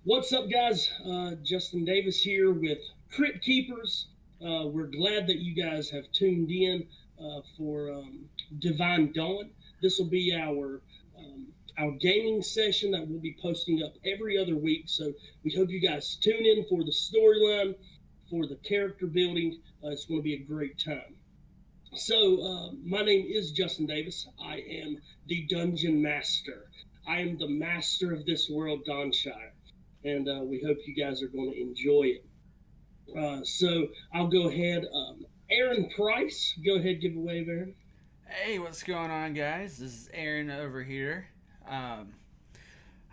What's up, guys? Justin Davis here with Crypt Keepers. We're glad that you guys have tuned in for Divine Dawn. This will be our gaming session that we'll be posting up every other week. So we hope you guys tune in for the storyline, for the character building. It's going to be a great time. So my name is Justin Davis. I am the Dungeon Master. I am the master of this world, Dawnshire. And we hope you guys are going to enjoy it. So I'll go ahead. Aaron Price, go ahead, give a wave, Aaron. Hey, what's going on, guys? This is Aaron over here. Um,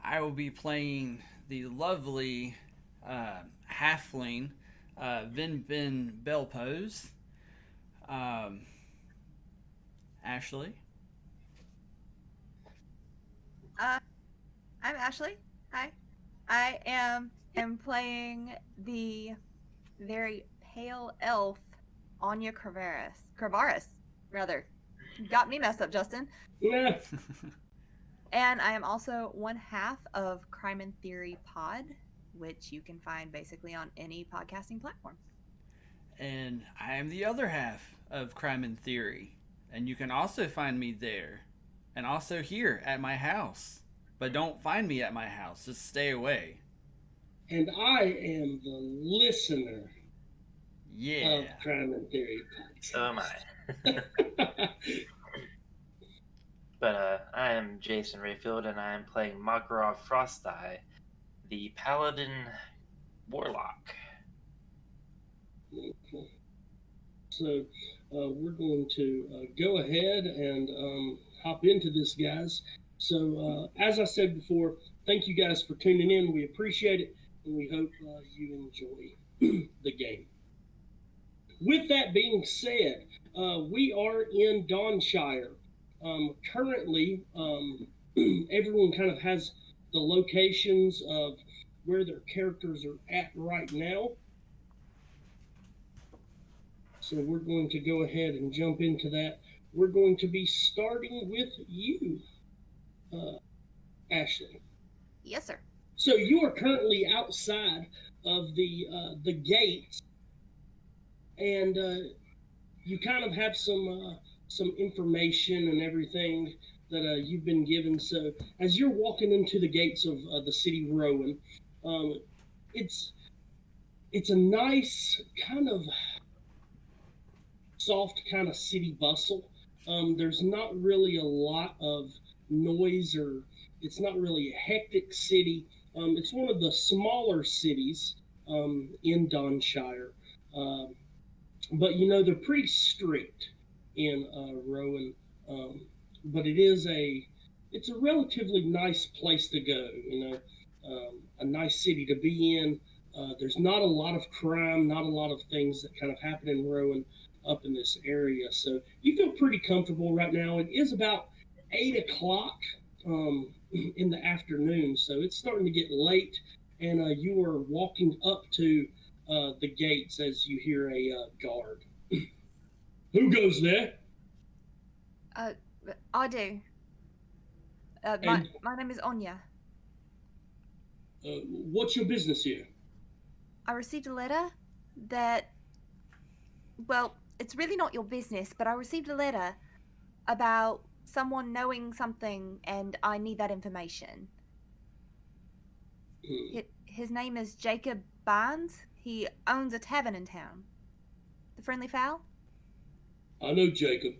I will be playing the lovely halfling Vinbin Belpose. Um, Ashleigh. Uh, I'm Ashleigh. Hi. I am playing the very pale elf Anya Cravaris, rather. Got me messed up, Justin. Yeah. And I am also one half of Crime and Theory Pod, which you can find basically on any podcasting platform. And I am the other half of Crime and Theory. And you can also find me there. And also here at my house. But don't find me at my house. Just stay away. And I am the listener Yeah. of Crime and Theory Podcast. So am I. But I am Jason Rayfield, and I am playing Mokarav Frosteye, the Paladin Warlock. So we're going to go ahead and hop into this, guys. So as I said before, thank you guys for tuning in. We appreciate it, and we hope you enjoy the game. With that being said, we are in Dawnshire. Currently, everyone kind of has the locations of where their characters are at right now. So we're going to go ahead and jump into that. We're going to be starting with you, Ashleigh. Yes, sir. So you are currently outside of the gates, and you kind of have some information and everything that you've been given. So as you're walking into the gates of the city of Rowan, it's a nice kind of soft kind of city bustle. There's not really a lot of noise, or it's not really a hectic city. It's one of the smaller cities in Dawnshire, but they're pretty strict in Rowan. But it's a relatively nice place to go. A nice city to be in. There's not a lot of crime, not a lot of things that kind of happen in Rowan up in this area. So you feel pretty comfortable right now. It is about 8 o'clock in the afternoon, so it's starting to get late, and you are walking up to the gates as you hear a guard. Who goes there? I do. My name is Anya. What's your business here? I received a letter that, well, it's really not your business, but I received a letter about someone knowing something, and I need that information. His name is Jacob Barnes. He owns a tavern in town. The Friendly Fowl? I know Jacob.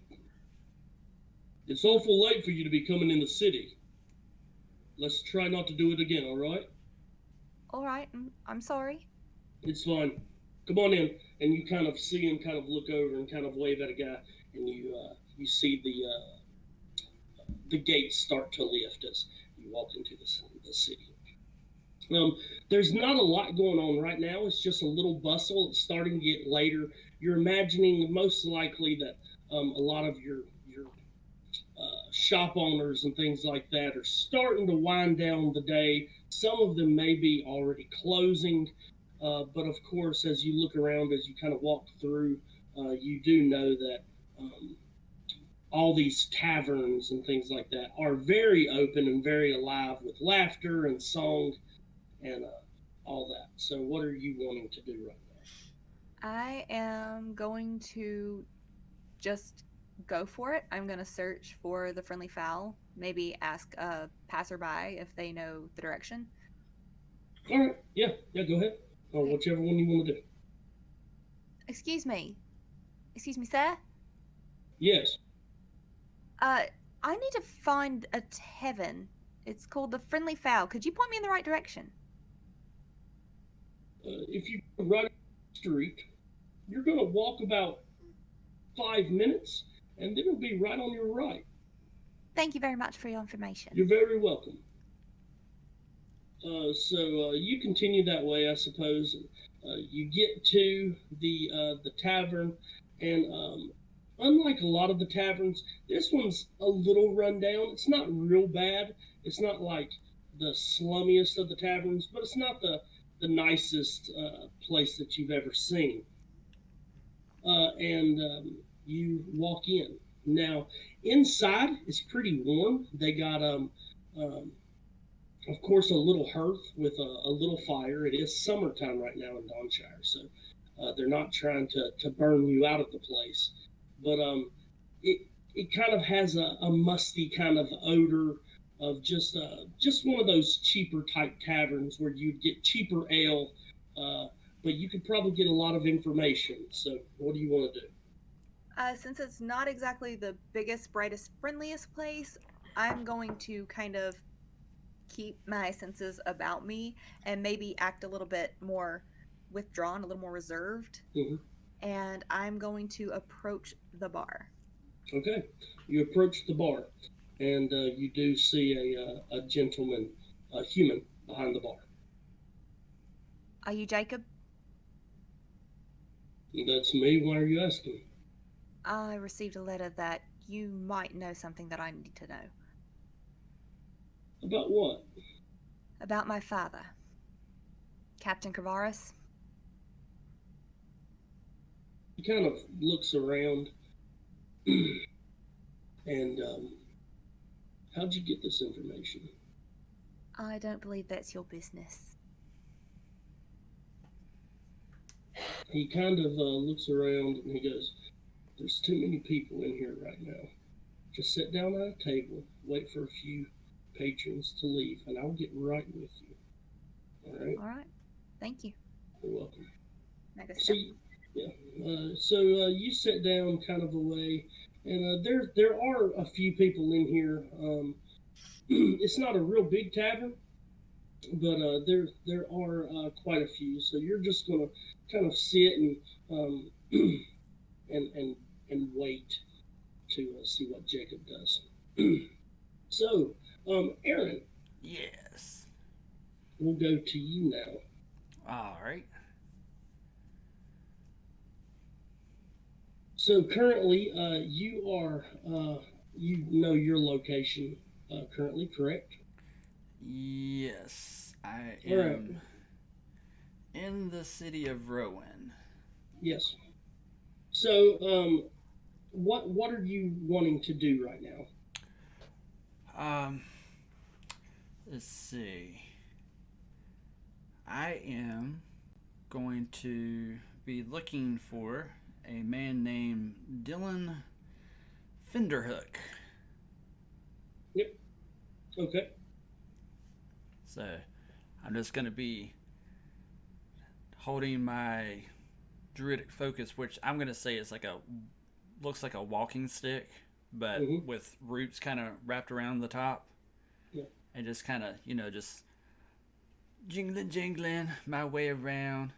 It's awful late for you to be coming in the city. Let's try not to do it again, all right? All right. I'm sorry. It's fine. Come on in. And you kind of see him kind of look over and kind of wave at a guy, and you see the gates start to lift as you walk into the city. There's not a lot going on right now. It's just a little bustle. It's starting to get later. You're imagining most likely that a lot of your shop owners and things like that are starting to wind down the day. Some of them may be already closing, but of course, as you look around, as you kind of walk through, you do know that all these taverns and things like that are very open and very alive with laughter and song, and all that. So, what are you wanting to do right I am going to just go for it. I'm going to search for the friendly fowl, maybe ask a passerby if they know the direction. now? All right. Yeah. Yeah. Go ahead. Or Okay. whichever one you want to do. Excuse me. Excuse me, sir? Yes. Uh, I need to find a tavern. It's called the Friendly Fowl. Could you point me in the right direction? If you go right up the street, you're going to walk about 5 minutes, and then it'll be right on your right. Thank you very much for your information. You're very welcome. So you continue that way, I suppose. You get to the tavern, and unlike a lot of the taverns, this one's a little rundown. It's not real bad. It's not like the slummiest of the taverns, but it's not the nicest place that you've ever seen. And you walk in. Now, inside it's pretty warm. They got um, of course, a little hearth with a little fire. It is summertime right now in Dawnshire, so they're not trying to burn you out of the place. But it kind of has a musty kind of odor of just one of those cheaper type taverns where you'd get cheaper ale, but you could probably get a lot of information. So, what do you want to do? Since it's not exactly the biggest, brightest, friendliest place, I'm going to kind of keep my senses about me and maybe act a little bit more withdrawn, a little more reserved. Hmm. And I'm going to approach the bar. Okay, you approach the bar, and you do see a gentleman, a human, behind the bar. Are you Jacob? That's me. Why are you asking? I received a letter that you might know something that I need to know. About what? About my father, Captain Cravaris. He kind of looks around, and how'd you get this information? I don't believe that's your business. He kind of looks around and he goes, "There's too many people in here right now. Just sit down at a table, wait for a few patrons to leave, and I'll get right with you." All right? All right. Thank you. You're welcome. Now go sit So, down. yeah. So you sit down kind of away, and there are a few people in here. It's not a real big tavern, but there are quite a few. So you're just gonna kind of sit and and and and wait to see what Jacob does. So, Aaron, Yes. we'll go to you now. All right. So currently, you are you know your location currently, correct? Yes, I All right. am in the city of Rowan. Yes. So, what are you wanting to do right now? Um, let's see. I am going to be looking for a man named Dylan Finderhook. Yep. Okay. So I'm just going to be holding my druidic focus, which I'm going to say is like looks like a walking stick, but Mhm. with roots kind of wrapped around the top. Yeah. And just kind of, just jingling my way around.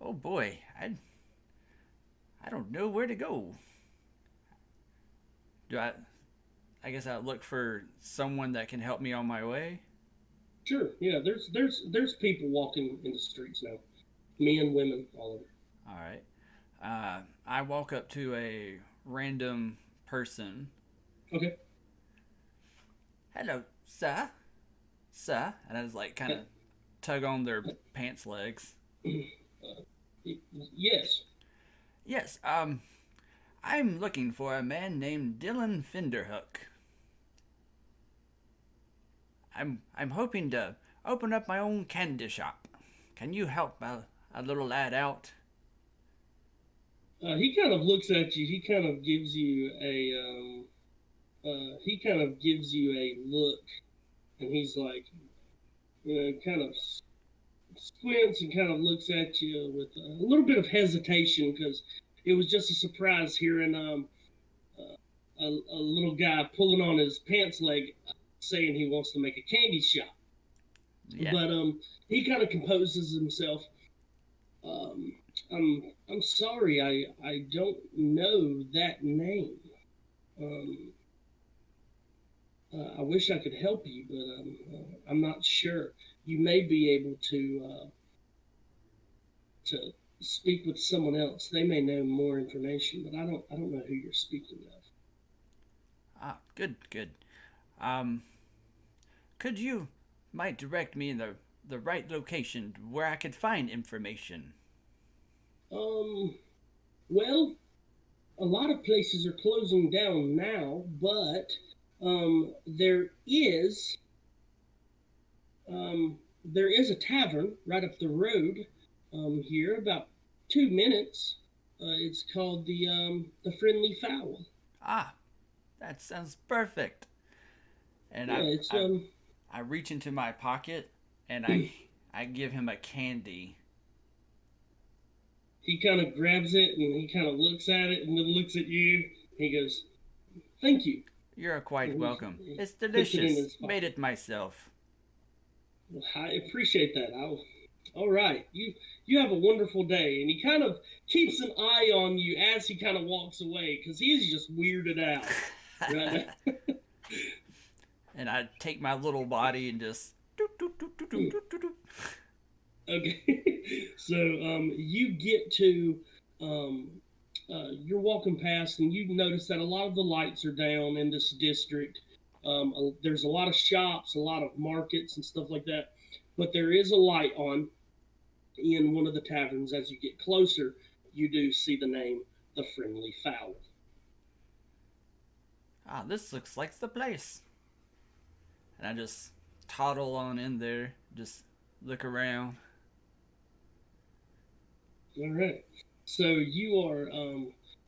Oh boy, I don't know where to go. Do I guess I look for someone that can help me on my way. Sure. Yeah. There's people walking in the streets now, men, women, all of it. All right. I walk up to a random person. Okay. Hello, sir. Sir. And I just like kind of tug on their pants legs. Yes. Yes, I'm looking for a man named Dylan Finderhook. I'm hoping to open up my own candy shop. Can you help a little lad out? He kind of looks at you. He kind of gives you a look, and he's like, kind of squints and kind of looks at you with a little bit of hesitation because it was just a surprise hearing a little guy pulling on his pants leg, saying he wants to make a candy shop. Yeah. But he kind of composes himself. I'm sorry, I don't know that name. I wish I could help you, but I'm not sure. You may be able to speak with someone else. They may know more information, but I don't know who you're speaking of. Ah, good, good. Could you might direct me in the right location where I could find information? Well, a lot of places are closing down now, but there is a tavern right up the road here, about 2 minutes. It's called the Friendly Fowl. Ah, that sounds perfect. And Yeah, it's I reach into my pocket and I give him a candy. He kind of grabs it and he kind of looks at it and then looks at you. He goes, "Thank you." You're quite And welcome. he It's puts it in delicious. his pocket. Made it myself. Well, I appreciate that. All right. You have a wonderful day. And he kind of keeps an eye on you as he kind of walks away because he's just weirded out. Right? And I take my little body and just Okay. So you get to you're walking past and you notice that a lot of the lights are down in this district. There's a lot of shops, a lot of markets and stuff like that, but there is a light on in one of the taverns. As you get closer, you do see the name, the Friendly Fowl. Ah, this looks like the place. And I just toddle on in there, just look around. All right. So you are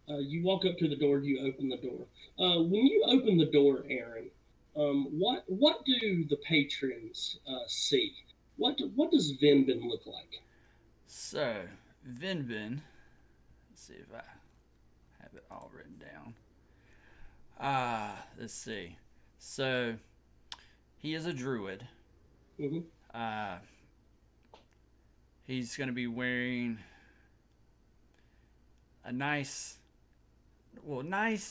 you walk up to the door. You open the door. When you open the door, Aaron, what do the patrons see? What does Vinbin look like? So, Vinbin, let's see if I have it all written down. Let's see. So, he is a druid. Mm-hmm. He's going to be wearing a nice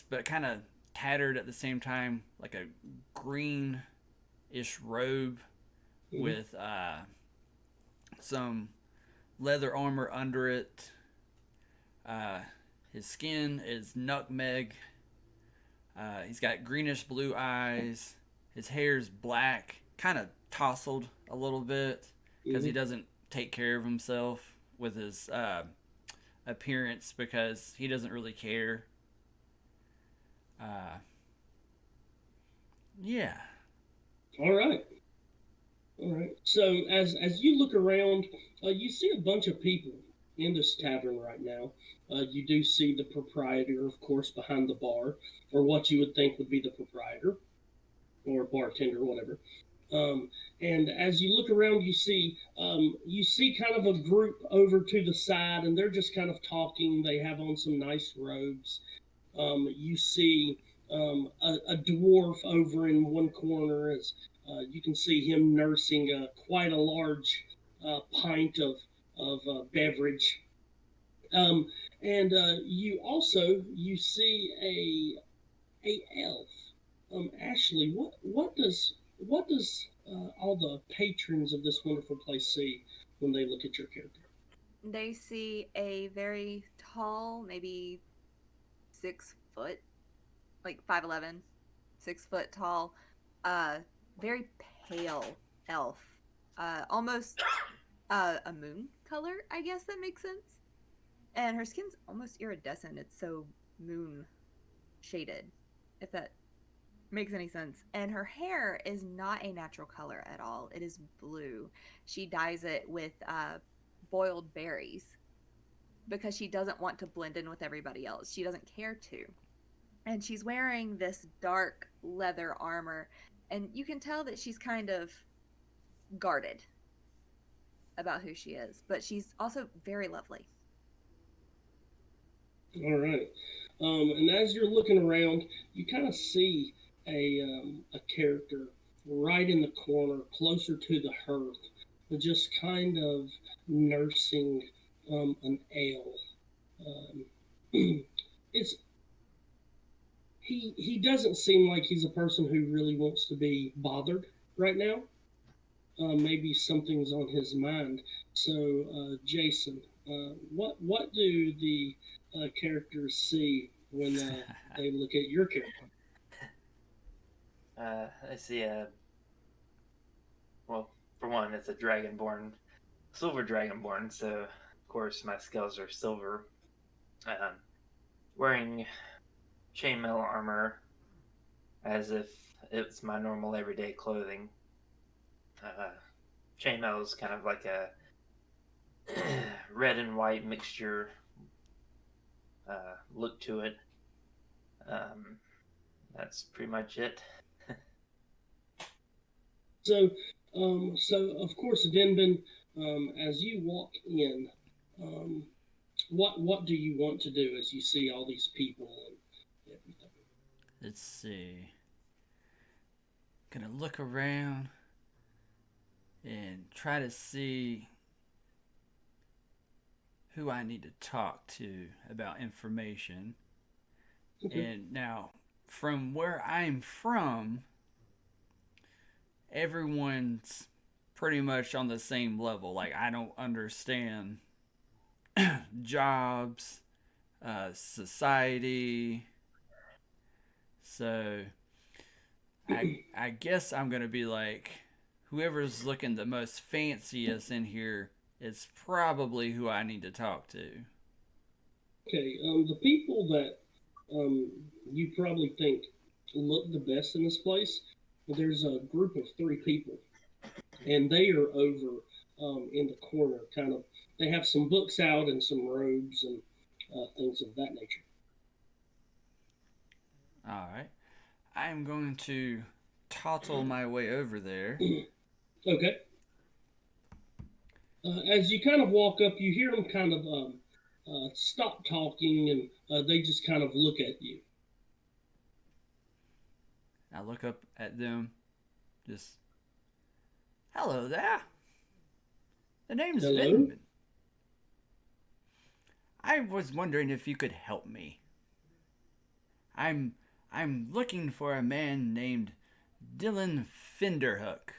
but kind of tattered at the same time, like a green-ish robe with some leather armor under it. His skin is nutmeg. He's got greenish blue eyes. His hair's black, kind of tousled a little bit because he doesn't take care of himself with his appearance because he doesn't really care. Yeah. All right. So as you look around, you see a bunch of people in this tavern right now. You do see the proprietor, of course, behind the bar, or what you would think would be the proprietor or bartender, whatever. And as you look around, you see kind of a group over to the side, and they're just kind of talking. They have on some nice robes. You see a dwarf over in one corner as you can see him nursing quite a large pint of beverage. And you see a elf. Ashleigh, what does all the patrons of this wonderful place see when they look at your character? They see a very tall, maybe 6 foot, like 5'11", 6 foot tall, very pale elf, almost a moon color, I guess that makes sense. And her skin's almost iridescent. It's so moon shaded, if that makes any sense. And her hair is not a natural color at all. It is blue. She dyes it with boiled berries because she doesn't want to blend in with everybody else. She doesn't care to. And she's wearing this dark leather armor, and you can tell that she's kind of guarded about who she is, but she's also very lovely. All right. And as you're looking around, you kind of see a character right in the corner, closer to the hearth, just kind of nursing an ale. Um, it's he doesn't seem like he's a person who really wants to be bothered right now. Maybe something's on his mind. So, Jason, what do the characters see when they look at your character? I see a well, for one, it's a dragonborn, silver dragonborn. So of course my scales are silver. Um, Wearing chainmail armor as if it's my normal everyday clothing. Chainmail is kind of like a red and white mixture look to it. Um, that's pretty much it. So of course, Vinbin, as you walk in, um, what do you want to do as you see all these people and everything? Let's see. Gonna look around and try to see who I need to talk to about information. Okay. And now, from where I'm from, everyone's pretty much on the same level. Like, I don't understand jobs, society. So, I guess I'm going to be like, whoever's looking the most fanciest in here is probably who I need to talk to. Okay. The people that you probably think look the best in this place, there's a group of three people, and they are over in the corner, kind of. They have some books out and some robes and things of that nature. All right. I'm going to tottle my way over there. Okay. As you kind of walk up, you hear them kind of stop talking, and they just kind of look at you. I look up at them. Just, hello there. The name's Hello? Vinbin. I was wondering if you could help me. I'm looking for a man named Dylan Finderhook.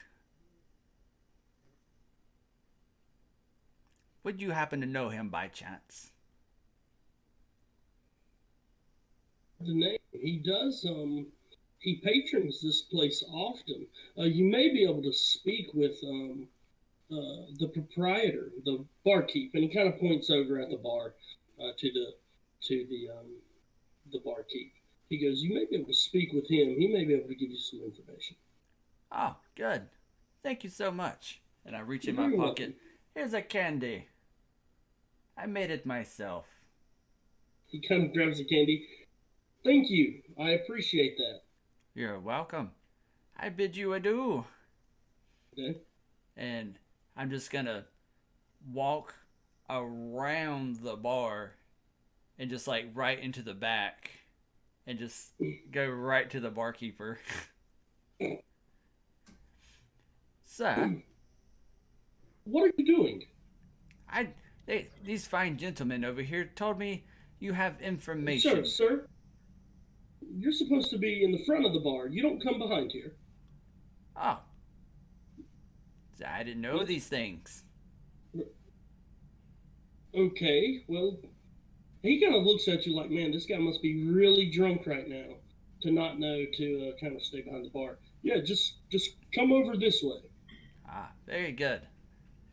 Would you happen to know him by chance? The name he does. He patrons this place often. You may be able to speak with the proprietor, the barkeep, and he kind of points over at the bar to the barkeep. He goes, "You may be able to speak with him. He may be able to give you some information." Oh, good. Thank you so much. And I reach in You're my very pocket. welcome. Here's a candy. I made it myself. He kind of grabs the candy. Thank you. I appreciate that. You're welcome. I bid you adieu. Okay. And I'm just gonna walk around the bar and just like right into the back and just go right to the barkeeper. Sir, What are you doing? these fine gentlemen over here told me you have information. Sir, you're supposed to be in the front of the bar. You don't come behind here. Oh, I didn't know these things. Okay, well, he kind of looks at you like, man, this guy must be really drunk right now to not know to kind of stay behind the bar. Yeah, just come over this way. Ah, very good.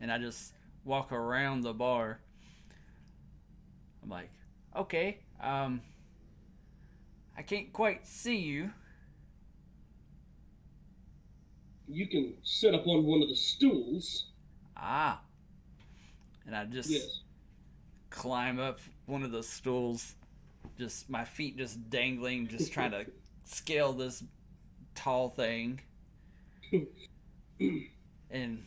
And I just walk around the bar. I'm like, okay, I can't quite see you, You can sit up on one of the stools. Ah, and I just Yes. climb up one of the stools, just my feet just dangling, just trying to scale this tall thing, and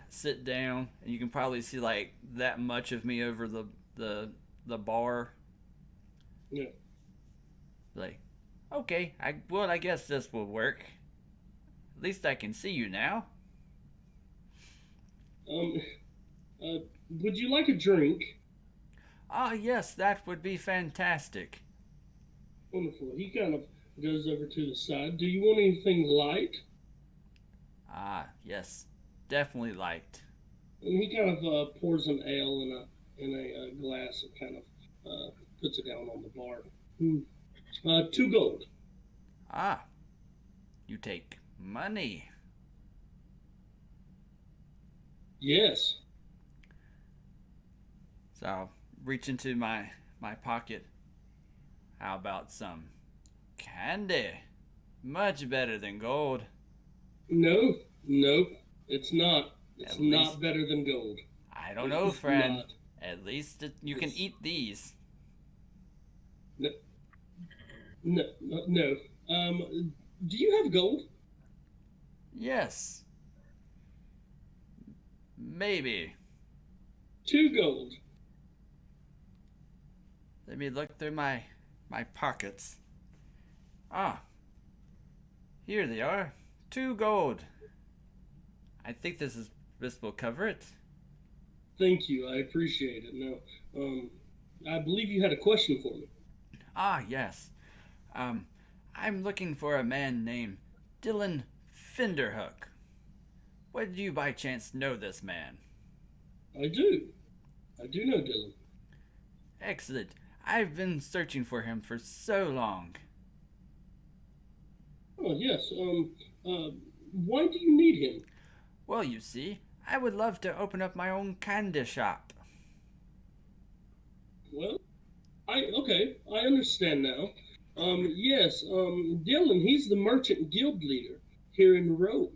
sit down. And you can probably see like that much of me over the the bar. Yeah. Like, okay, I guess this will work. At least I can see you now. Um. Uh. Would you like a drink? Ah, yes, that would be fantastic. Wonderful. He kind of goes over to the side. Do you want anything light? Ah, yes, definitely light. And he kind of pours an ale in a glass and kind of puts it down on the bar. 2 gold. Ah, you take money. Yes. So I'll reach into my pocket. How about some candy? Much better than gold. No. Nope. It's not. It's At least, not better than gold. I don't It know, is friend. not. At least you can It's eat these. no. No. No. Do you have gold? Yes, maybe. 2 gold. Let me look through my pockets. Ah, here they are. 2 gold. I think this will cover it. Thank you. I appreciate it. Now, I believe you had a question for me. Ah, yes. Um, I'm looking for a man named Dylan Finderhook. Would you by chance know this man? I do. I do know Dylan. Excellent. I've been searching for him for so long. Oh yes. Why do you need him? Well, you see, I would love to open up my own candy shop. Well, okay. I understand now. Yes. Dylan. He's the merchant guild leader here in Rome.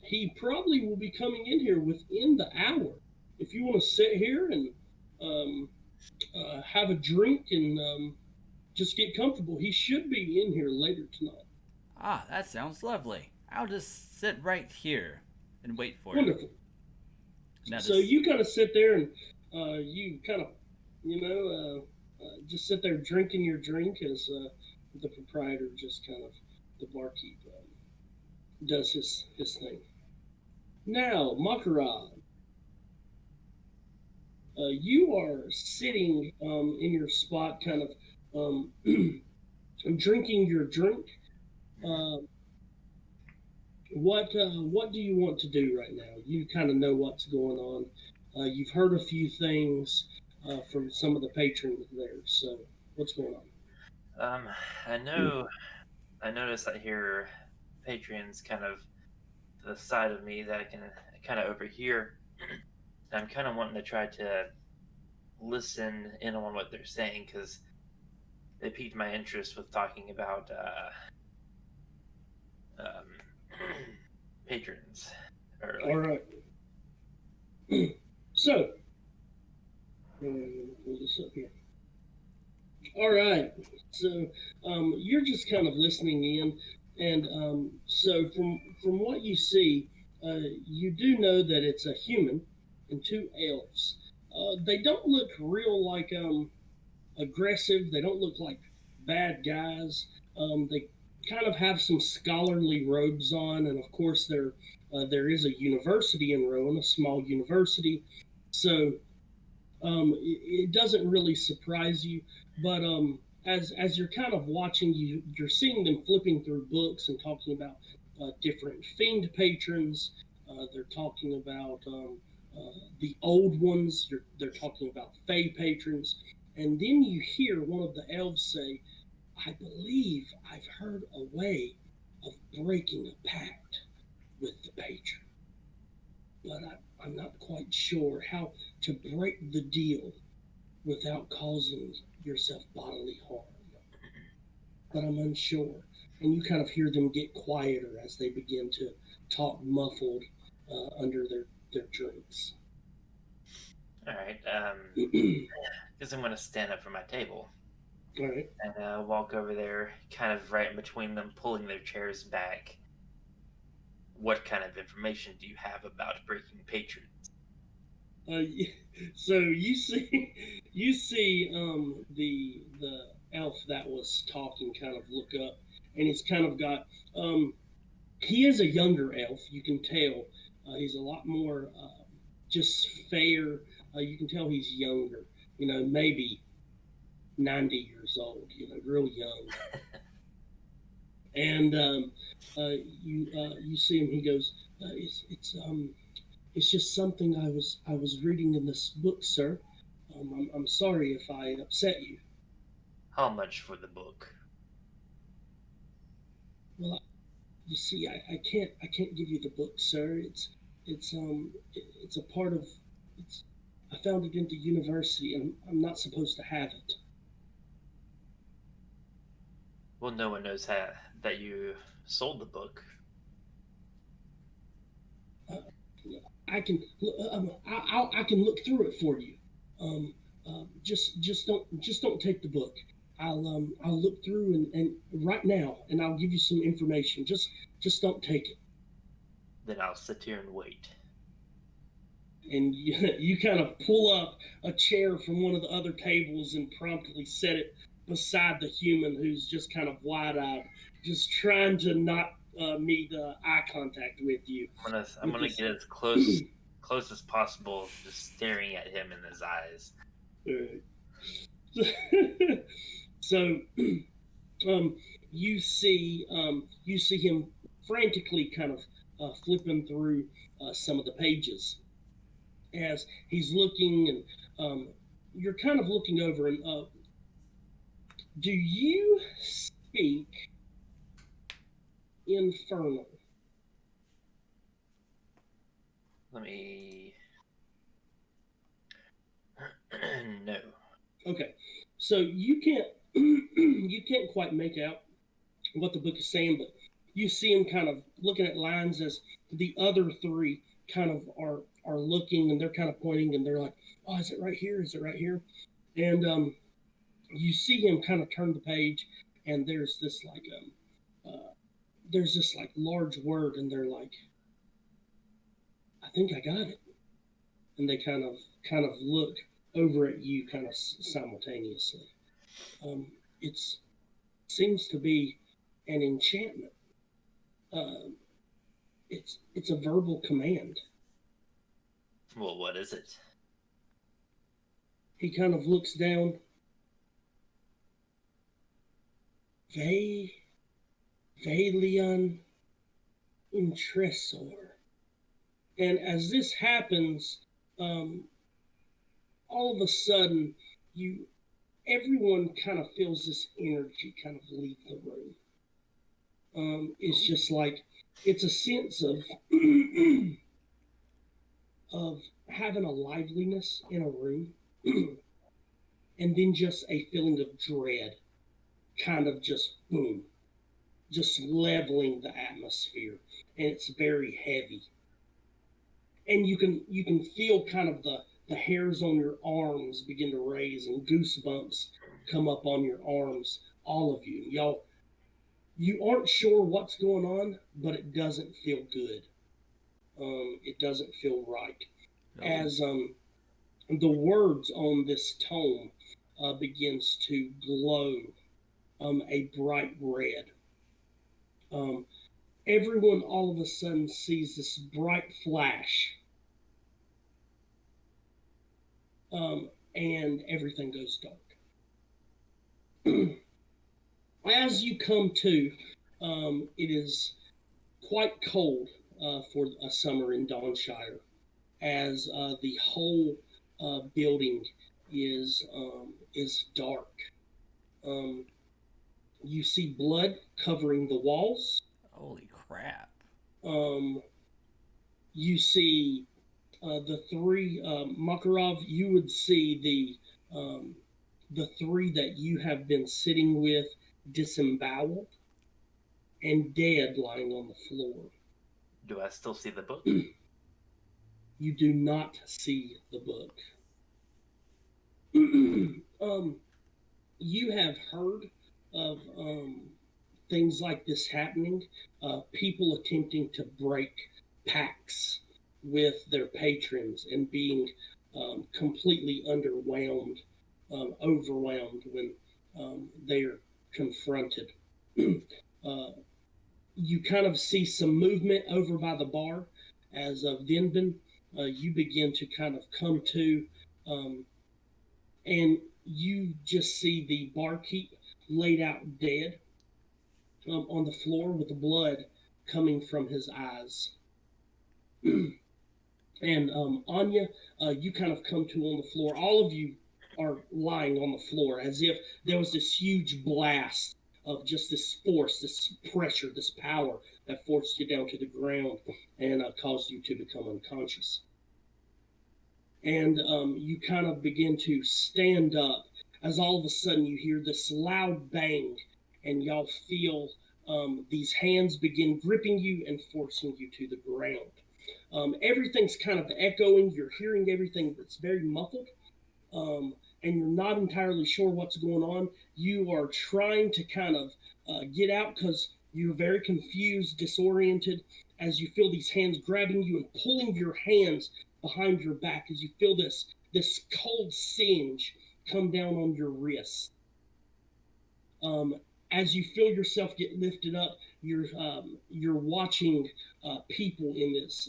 He probably will be coming in here within the hour. If you want to sit here and um, have a drink and just get comfortable, he should be in here later tonight. Ah, that sounds lovely. I'll just sit right here and wait for him. Wonderful. Now So this. you kind of sit there and you kind of, just sit there drinking your drink as the proprietor just kind of, the barkeep, does his thing. Now, Mokarav, you are sitting in your spot, kind of drinking your drink. Uh, what do you want to do right now? You kind of know what's going on. You've heard a few things from some of the patrons there. So what's going on? I know. I notice I hear Patreon's kind of the side of me that I can kind of overhear. I'm kind of wanting to try to listen in on what they're saying because they piqued my interest with talking about um, patrons All earlier. right. So pull this up here. All right. So you're just kind of listening in, and so from what you see, you do know that it's a human and 2 elves. They don't look real like aggressive. They don't look like bad guys. They kind of have some scholarly robes on, and of course there is a university in Rowan, a small university. So it doesn't really surprise you, but as you're kind of watching, you're seeing them flipping through books and talking about different fiend patrons. They're talking about the old ones. They're talking about fey patrons, and then you hear one of the elves say, "I believe I've heard a way of breaking a pact with the patron, but I'm not quite sure how to break the deal without causing yourself bodily harm." but I'm unsure. And you kind of hear them get quieter as they begin to talk muffled under their drinks. All right. Guess I'm gonna stand up from my table All right. and walk over there, kind of right in between them, pulling their chairs back. What kind of information do you have about breaking patrons? So you see the elf that was talking kind of look up, and he's kind of got he is a younger elf. You can tell he's a lot more just fair. You can tell he's younger. Maybe 90 years old. Real young. And you see him. He goes, it's just something I was reading in this book, sir. I'm sorry if I upset you. How much for the book? Well, you see, I can't give you the book, sir. It's a part of it's. I found it in the university, and I'm not supposed to have it. Well, no one knows that you sold the book. I can I can look through it for you. Just don't take the book. I'll look through and right now, and I'll give you some information. Just don't take it. Then I'll sit here and wait. And you kind of pull up a chair from one of the other tables and promptly set it beside the human who's just kind of wide-eyed, just trying to not meet eye contact with you. I'm gonna get as close as possible, just staring at him in his eyes. So you see him frantically kind of flipping through some of the pages as he's looking, and you're kind of looking over, and do you speak Infernal? Let me. No. Okay, so you can't quite make out what the book is saying, but you see him kind of looking at lines as the other three kind of are looking, and they're kind of pointing, and they're like, "Oh, is it right here? Is it right here?" And you see him kind of turn the page, and there's this like large word, and they're like, "I think I got it," and they kind of look over at you kind of simultaneously. It seems to be an enchantment. It's a verbal command. Well, what is it? He kind of looks down. Valian Intressor. And as this happens, all of a sudden, everyone kind of feels this energy kind of leave the room. It's just like, it's a sense of of having a liveliness in a room, and then just a feeling of dread, kind of just boom, just leveling the atmosphere, and it's very heavy. And you can feel kind of the hairs on your arms begin to raise, and goosebumps come up on your arms, all of you. Y'all, you aren't sure what's going on, but it doesn't feel good. It doesn't feel right. No. As the words on this tome begins to glow a bright red. Everyone all of a sudden sees this bright flash, and everything goes dark. As you come to, it is quite cold for a summer in Dawnshire, as the whole building is dark. You see blood covering the walls. Holy crap! You see the three Mokarav. You would see the three that you have been sitting with disemboweled, and dead lying on the floor. Do I still see the book? You do not see the book. You have heard of things like this happening, people attempting to break pacts with their patrons and being completely overwhelmed when they're confronted. You kind of see some movement over by the bar as Vinbin, you begin to kind of come to, and you just see the barkeep laid out dead on the floor with the blood coming from his eyes. And Anya, you kind of come to on the floor. All of you are lying on the floor as if there was this huge blast of just this force, this pressure, this power that forced you down to the ground and caused you to become unconscious. And you kind of begin to stand up as all of a sudden you hear this loud bang, and y'all feel these hands begin gripping you and forcing you to the ground. Everything's kind of echoing. You're hearing everything that's very muffled, and you're not entirely sure what's going on. You are trying to kind of get out because you're very confused, disoriented, as you feel these hands grabbing you and pulling your hands behind your back as you feel this cold singe come down on your wrist. As you feel yourself get lifted up, you're watching people in this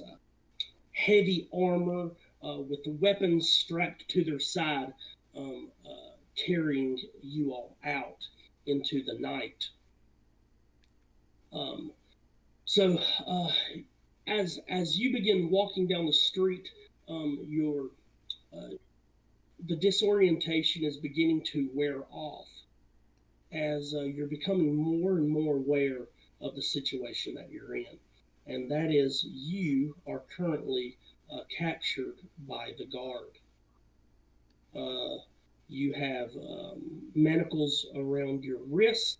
heavy armor with the weapons strapped to their side, carrying you all out into the night. So as you begin walking down the street, the disorientation is beginning to wear off as you're becoming more and more aware of the situation that you're in. And that is, you are currently captured by the guard. You have manacles around your wrists,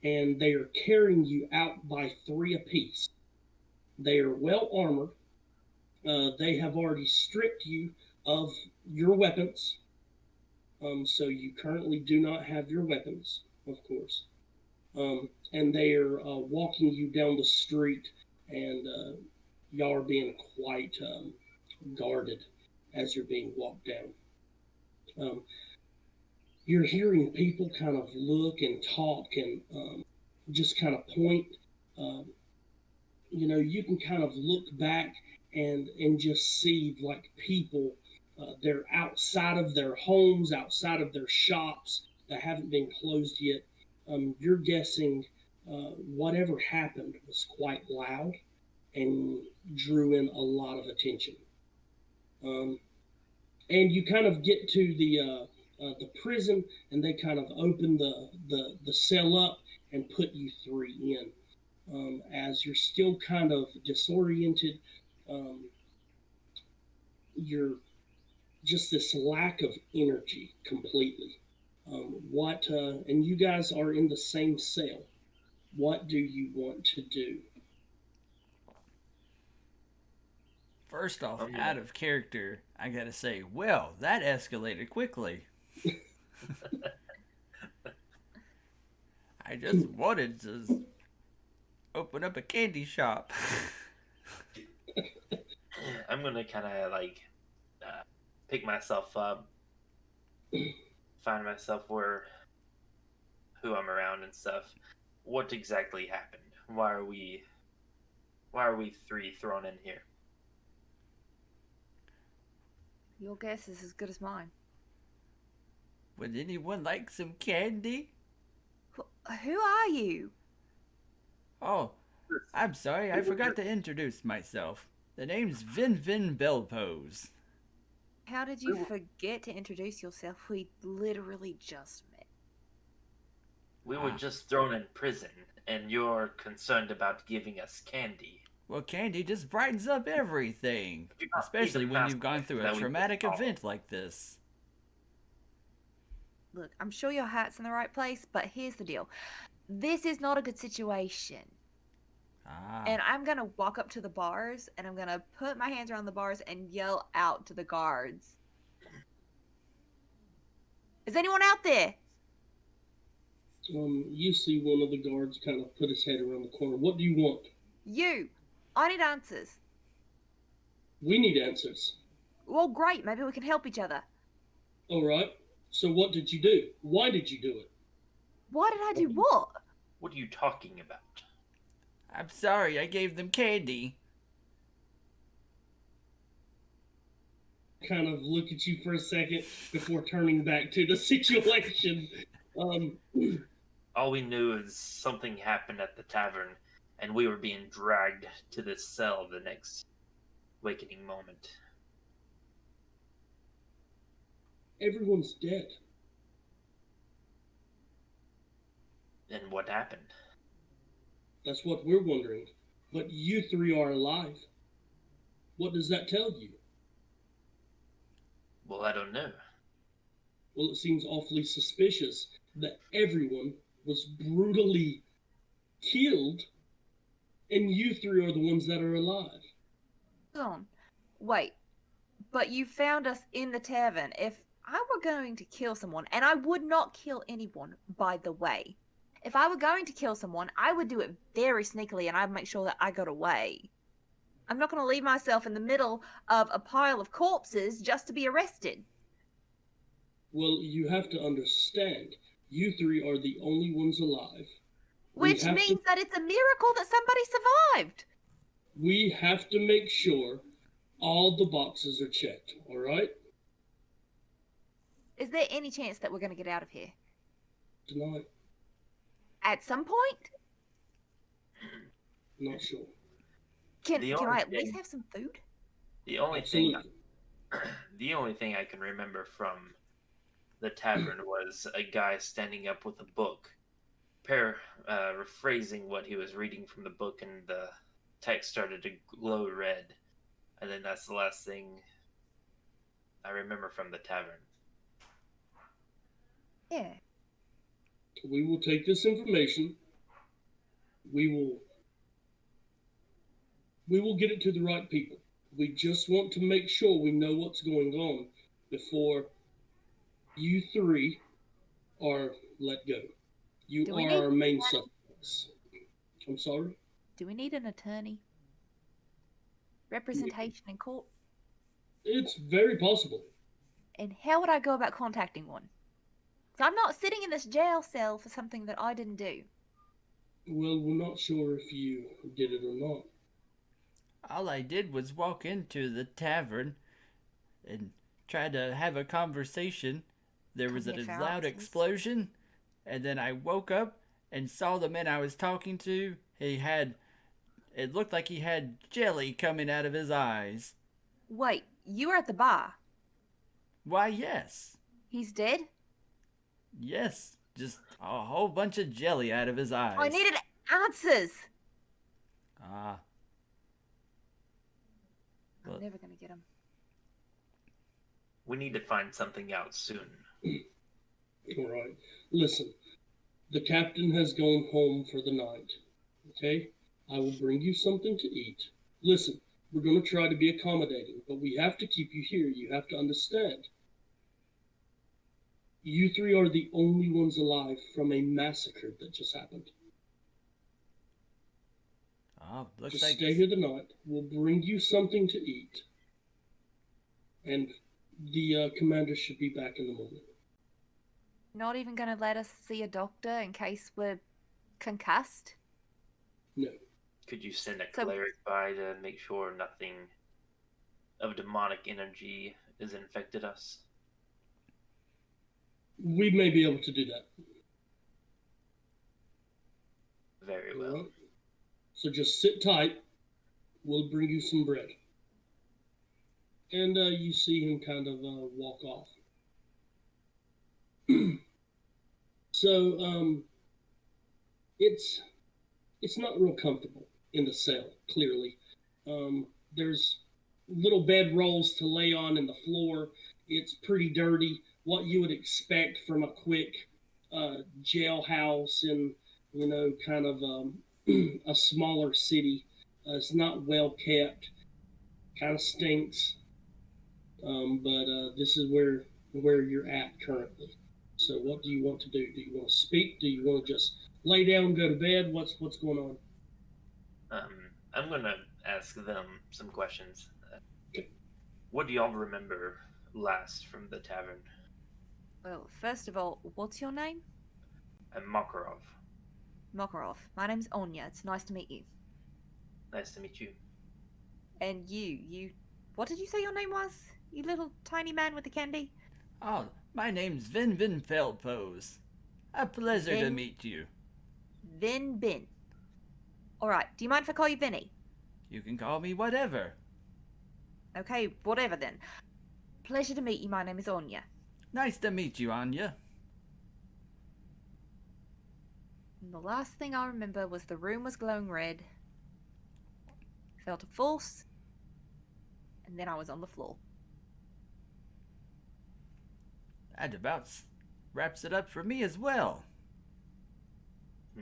and they are carrying you out by 3 apiece. They are well armored. They have already stripped you of your weapons. So you currently do not have your weapons, of course. And they are walking you down the street, and y'all are being quite guarded as you're being walked down. You're hearing people kind of look and talk and just kind of point. You can kind of look back and just see like people, they're outside of their homes, outside of their shops that haven't been closed yet. You're guessing whatever happened was quite loud and drew in a lot of attention. And you kind of get to the prison, and they kind of open the cell up and put you 3 in. As you're still kind of disoriented, you're just this lack of energy completely. And you guys are in the same cell. What do you want to do? First off, out of character, I gotta say, well, that escalated quickly. I just wanted to open up a candy shop. I'm gonna kind of like pick myself up, find myself who I'm around and stuff. What exactly happened? Why are we 3 thrown in here? Your guess is as good as mine. Would anyone like some candy? Who are you? Oh, I'm sorry, I forgot to introduce myself. The name's Vinbin Belpose. How did you forget to introduce yourself? We literally just met. We were just thrown in prison, and you're concerned about giving us candy. Well, candy just brightens up everything, especially when you've gone through a traumatic event like this. look, I'm sure your heart's in the right place, but here's the deal. This is not a good situation. Ah. And I'm going to walk up to the bars, and I'm going to put my hands around the bars and yell out to the guards. Is anyone out there? You see one of the guards kind of put his head around the corner. What do you want? You. I need answers. We need answers. Well, great. Maybe we can help each other. All right. So what did you do? Why did you do it? Why did I do what? What are you talking about? I'm sorry, I gave them candy. Kind of look at you for a second before turning back to the situation. All we knew is something happened at the tavern, and we were being dragged to this cell the next awakening moment. Everyone's dead. And what happened? That's what we're wondering. But you three are alive. What does that tell you? Well, I don't know. Well, it seems awfully suspicious that everyone was brutally killed, and you three are the ones that are alive. Hold on. Wait. But you found us in the tavern. If I were going to kill someone, and I would not kill anyone, by the way. If I were going to kill someone, I would do it very sneakily, and I'd make sure that I got away. I'm not going to leave myself in the middle of a pile of corpses just to be arrested. Well, you have to understand, you three are the only ones alive. Which means that it's a miracle that somebody survived. We have to make sure all the boxes are checked, all right? Is there any chance that we're going to get out of here? Tonight? At some point? Not sure. Can I at least have some food? The only thing I can remember from the tavern was a guy standing up with a book, rephrasing what he was reading from the book, and the text started to glow red. And then that's the last thing I remember from the tavern. Yeah. We will take this information. We will get it to the right people. We just want to make sure we know what's going on before you three are let go. You are our main suspects. I'm sorry? Do we need an attorney? Representation in court? It's very possible. And how would I go about contacting one? So I'm not sitting in this jail cell for something that I didn't do. Well, we're not sure if you did it or not. All I did was walk into the tavern and try to have a conversation. There was a loud explosion, and then I woke up and saw the man I was talking to. It looked like he had jelly coming out of his eyes. Wait, you were at the bar? Why, yes. He's dead? Yes, just a whole bunch of jelly out of his eyes. I needed answers. Ah. I'm never going to get him. We need to find something out soon. All right. Listen, the captain has gone home for the night. Okay? I will bring you something to eat. Listen, we're going to try to be accommodating, but we have to keep you here. You have to understand. You three are the only ones alive from a massacre that just happened. Oh, looks just like... stay here the night. We'll bring you something to eat. And the commander should be back in the morning. Not even going to let us see a doctor in case we're concussed? No. Could you send a cleric by to make sure nothing of demonic energy has infected us? We may be able to do that. Very well. Right. So just sit tight. We'll bring you some bread. And you see him kind of walk off. So it's not real comfortable in the cell, clearly. There's little bed rolls to lay on in the floor. It's pretty dirty. What you would expect from a quick jailhouse in, kind of a smaller city. It's not well kept. Kind of stinks. But this is where you're at currently. So what do you want to do? Do you want to speak? Do you want to just lay down and go to bed? What's going on? I'm gonna ask them some questions. Okay. What do y'all remember last from the tavern? Well, first of all, what's your name? I'm Mokarav. Mokarav. My name's Anya. It's nice to meet you. Nice to meet you. And you... What did you say your name was? You little tiny man with the candy? Oh, my name's Vinbin Belpose. A pleasure to meet you. Vinbin. Alright, do you mind if I call you Vinny? You can call me whatever. Okay, whatever then. Pleasure to meet you. My name is Anya. Nice to meet you, Anya. And the last thing I remember was the room was glowing red. Felt a force. And then I was on the floor. That about wraps it up for me as well.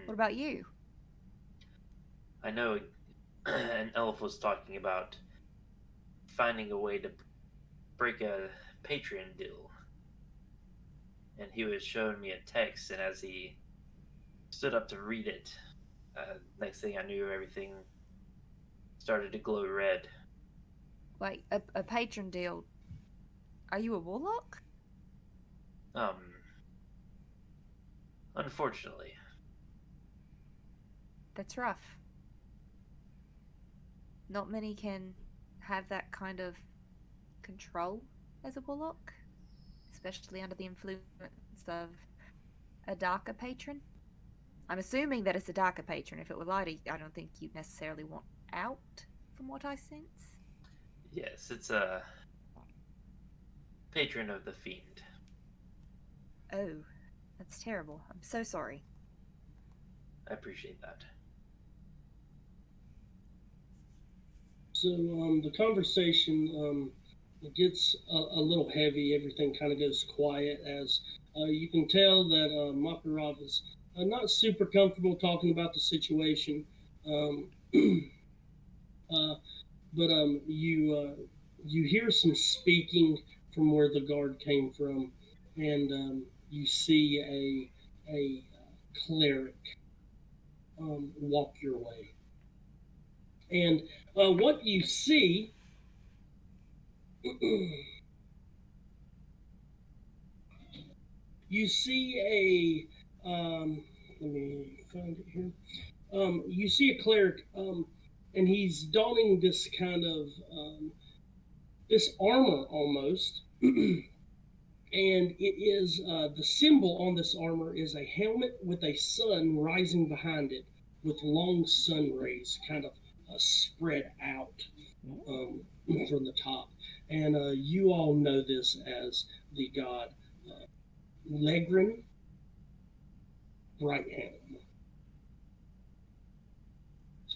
What about you? I know an elf was talking about finding a way to break a Patreon deal. And he was showing me a text, and as he stood up to read it, next thing I knew, everything started to glow red. Wait, a patron deal. Are you a warlock? Unfortunately. That's rough. Not many can have that kind of control as a warlock, especially under the influence of a darker patron. I'm assuming that it's a darker patron. If it were lighter, I don't think you'd necessarily want out, from what I sense. Yes, it's a patron of the fiend. Oh, that's terrible. I'm so sorry. I appreciate that. So the conversation gets a little heavy. Everything kind of goes quiet as you can tell that Mokarav is not super comfortable talking about the situation. But you hear some speaking from where the guard came from, and you see a cleric walk your way. And what you see you see a let me find it here. You see a cleric, and he's donning this kind of this armor almost, and it is the symbol on this armor is a helmet with a sun rising behind it, with long sun rays kind of spread out from the top. And you all know this as the god Legrin Brightham.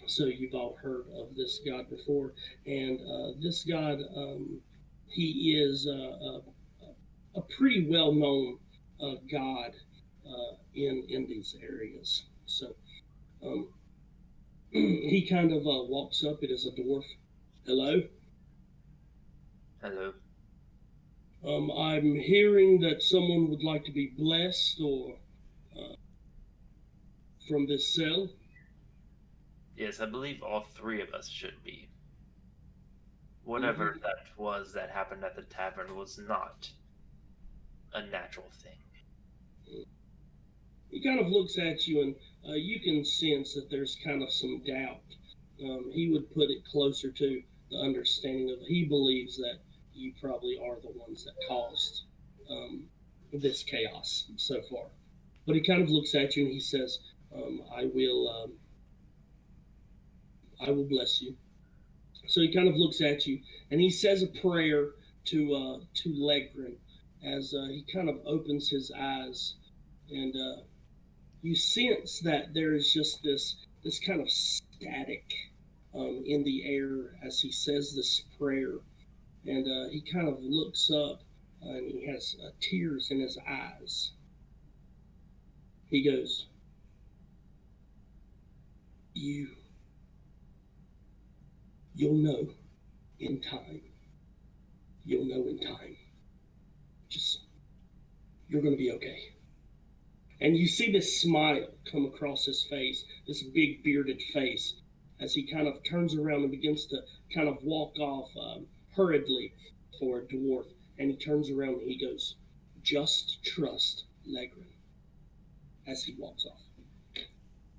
So you've all heard of this god before, and this god, he is a pretty well-known god in these areas. So he kind of walks up. It is a dwarf. Hello. Hello. I'm hearing that someone would like to be blessed or from this cell. Yes, I believe all three of us should be. Whatever that was that happened at the tavern was not a natural thing. He kind of looks at you, and you can sense that there's kind of some doubt. He would put it closer to the understanding of he believes that you probably are the ones that caused this chaos so far. But he kind of looks at you and he says, I will bless you. So he kind of looks at you and he says a prayer to Legrin as he kind of opens his eyes, and you sense that there is just this kind of static in the air as he says this prayer, and he kind of looks up and he has tears in his eyes. He goes, You'll know in time. You'll know in time. You're going to be okay. And you see this smile come across his face, this big bearded face, as he kind of turns around and begins to kind of walk off hurriedly for a dwarf. And he turns around and he goes, just trust Legrin, as he walks off.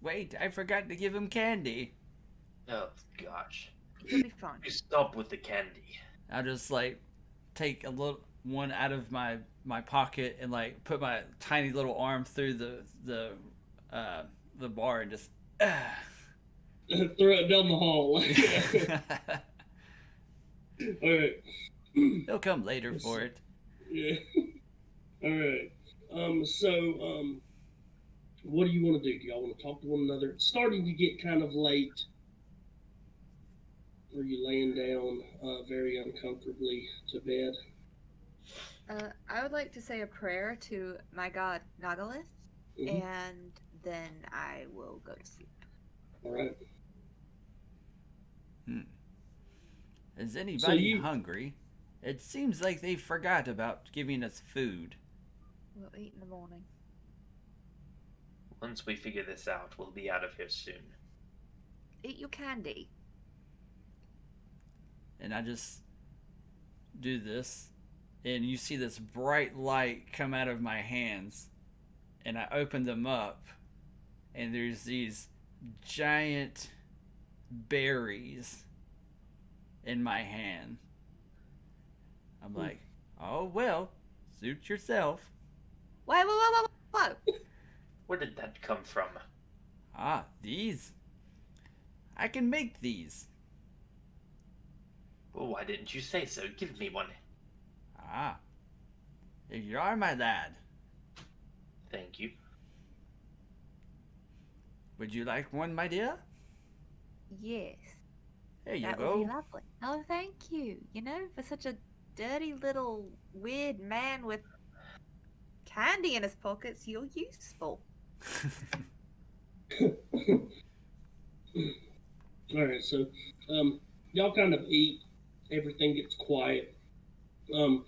Wait, I forgot to give him candy. Oh, gosh. You'll be fine. You stop with the candy. I'll just like take a little one out of my pocket and like put my tiny little arm through the bar and just Throw it down the hall. All right. He'll come later for it. Yeah. All right. What do you want to do? Do y'all want to talk to one another? It's starting to get kind of late. Are you laying down very uncomfortably to bed? I would like to say a prayer to my god Nagalith, and then I will go to sleep. All right. Is anybody hungry? It seems like they forgot about giving us food. We'll eat in the morning. Once we figure this out, we'll be out of here soon. Eat your candy. And I just do this, and you see this bright light come out of my hands, and I open them up, and there's these giant berries in my hand. I'm like, oh well, suit yourself. Whoa. Where did that come from? Ah, these. I can make these. Well, why didn't you say so? Give me one. Ah, here you are, my lad. Thank you. Would you like one, my dear? Yes. There you That go. would be lovely. Oh, thank you. You know, for such a dirty little weird man with candy in his pockets, you're useful. All right, so y'all kind of eat. Everything gets quiet. The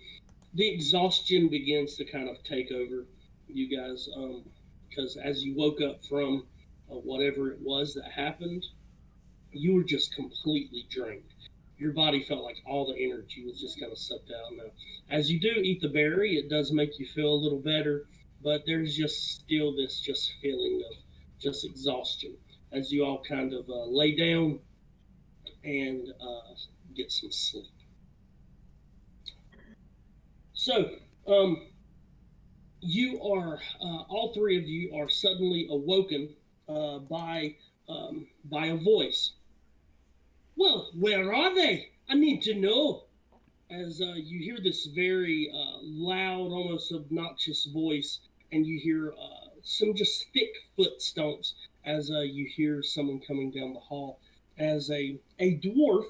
exhaustion begins to kind of take over you guys, because as you woke up from whatever it was that happened, you were just completely drained. Your body felt like all the energy was just kind of sucked out. Now, as you do eat the berry, it does make you feel a little better, but there's just still this just feeling of just exhaustion as you all kind of lay down and get some sleep. So, you are, all three of you are suddenly awoken by a voice. Well, where are they? I need to know. As you hear this very loud, almost obnoxious voice, and you hear some just thick footsteps as you hear someone coming down the hall. As a dwarf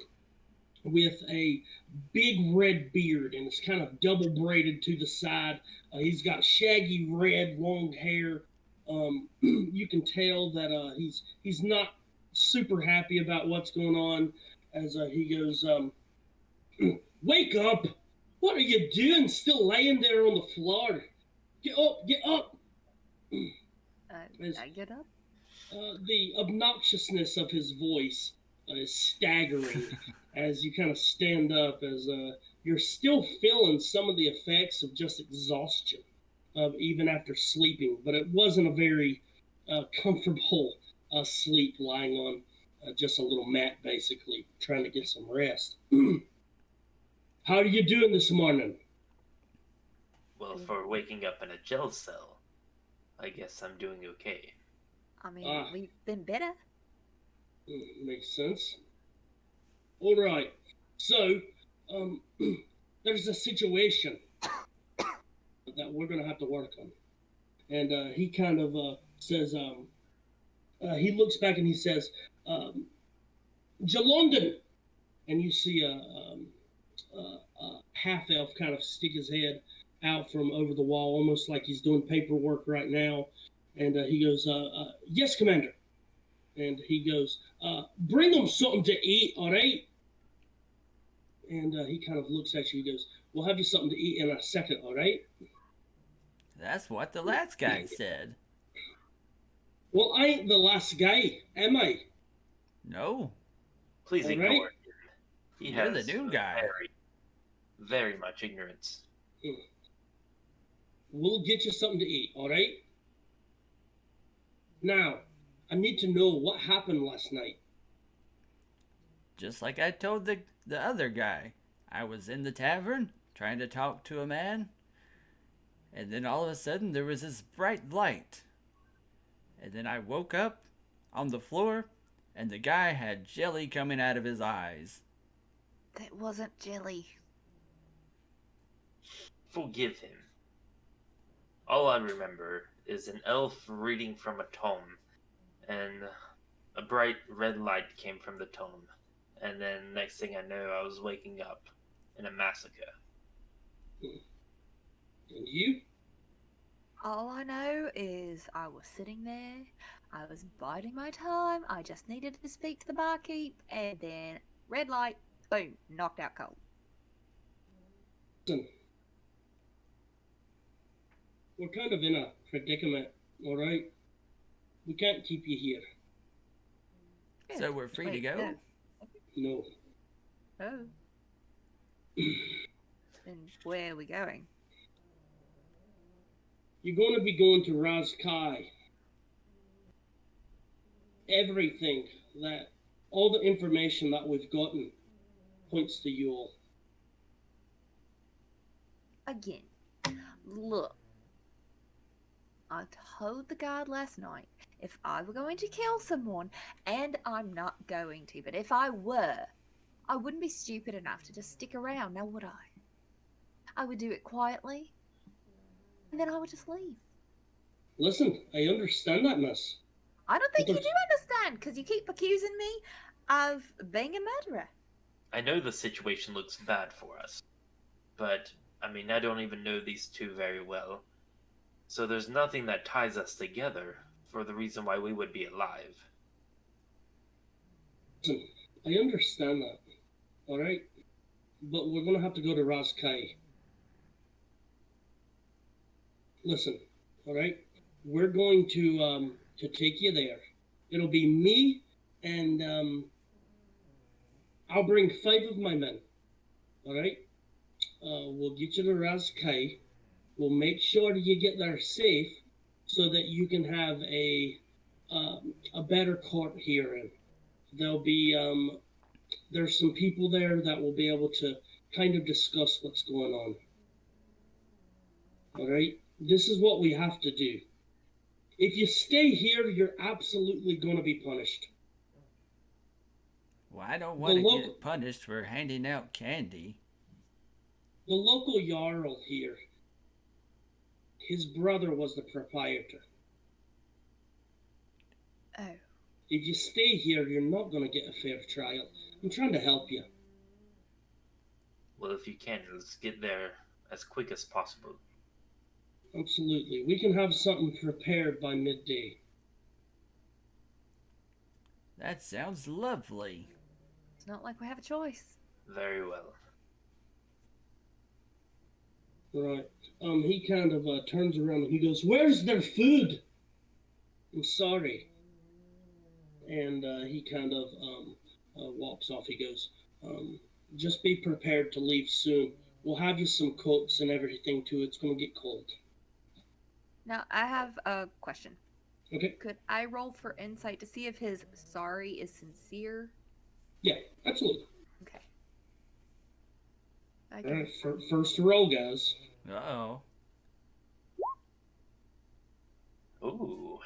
with a big red beard, and it's kind of double braided to the side. He's got shaggy red long hair. You can tell that he's not super happy about what's going on, as he goes, wake up! What are you doing still laying there on the floor? Get up, get up! I get up? The obnoxiousness of his voice is staggering as you kind of stand up, as you're still feeling some of the effects of just exhaustion, even after sleeping, but it wasn't a very comfortable sleep, lying on just a little mat, basically, trying to get some rest. How are you doing this morning? Well, for waking up in a jail cell, I guess I'm doing okay. I mean, we've been better. Makes sense. All right. So, there's a situation that we're going to have to work on. And he kind of says, he looks back and he says, Jalondon. And you see a half-elf kind of stick his head out from over the wall, almost like he's doing paperwork right now. And he goes, yes, Commander. And he goes, bring them something to eat, all right? And he kind of looks at you. He goes, we'll have you something to eat in a second, all right? That's what the last guy said. Well, I ain't the last guy, am I? No. Please All ignore right. him. He You're has the new guy. very much ignorance. We'll get you something to eat, all right? Now, I need to know what happened last night. Just like I told the other guy. I was in the tavern trying to talk to a man, and then all of a sudden there was this bright light. And then I woke up on the floor, and the guy had jelly coming out of his eyes. That wasn't jelly. Forgive him. All I remember is an elf reading from a tome, and a bright red light came from the tome. And then next thing I know, I was waking up in a massacre. And you? All I know is I was sitting there, I was biding my time, I just needed to speak to the barkeep, and then red light, boom, knocked out cold. Listen, we're kind of in a predicament, all right? We can't keep you here. So we're free to Wait, go? No. Oh. And where are we going? You're going to be going to Razkai. Everything all the information that we've gotten points to Yule. Again, look. I told the guard last night if I were going to kill someone, and I'm not going to, but if I were, I wouldn't be stupid enough to just stick around, now would I? I would do it quietly, and then I would just leave. Listen, I understand that, miss. I don't think But you do understand, because you keep accusing me of being a murderer. I know the situation looks bad for us, but, I mean, I don't even know these two very well. So there's nothing that ties us together for the reason why we would be alive. Listen, I understand that, all right? But we're going to have to go to Razkai. Listen, all right? We're going to take you there. It'll be me and I'll bring 5 of my men, all right? We'll get you to Razkai. We'll make sure you get there safe so that you can have a better court hearing. There'll be there's some people there that will be able to kind of discuss what's going on. All right? This is what we have to do. If you stay here, you're absolutely going to be punished. Well, I don't want to get punished for handing out candy. The local Jarl here, his brother was the proprietor. Oh. If you stay here, you're not going to get a fair trial. I'm trying to help you. Well, if you can, let's get there as quick as possible. Absolutely. We can have something prepared by midday. That sounds lovely. It's not like we have a choice. Very well. Right. He kind of turns around and he goes, "Where's their food? I'm sorry." And he kind of walks off. He goes, "Just be prepared to leave soon. We'll have you some coats and everything too. It's going to get cold." Now, I have a question. Okay. Could I roll for insight to see if his sorry is sincere? Yeah, absolutely. Okay. All right, first roll, guys. Uh-oh. Ooh.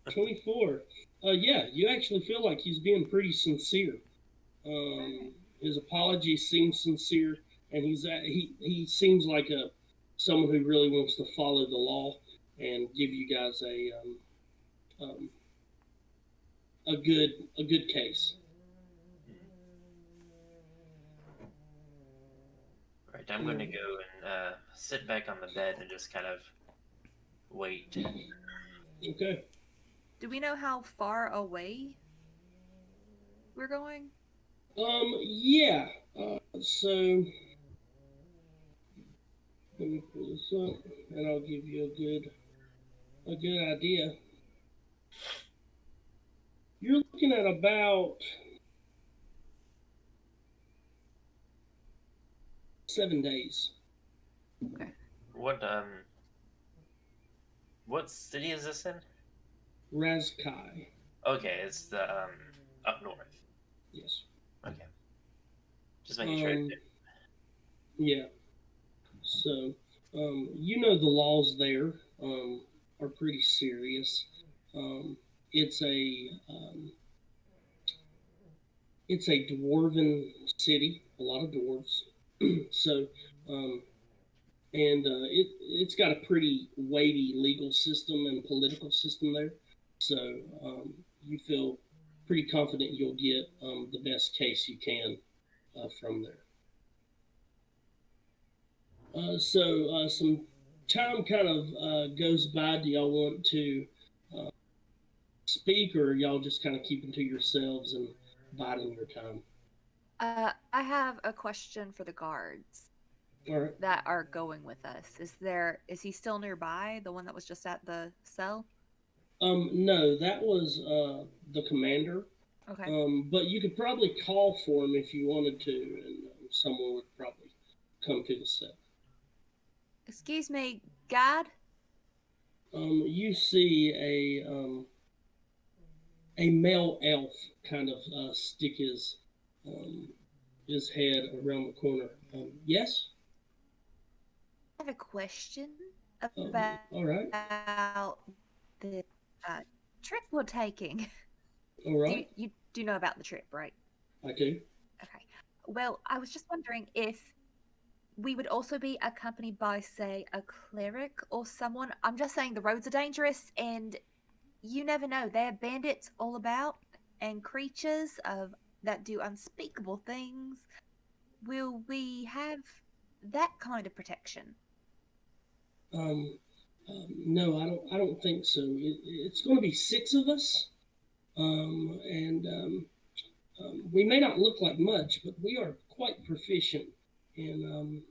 24. Yeah, you actually feel like he's being pretty sincere. His apologies seem sincere, and he seems like someone who really wants to follow the law and give you guys a good case. Right. right, I'm going to go and sit back on the bed and just kind of wait. Okay. Do we know how far away we're going? Yeah. So let me pull this up, and I'll give you a good idea. You're looking at about 7 days. Okay. What city is this in? Razkai. Okay, it's the up north. Yes. Okay. Just making sure. Yeah. So, you know the laws there are pretty serious. Um, it's a it's a dwarven city, a lot of dwarves. So, um, and it's got a pretty weighty legal system and political system there. So, you feel pretty confident you'll get the best case you can from there. So some time kind of goes by. Do y'all want to uh, speak, or y'all just kind of keeping to yourselves and biding your time? I have a question for the guards All right. that are going with us. Is he still nearby? The one that was just at the cell? No, that was the commander. Okay. But you could probably call for him if you wanted to, and someone would probably come to the set. Excuse me, guard? You see a male elf kind of stick his head around the corner. Yes? I have a question All about right. the trip we're taking. All right. You do know about the trip, right? I do. Okay. Well, I was just wondering if we would also be accompanied by, say, a cleric or someone. I'm just saying the roads are dangerous, and you never know. There are bandits all about and creatures that do unspeakable things. Will we have that kind of protection? Um, no, I don't think so. It's going to be 6 of us, and we may not look like much, but we are quite proficient in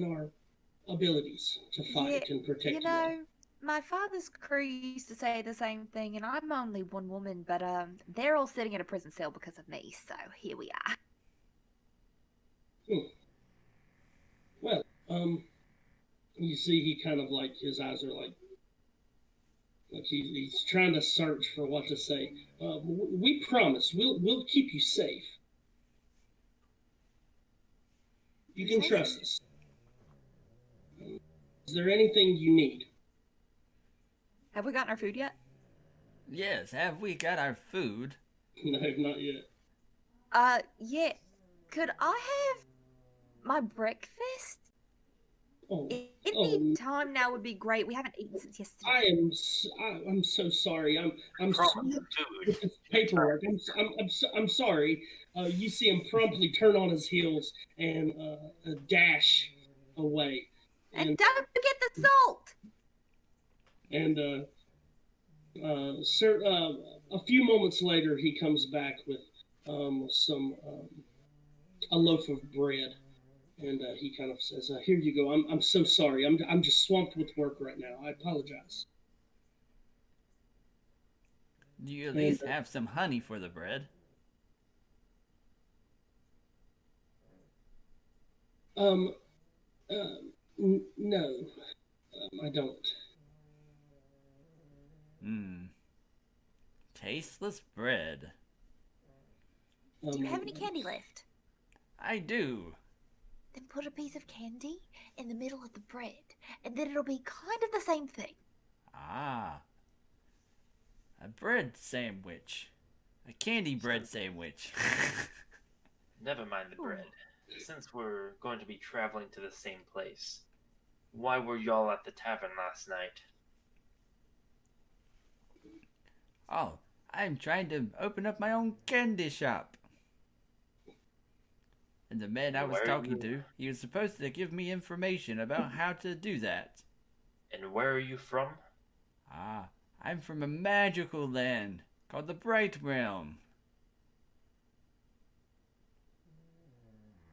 our abilities to fight and protect You you all. know, my father's crew used to say the same thing, and I'm only one woman, but they're all sitting in a prison cell because of me, so here we are. Well, you see, he kind of like his eyes are like he's trying to search for what to say. We promise we'll keep you safe. You can trust us. Is there anything you need? Have we gotten our food yet? Yes, have we got our food? No, not yet. Yeah. Could I have my breakfast? Oh, Any time now would be great. We haven't eaten since yesterday. I'm so sorry. I'm Problem, swamped dude. with this paperwork. I'm sorry. You see him promptly turn on his heels and dash away. And don't forget the salt. And sir, a few moments later, he comes back with a loaf of bread, and he kind of says, "Here you go. I'm so sorry. I'm just swamped with work right now. I apologize." Do you at least have some honey for the bread? No, I don't. Tasteless bread. Do you have any candy left? I do. Then put a piece of candy in the middle of the bread, and then it'll be kind of the same thing. Ah. A bread sandwich. A candy bread sandwich. Never mind the bread. Since we're going to be traveling to the same place, why were y'all at the tavern last night? Oh, I'm trying to open up my own candy shop. And the man I And was where are talking you? to, he was supposed to give me information about how to do that. And where are you from? Ah, I'm from a magical land called the Bright Realm.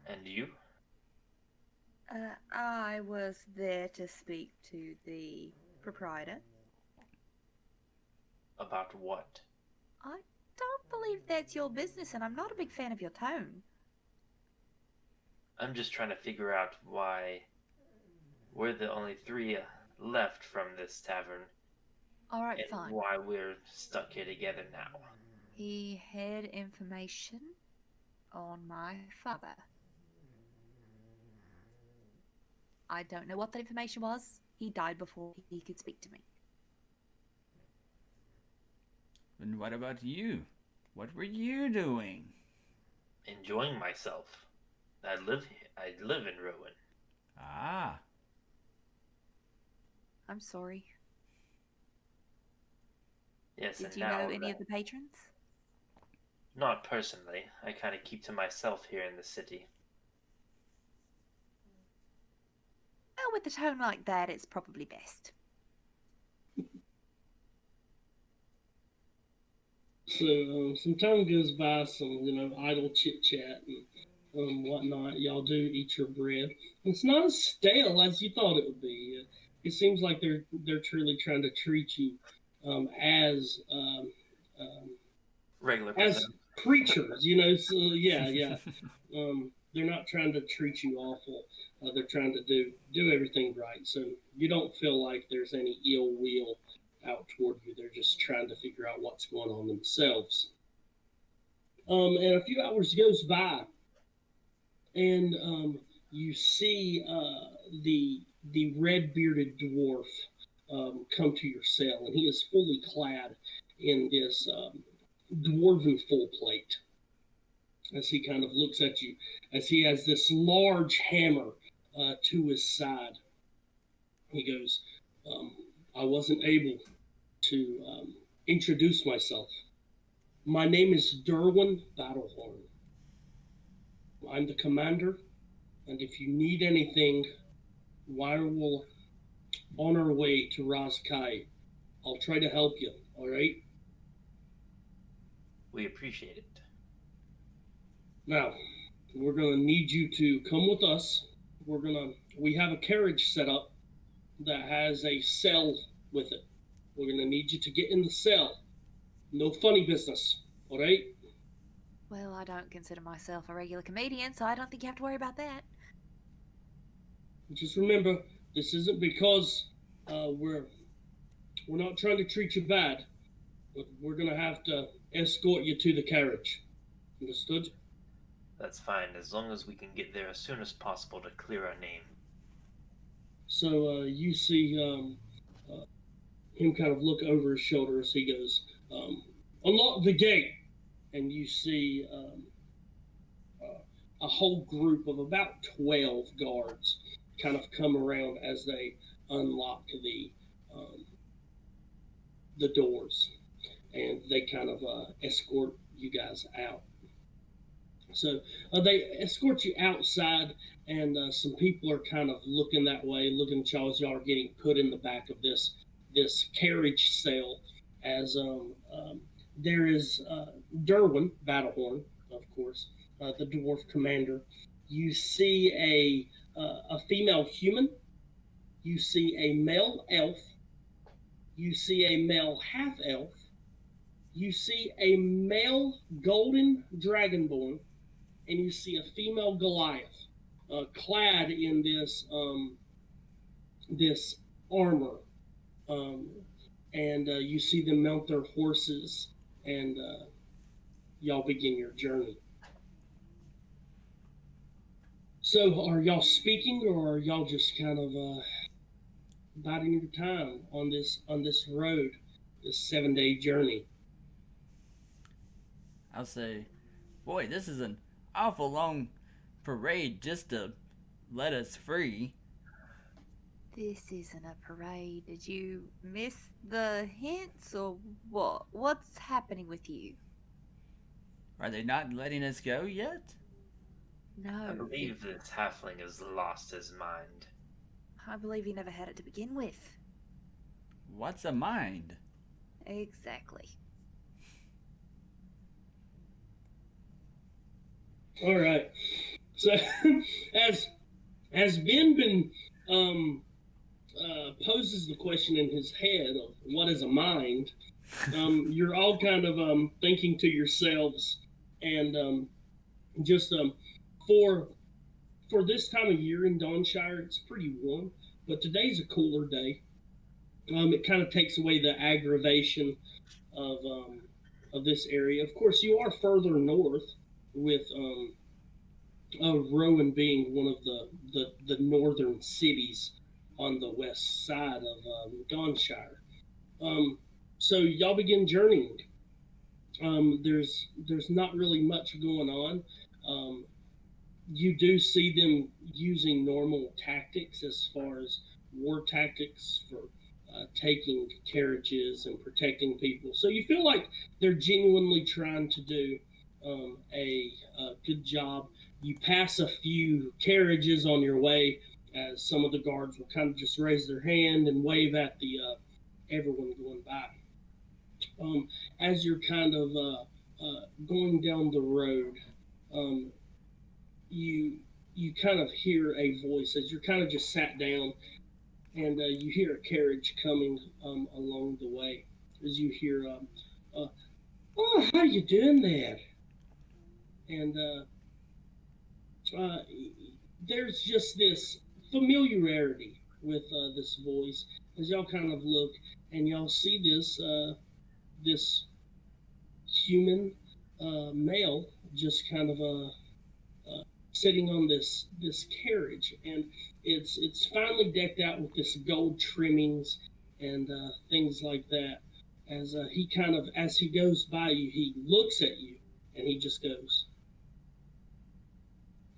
And you? I was there to speak to the proprietor. About what? I don't believe that's your business, and I'm not a big fan of your tone. I'm just trying to figure out why we're the only three left from this tavern, All right, and fine. why we're stuck here together now. He had information on my father. I don't know what that information was. He died before he could speak to me. And what about you? What were you doing? Enjoying myself. I live in Rowan. Ah, I'm sorry. Yes, Did and you now know any of the patrons? not personally. I kind of keep to myself here in the city. Well, with a tone like that, it's probably best. So some time goes by, some idle chit chat and whatnot. Y'all do eat your bread. It's not as stale as you thought it would be. It seems like they're truly trying to treat you as Regular as person. creatures. So yeah. They're not trying to treat you awful. They're trying to do everything right. So you don't feel like there's any ill will out toward you. They're just trying to figure out what's going on themselves. And a few hours goes by, and you see the red bearded dwarf come to your cell, and he is fully clad in this dwarven full plate. As he kind of looks at you, as he has this large hammer to his side, he goes, "I wasn't able to introduce myself. My name is Derwin Battlehorn. I'm the commander, and if you need anything while we're on our way to Razkai, I'll try to help you, all right? We appreciate it. Now, we're going to need you to come with us. We have a carriage set up that has a cell with it. We're going to need you to get in the cell. No funny business, all right? Well, I don't consider myself a regular comedian, so I don't think you have to worry about that. Just remember, this isn't because we're not trying to treat you bad, but we're going to have to escort you to the carriage. Understood? That's fine, as long as we can get there as soon as possible to clear our name. So you see him kind of look over his shoulder as he goes, unlock the gate. And you see a whole group of about 12 guards kind of come around as they unlock the doors, and they kind of escort you guys out. So they escort you outside, and some people are kind of looking that way, looking at y'all as y'all are getting put in the back of this carriage cell. As there is Derwin Battlehorn, of course, the dwarf commander. You see a female human. You see a male elf. You see a male half elf. You see a male golden dragonborn, and you see a female Goliath, clad in this armor, and you see them mount their horses, and y'all begin your journey. So, are y'all speaking, or are y'all just kind of biding your time on this road, this 7-day journey? I'll say, boy, this is an awful long parade just to let us free. This isn't a parade. Did you miss the hints, or what? What's happening with you? Are they not letting us go yet? No, I believe this halfling has lost his mind. I believe he never had it to begin with. What's a mind? Exactly. All right. So, as Vinbin poses the question in his head of what is a mind, you're all kind of thinking to yourselves, and just for for this time of year in Dawnshire, it's pretty warm, but today's a cooler day. It kind of takes away the aggravation of this area. Of course, you are further north, with Rowan being one of the northern cities on the west side of Dawnshire. Um, so y'all begin journeying. There's not really much going on. Um, you do see them using normal tactics as far as war tactics for taking carriages and protecting people. So you feel like they're genuinely trying to do a good job. You pass a few carriages on your way, as some of the guards will kind of just raise their hand and wave at the everyone going by. As you're kind of going down the road, um, you you kind of hear a voice as you're kind of just sat down, and you hear a carriage coming along the way. As you hear, "Oh, how you doing there?" And uh, there's just this familiarity with this voice as y'all kind of look, and y'all see this human male just kind of sitting on this carriage, and it's finally decked out with this gold trimmings and things like that. As he kind of as he goes by you, he looks at you, and he just goes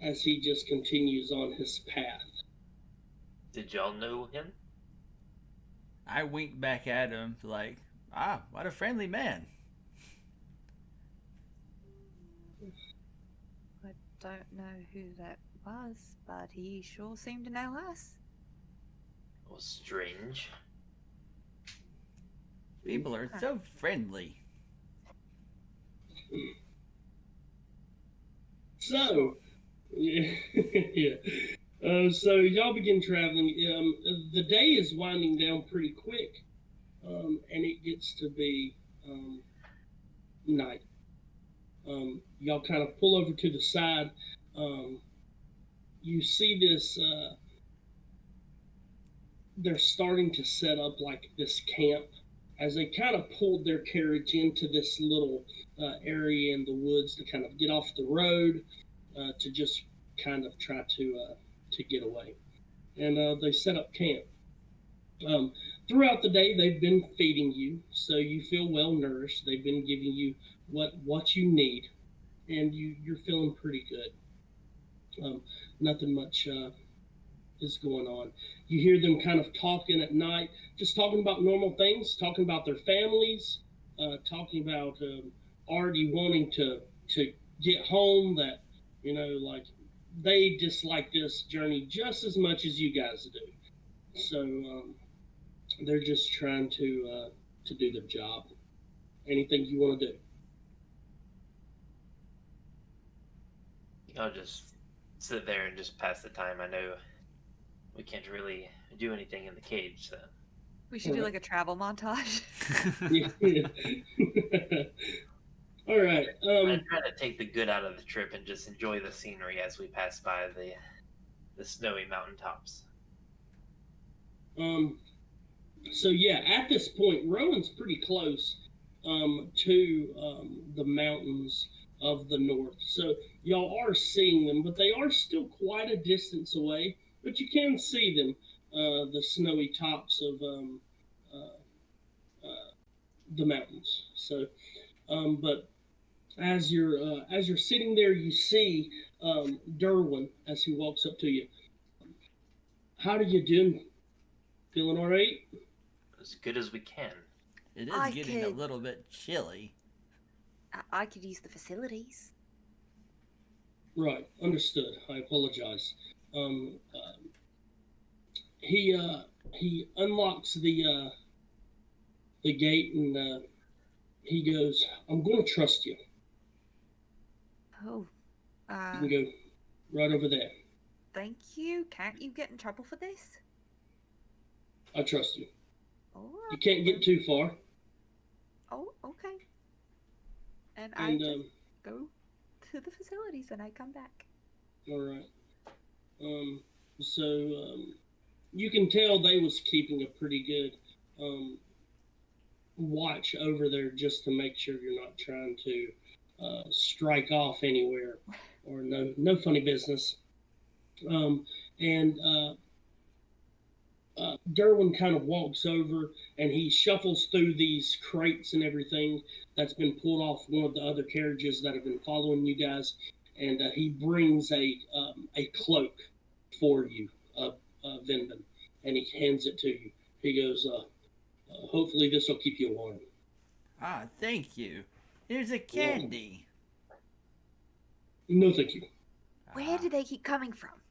as he just continues on his path. Did y'all know him? I wink back at him, like, what a friendly man. I don't know who that was, but he sure seemed to know us. It was strange. People are so friendly. So, yeah, yeah. So y'all begin traveling. The day is winding down pretty quick, and it gets to be night. Y'all kind of pull over to the side. Um, you see this. They're starting to set up like this camp as they kind of pulled their carriage into this little area in the woods to kind of get off the road, to just kind of try to get away. And they set up camp. Um, Throughout the day, they've been feeding you, so you feel well nourished. They've been giving you what you need, and you're feeling pretty good. Nothing much is going on. You hear them kind of talking at night, just talking about normal things, talking about their families, talking about already wanting to get home. That like they dislike this journey just as much as you guys do. So they're just trying to do their job. Anything you want to do? I'll just sit there and just pass the time. I know we can't really do anything in the cage, so. We should do like a travel montage. All right. I try to take the good out of the trip and just enjoy the scenery as we pass by the snowy mountaintops. So yeah, at this point, Rowan's pretty close to the mountains of the north. So y'all are seeing them, but they are still quite a distance away. But you can see them, the snowy tops of the mountains. So, but as you're sitting there, you see Derwin as he walks up to you. How are you doing? Feeling all right? As good as we can. It is getting a little bit chilly. I could use the facilities. Right, understood. I apologize. Um, uh, he unlocks the gate and he goes, "I'm going to trust you. Oh, You can go right over there. thank you. Can't you get in trouble for this? I trust you. All You right. can't get too far." Oh, okay. And I And just go to the facilities and I come back. all right. Um, so you can tell they was keeping a pretty good watch over there just to make sure you're not trying to strike off anywhere or no funny business. And Derwin kind of walks over and he shuffles through these crates and everything that's been pulled off one of the other carriages that have been following you guys, and he brings a cloak for you, Vinbin, and he hands it to you. He goes, "Hopefully this will keep you warm." Ah, thank you. Here's a candy. No, thank you. Where do they keep coming from?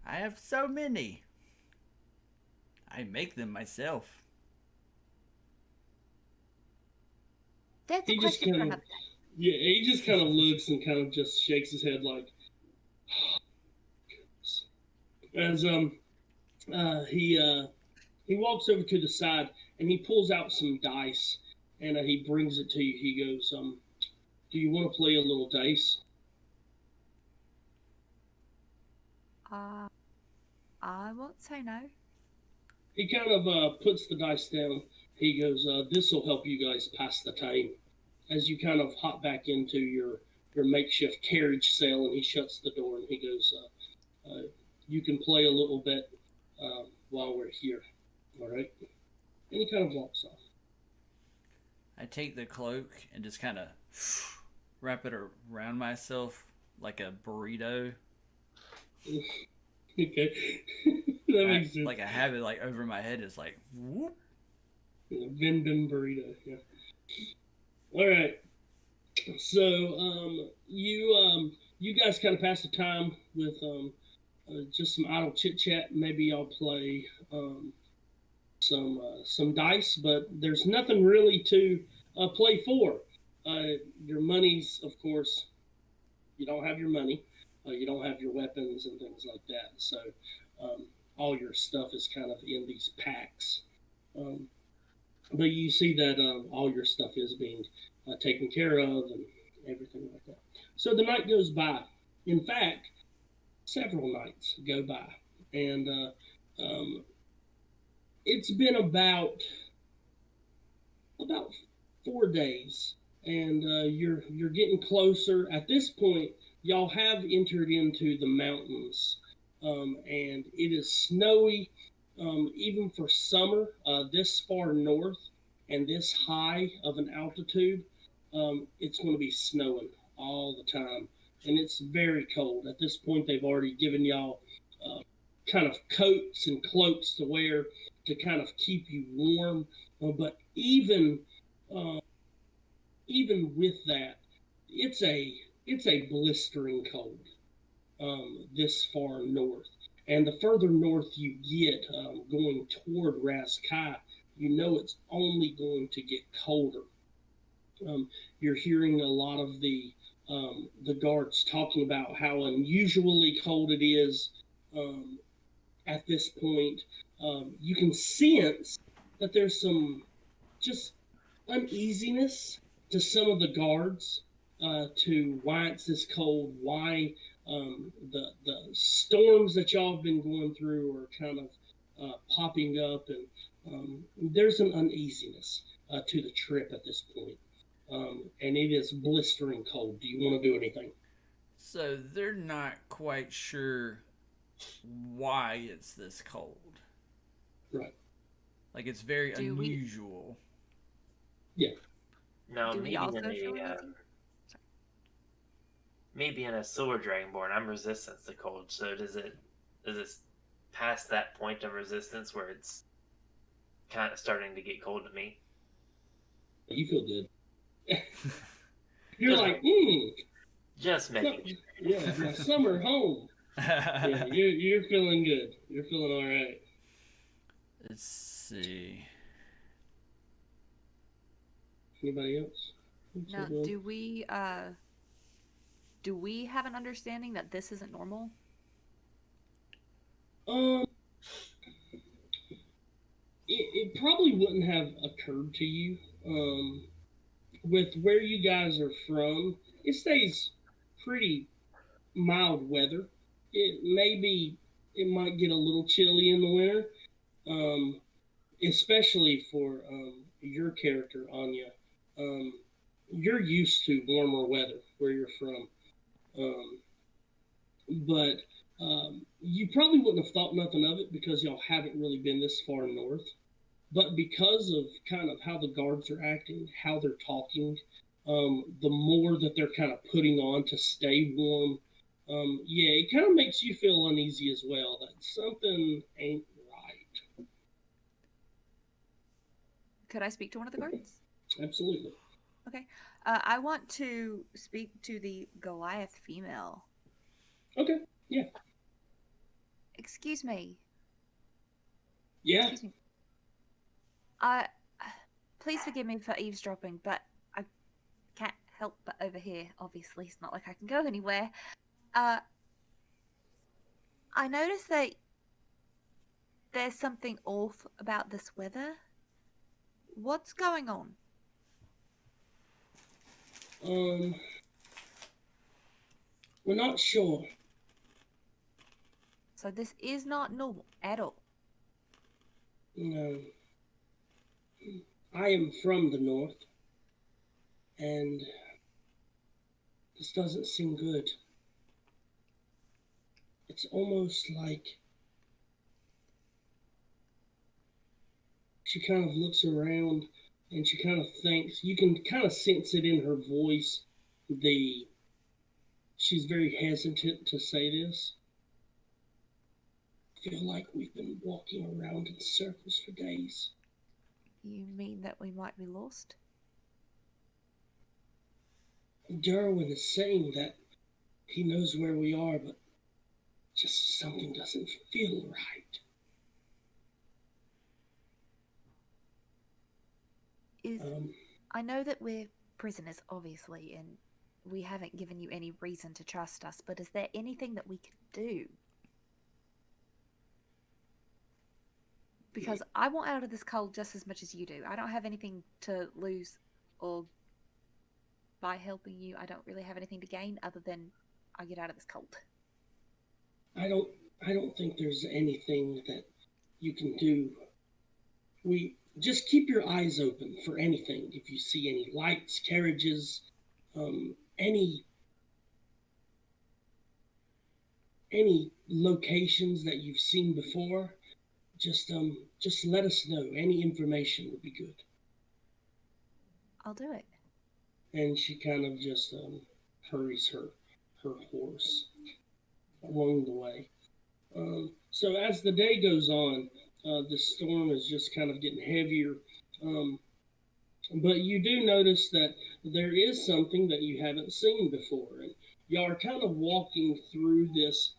I have so many. I make them myself. That's a He just question for kind of, another day. yeah, he just kind of looks and kind of just shakes his head like, as he walks over to the side and he pulls out some dice and he brings it to you. He goes, "Do you want to play a little dice?" I won't say no. He kind of puts the dice down. He goes, "This will help you guys pass the time." As you kind of hop back into your makeshift carriage sail, and he shuts the door and he goes, "You can play a little bit while we're here, all right?" And he kind of walks off. I take the cloak and just kind of wrap it around myself like a burrito. Okay, that makes sense. Like I have it like over my head. It's like whoop. Vinbin burrito. Yeah. All right. So you guys kind of pass the time with just some idle chit chat. Maybe I'll play some dice, but there's nothing really to play for. Your money's, of course, you don't have your money. You don't have your weapons and things like that. So all your stuff is kind of in these packs. But you see that all your stuff is being taken care of and everything like that. So the night goes by. In fact, several nights go by, and it's been about 4 days, and you're getting closer. At this point, y'all have entered into the mountains, and it is snowy, even for summer. This far north and this high of an altitude, it's going to be snowing all the time, and it's very cold. At this point, they've already given y'all kind of coats and cloaks to wear to kind of keep you warm. But uh, even with that, it's a blistering cold this far north. And the further north you get, going toward Raskai, you know it's only going to get colder. You're hearing a lot of the guards talking about how unusually cold it is at this point. You can sense that there's some just uneasiness to some of the guards to why it's this cold, why the storms that y'all have been going through are kind of popping up, and there's an uneasiness to the trip at this point. And it is blistering cold. Do you want to do anything? So they're not quite sure why it's this cold. Right. Like it's very Do we- unusual. Yeah. No, Do we maybe also in feel a anything? maybe in a silver dragonborn, I'm resistant to cold. So does it past that point of resistance where it's kind of starting to get cold to me? You feel good. You're Just like, Just making sure. Yeah, my summer home. Yeah, you're feeling good. You're feeling all right. Let's see. Anybody else? Now, do we have an understanding that this isn't normal? Um, it probably wouldn't have occurred to you. With where you guys are from, it stays pretty mild weather. It might get a little chilly in the winter, um, especially for your character, Anya. Um, you're used to warmer weather where you're from, um, but you probably wouldn't have thought nothing of it because y'all haven't really been this far north. But because of kind of how the guards are acting, how they're talking, the more that they're kind of putting on to stay warm, yeah, it kind of makes you feel uneasy as well. That something ain't right. Could I speak to one of the guards? Absolutely. Okay. I want to speak to the Goliath female. Okay. Yeah. Excuse me. Yeah. Excuse me. Please forgive me for eavesdropping, but I can't help but overhear. Obviously, it's not like I can go anywhere. I noticed that there's something off about this weather. What's going on? We're not sure. So this is not normal at all. No. I am from the north, and this doesn't seem good. It's almost like she kind of looks around and she kind of thinks, you can kind of sense it in her voice. She's very hesitant to say this. I feel like we've been walking around in circles for days. You mean that we might be lost? Derwin is saying that he knows where we are, but just something doesn't feel right. I know that we're prisoners, obviously, and we haven't given you any reason to trust us, but is there anything that we can do? Because I want out of this cold just as much as you do. I don't have anything to lose, or by helping you, I don't really have anything to gain other than I get out of this cold. I don't think there's anything that you can do. We just keep your eyes open for anything. If you see any lights, carriages, any locations that you've seen before, just let us know. Any information would be good. I'll do it. And she kind of just hurries her horse along the way. So as the day goes on, the storm is just kind of getting heavier. But you do notice that there is something that you haven't seen before, and y'all are kind of walking through this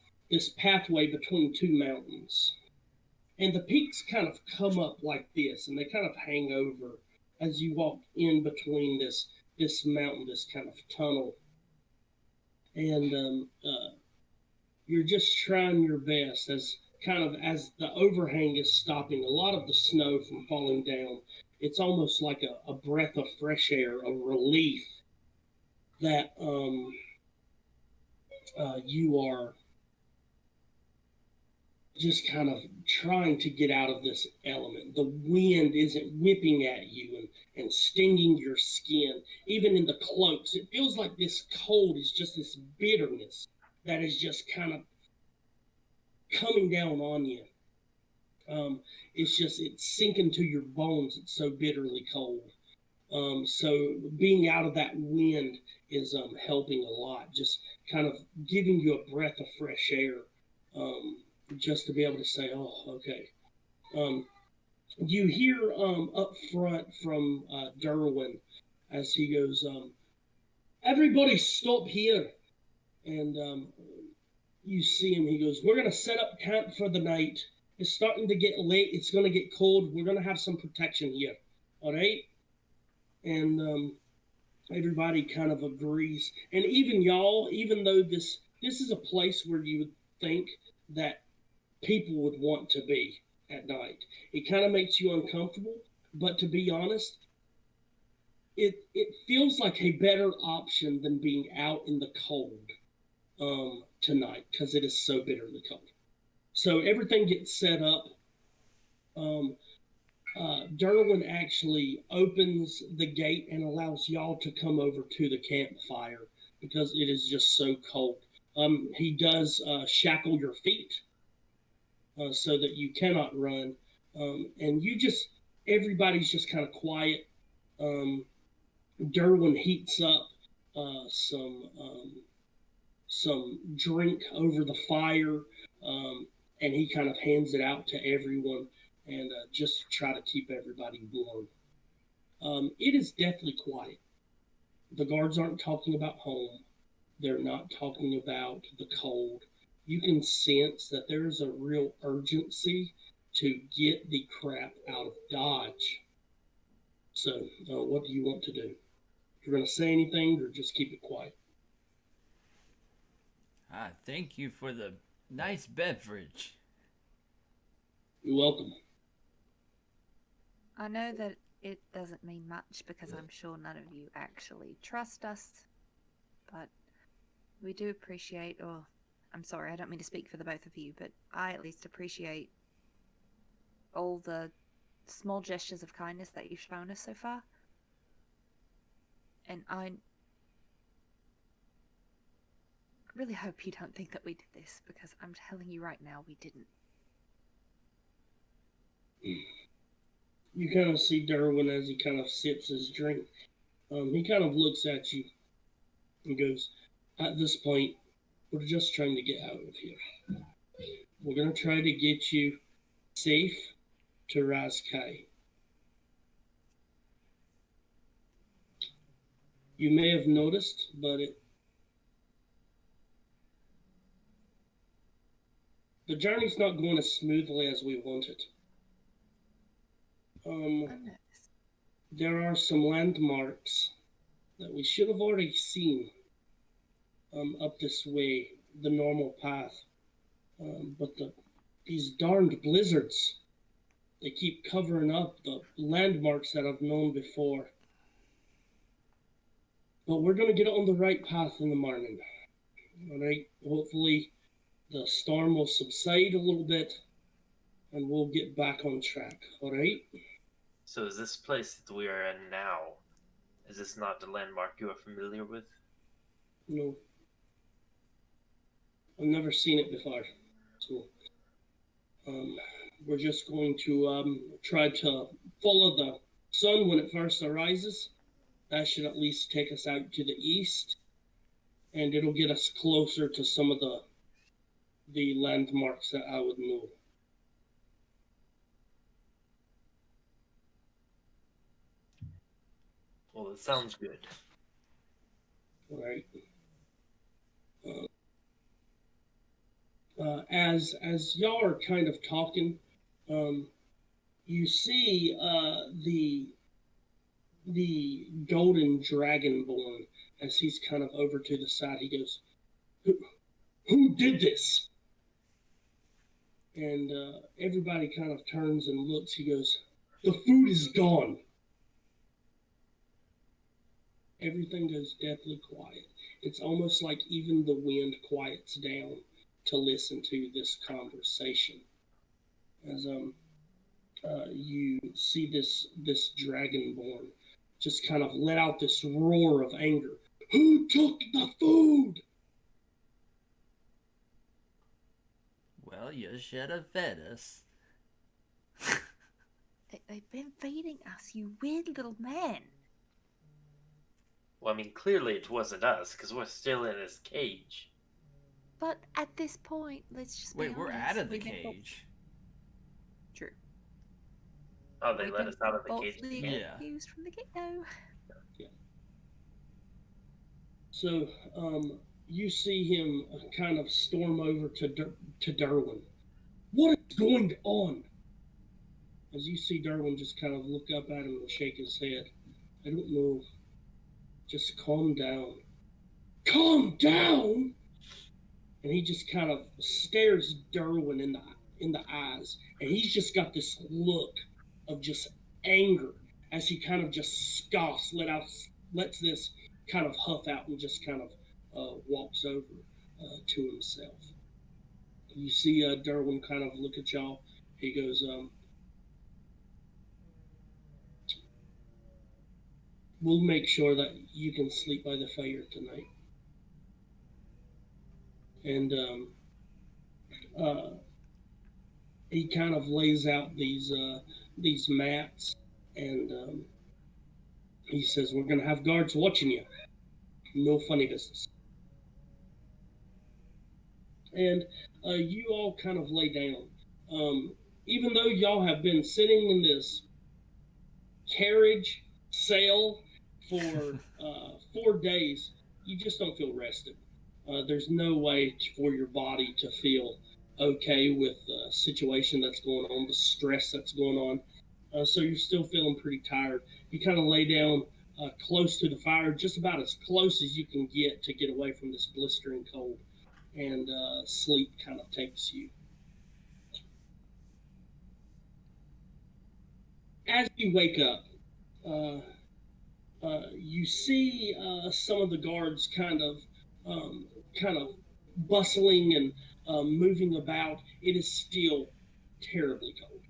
pathway between two mountains. And the peaks kind of come up like this, and they kind of hang over as you walk in between this mountain, this kind of tunnel. And you're just trying your best as the overhang is stopping a lot of the snow from falling down. It's almost like a breath of fresh air, a relief that you are just kind of trying to get out of this element. The wind isn't whipping at you and stinging your skin. Even in the cloaks, it feels like this cold is just this bitterness that is just kind of coming down on you. It's sinking to your bones. It's so bitterly cold. So being out of that wind is helping a lot. Just kind of giving you a breath of fresh air. Just to be able to say, oh, okay. You hear up front from Derwin as he goes, everybody stop here. and you see him. He goes, "We're gonna set up camp for the night. It's starting to get late. It's gonna get cold. We're gonna have some protection here. All right?" And everybody kind of agrees. And even y'all, even though this is a place where you would think that people would want to be at night, it kind of makes you uncomfortable. But to be honest, it feels like a better option than being out in the cold tonight, because it is so bitterly cold. So everything gets set up. Derwin actually opens the gate and allows y'all to come over to the campfire because it is just so cold. He does shackle your feet so that you cannot run. And everybody's just kind of quiet. Derwin heats up some drink over the fire, and he kind of hands it out to everyone, and just to try to keep everybody warm. It is deathly quiet. The guards aren't talking about home. They're not talking about the cold. You can sense that there is a real urgency to get the crap out of Dodge. So, what do you want to do? You're going to say anything, or just keep it quiet? Thank you for the nice beverage. You're welcome. I know that it doesn't mean much because I'm sure none of you actually trust us, but we do appreciate, or I'm sorry, I don't mean to speak for the both of you, but I at least appreciate all the small gestures of kindness that you've shown us so far. And I really hope you don't think that we did this, because I'm telling you right now, we didn't. You kind of see Derwin as he kind of sips his drink. He kind of looks at you and goes, "At this point, we're just trying to get out of here. We're going to try to get you safe to Razkai. You may have noticed, but the journey's not going as smoothly as we wanted. There are some landmarks that we should have already seen up this way, the normal path. But these darned blizzards, they keep covering up the landmarks that I've known before. But we're going to get on the right path in the morning. All right? Hopefully the storm will subside a little bit and we'll get back on track. All right? So is this place that we are in now, is this not the landmark you are familiar with? No. I've never seen it before. So we're just going to try to follow the sun when it first arises. That should at least take us out to the east, and it'll get us closer to some of the landmarks that I would know. Well, it sounds good. All right. As y'all are kind of talking, you see the golden dragonborn as he's kind of over to the side. He goes, "Who did this?" And everybody kind of turns and looks. He goes, "The food is gone." Everything goes deathly quiet. It's almost like even the wind quiets down to listen to this conversation. As you see this dragonborn just kind of let out this roar of anger. "Who took the food?" Well, you should have fed us. They've been feeding us, you weird little man. Well, I mean, clearly it wasn't us, because we're still in this cage. But at this point, let's just Wait, be we're honest. out of the cage. True. Oh, they let us out of the cage? Yeah. Used from the get-go. Yeah. So, you see him kind of storm over to Derwin. What is going on? As you see Derwin just kind of look up at him and shake his head. I don't know. Just calm down. Calm down! And he just kind of stares Derwin in the eyes, and he's just got this look of just anger as he kind of just scoffs, lets this kind of huff out, and just kind of walks over to himself. You see Derwin kind of look at y'all. He goes, "We'll make sure that you can sleep by the fire tonight." And he kind of lays out these mats, and he says, "We're gonna have guards watching you. No funny business." And you all kind of lay down. Even though y'all have been sitting in this carriage sail for 4 days, you just don't feel rested. There's no way for your body to feel okay with the situation that's going on, the stress that's going on. So you're still feeling pretty tired. You kind of lay down close to the fire, just about as close as you can get to get away from this blistering cold. And sleep kind of takes you. As you wake up, you see some of the guards kind of bustling and moving about. It is still terribly cold.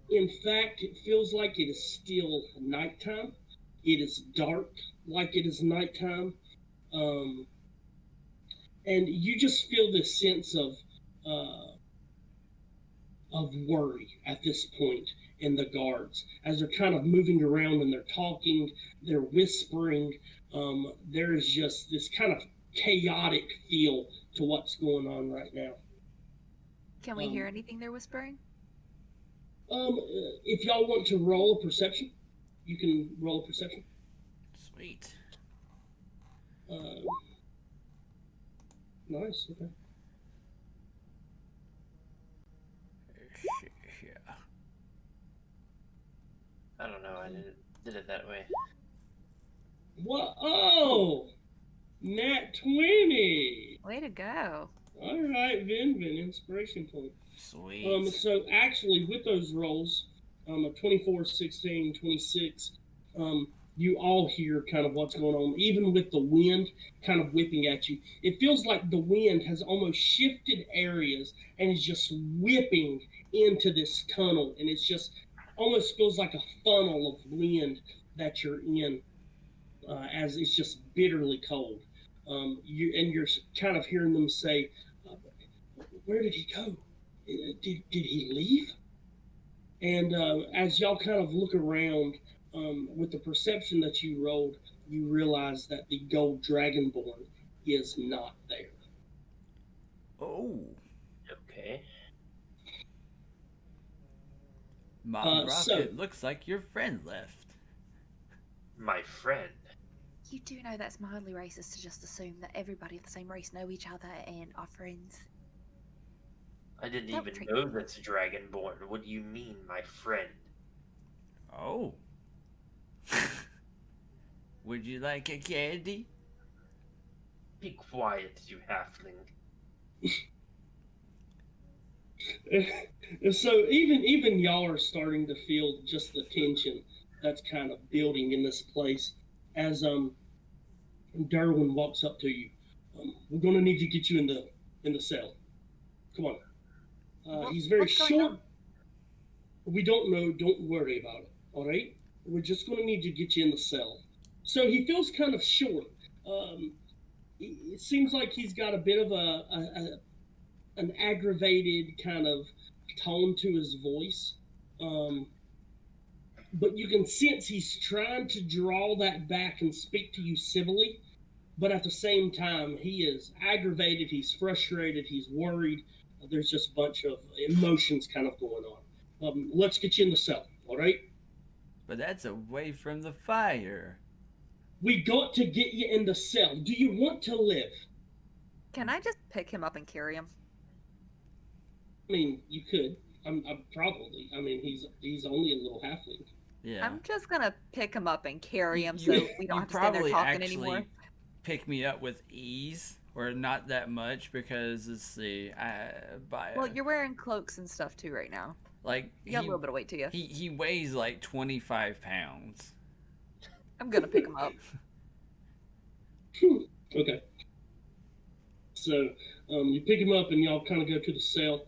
In fact, it feels like it is still nighttime. It is dark like it is nighttime. And you just feel this sense of worry at this point in the guards as they're kind of moving around and they're talking, they're whispering. There is just this kind of chaotic feel to what's going on right now. Can we hear anything they're whispering? If y'all want to roll a perception, you can roll a perception. Sweet. Nice, okay. Yeah. I don't know. I did it that way. What? Oh! Nat 20! Way to go. All right, Vinbin, inspiration point. Sweet. So actually, with those rolls, a 24, 16, 26, you all hear kind of what's going on, even with the wind kind of whipping at you. It feels like the wind has almost shifted areas and is just whipping into this tunnel, and it's just almost feels like a funnel of wind that you're in, as it's just bitterly cold. You're kind of hearing them say, "Where did he go? Did he leave?" And as y'all kind of look around, with the perception that you rolled, you realize that the gold dragonborn is not there. Oh. Okay. Mom so- Rocket, looks like your friend left. My friend. You do know that's mildly racist to just assume that everybody of the same race know each other and are friends. I didn't That even would know that's dragonborn. What do you mean, my friend? Oh. Would you like a candy? Be quiet, you halfling. So even y'all are starting to feel just the tension that's kind of building in this place as Derwin walks up to you. We're gonna need to get you in the cell. Come on. He's very What's going short. on? We don't know. Don't worry about it. All right. We're just gonna need to get you in the cell. So he feels kind of short. It seems like he's got a bit of an aggravated kind of tone to his voice. But you can sense he's trying to draw that back and speak to you civilly. But at the same time, he is aggravated, he's frustrated, he's worried. There's just a bunch of emotions kind of going on. Let's get you in the cell, all right? But that's away from the fire. We got to get you in the cell. Do you want to live? Can I just pick him up and carry him? I mean, you could. I'm probably. I mean, he's only a little halfling. Yeah. I'm just gonna pick him up and carry him You- so we don't you have to stand there probably talking actually anymore. pick me up with ease, or not that much, because let's see, Well, you're wearing cloaks and stuff too right now. like You got a little bit of weight to you. he weighs like 25 pounds. I'm gonna pick him up. Okay. So you pick him up and y'all kind of go to the cell.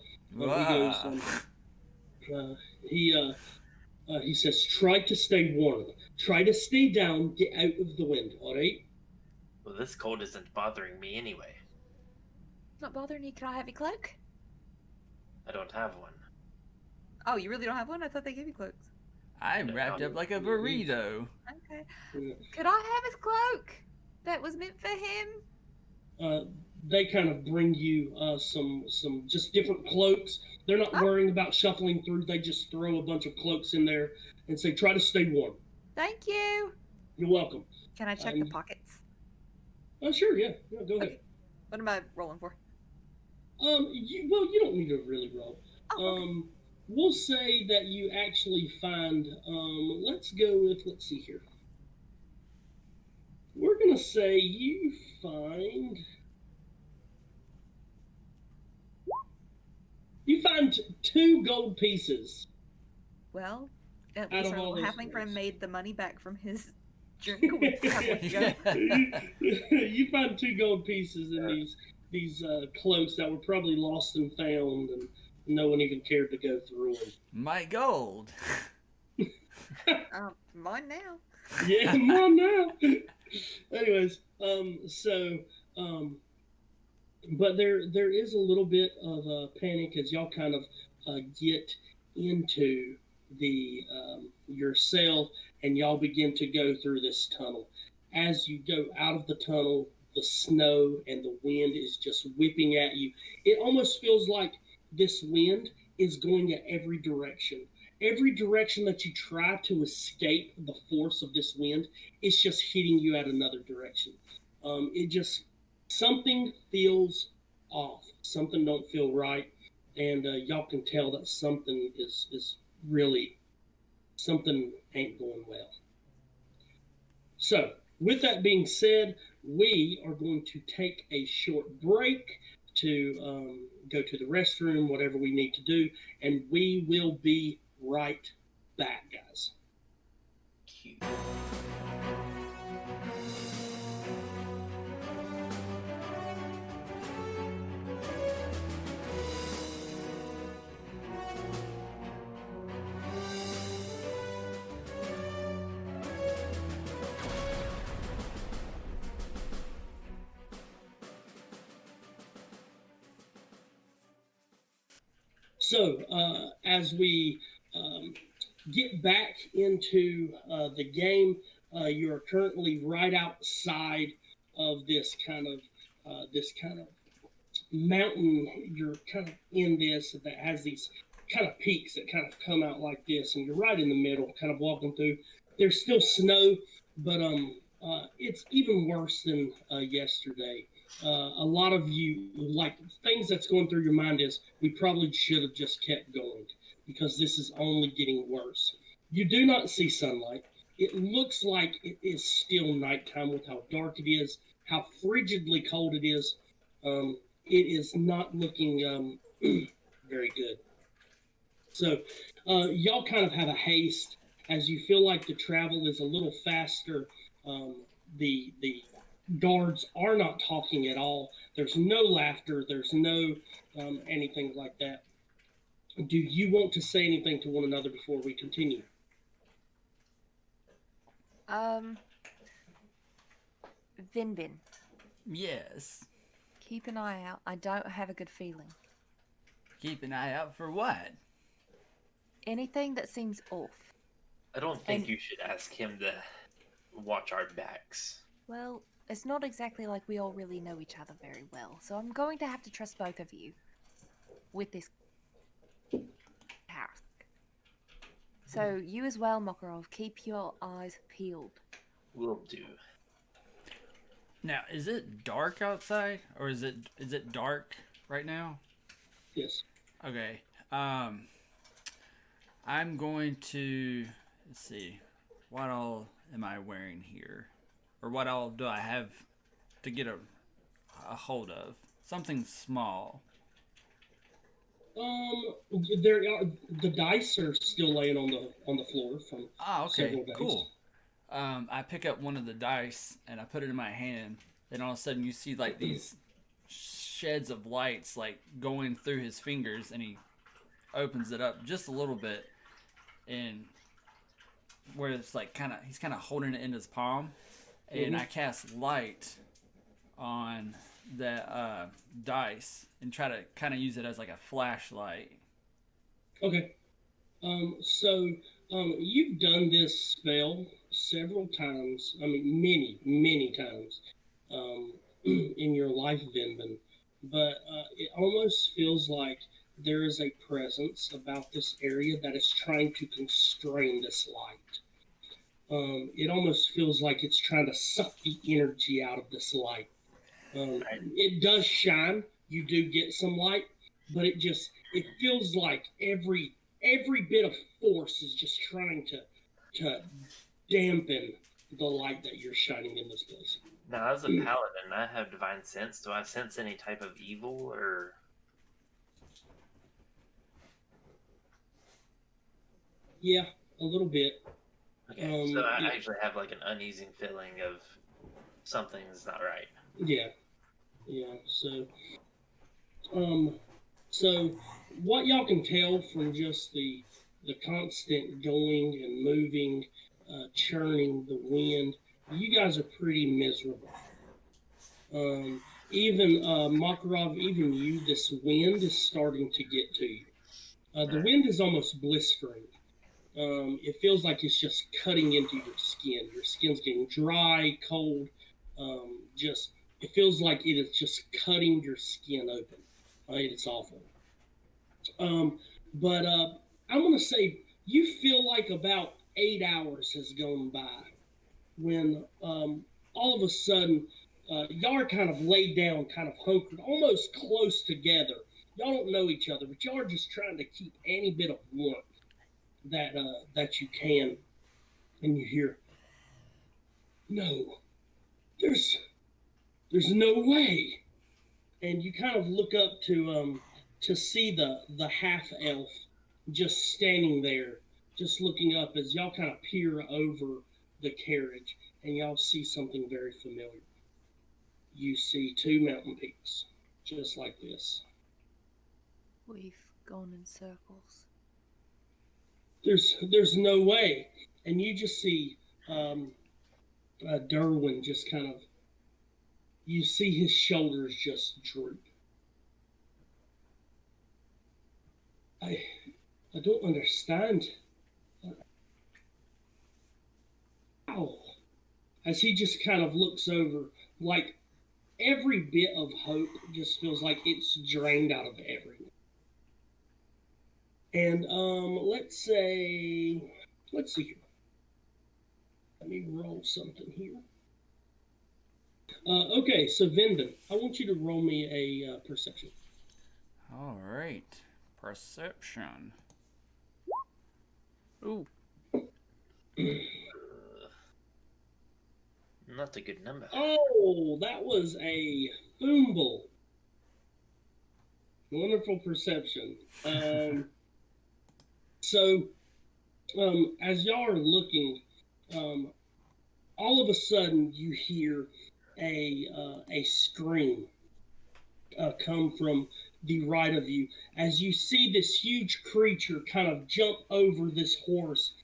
He says, "Try to stay warm. Try to stay down. Get out of the wind. All right." Well, this cold isn't bothering me anyway. Not bothering you. Can I have your cloak? I don't have one. Oh, you really don't have one? I thought they gave you cloaks. I'm wrapped up like a burrito. Okay. Yeah. Could I have his cloak? That was meant for him. They kind of bring you some just different cloaks. They're not worrying about shuffling through. They just throw a bunch of cloaks in there and say, "Try to stay warm." Thank you. You're welcome. Can I check the pockets? Oh, sure, yeah. Go ahead. Okay. What am I rolling for? You don't need to really roll. Oh, okay. We'll say that you actually find. Let's go with. Let's see here. We're gonna say you find. You find 2 gold pieces. Well, at Out least of our all little those halfling friend clothes. made the money back from his drink a week ago. You find 2 gold pieces in these cloaks that were probably lost and found, and no one even cared to go through them. My gold. Mine now. Yeah, come on now. Anyways, but there is a little bit of panic as y'all kind of get into the your cell, and y'all begin to go through this tunnel. As you go out of the tunnel, the snow and the wind is just whipping at you. It almost feels like this wind is going at every direction. Every direction that you try to escape the force of this wind, it's just hitting you at another direction. It just something feels off. Something don't feel right, and y'all can tell that something is really something ain't going well. So, with that being said, we are going to take a short break to go to the restroom, whatever we need to do, and we will be right back, guys. Cute. So, as we get back into the game, you're currently right outside of this kind of mountain. You're kind of in this that has these kind of peaks that kind of come out like this, and you're right in the middle, kind of walking through. There's still snow, but it's even worse than yesterday. A lot of you, like, things that's going through your mind is, we probably should have just kept going because this is only getting worse. You do not see sunlight. It looks like it is still nighttime with how dark it is, how frigidly cold it is. It is not looking very good. So y'all kind of have a haste as you feel like the travel is a little faster. The guards are not talking at all. There's no laughter. There's no anything like that. Do you want to say anything to one another before we continue? Vinbin, Yes. keep an eye out. I don't have a good feeling. Keep an eye out for what? Anything that seems off. I don't think you should ask him to watch our backs. Well, it's not exactly like we all really know each other very well, so I'm going to have to trust both of you with this task. So you as well, Mokarav, keep your eyes peeled. Will do. Now, is it dark outside, or is it dark right now? Yes. Okay. Um, I'm going to let's see. What all am I wearing here, or what all do I have to get a hold of? Something small. There are the dice are still laying on the floor from Ah, okay, several days. cool. I pick up one of the dice and I put it in my hand. Then all of a sudden, you see like these sheds of lights like going through his fingers, and he opens it up just a little bit, and where it's like he's kind of holding it in his palm, and I cast light on the dice and try to kind of use it as like a flashlight. Okay. So you've done this spell several times. I mean, many times in your life, Vinbin. But it almost feels like there is a presence about this area that is trying to constrain this light. It almost feels like it's trying to suck the energy out of this light. Right. It does shine. You do get some light, but it feels like every bit of force is just trying to dampen the light that you're shining in this place. Now, as a paladin, I have divine sense. Do I sense any type of evil or? Yeah, a little bit. Okay, so I actually have like an uneasy feeling of something's not right. Yeah. So what y'all can tell from just the constant going and moving, churning the wind, you guys are pretty miserable. Even Mokarav, even you, this wind is starting to get to you. The wind is almost blistering. It feels like it's just cutting into your skin. Your skin's getting dry, cold. Just it feels like it is just cutting your skin open. It's awful. But I'm gonna say you feel like about 8 hours has gone by when all of a sudden y'all are kind of laid down, kind of hunkered, almost close together. Y'all don't know each other, but y'all are just trying to keep any bit of warmth that you can. And you hear, "No, there's no way." And you kind of look up to see the half elf just standing there, just looking up as y'all kind of peer over the carriage, and y'all see something very familiar. You see two mountain peaks, just like this. We've gone in circles. There's no way, and you just see Derwin just kind of. You see his shoulders just droop. I don't understand. How? As he just kind of looks over, like every bit of hope just feels like it's drained out of everyone. And let's see here. Let me roll something here. Okay, so Vinbin, I want you to roll me a perception. All right, perception. Ooh. Not a good number. Oh, that was a foomble. Wonderful perception. So, as y'all are looking, all of a sudden you hear a scream come from the right of you as you see this huge creature kind of jump over this horse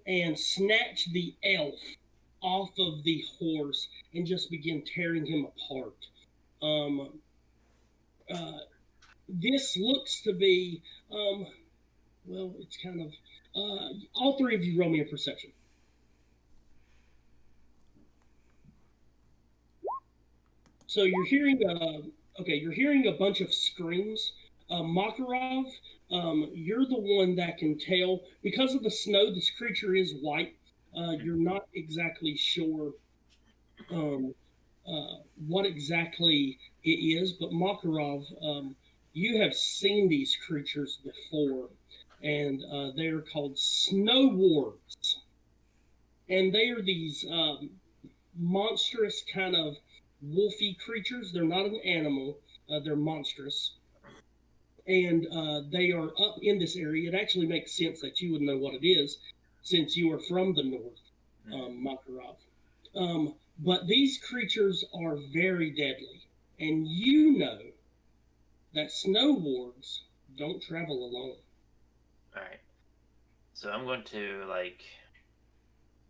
and snatch the elf off of the horse and just begin tearing him apart. This looks to be, well, it's kind of, all three of you roll me a perception. So you're hearing you're hearing a bunch of screams. Mokarav, you're the one that can tell because of the snow. This creature is white. You're not exactly sure what exactly it is, but Mokarav, you have seen these creatures before, and they are called snow wargs. And they are these monstrous kind of wolfy creatures. They're not an animal, they're monstrous. And they are up in this area. It actually makes sense that you would know what it is since you are from the north, Mokarav. But these creatures are very deadly. And you know that snow wargs don't travel alone. Alright. So I'm going to, like,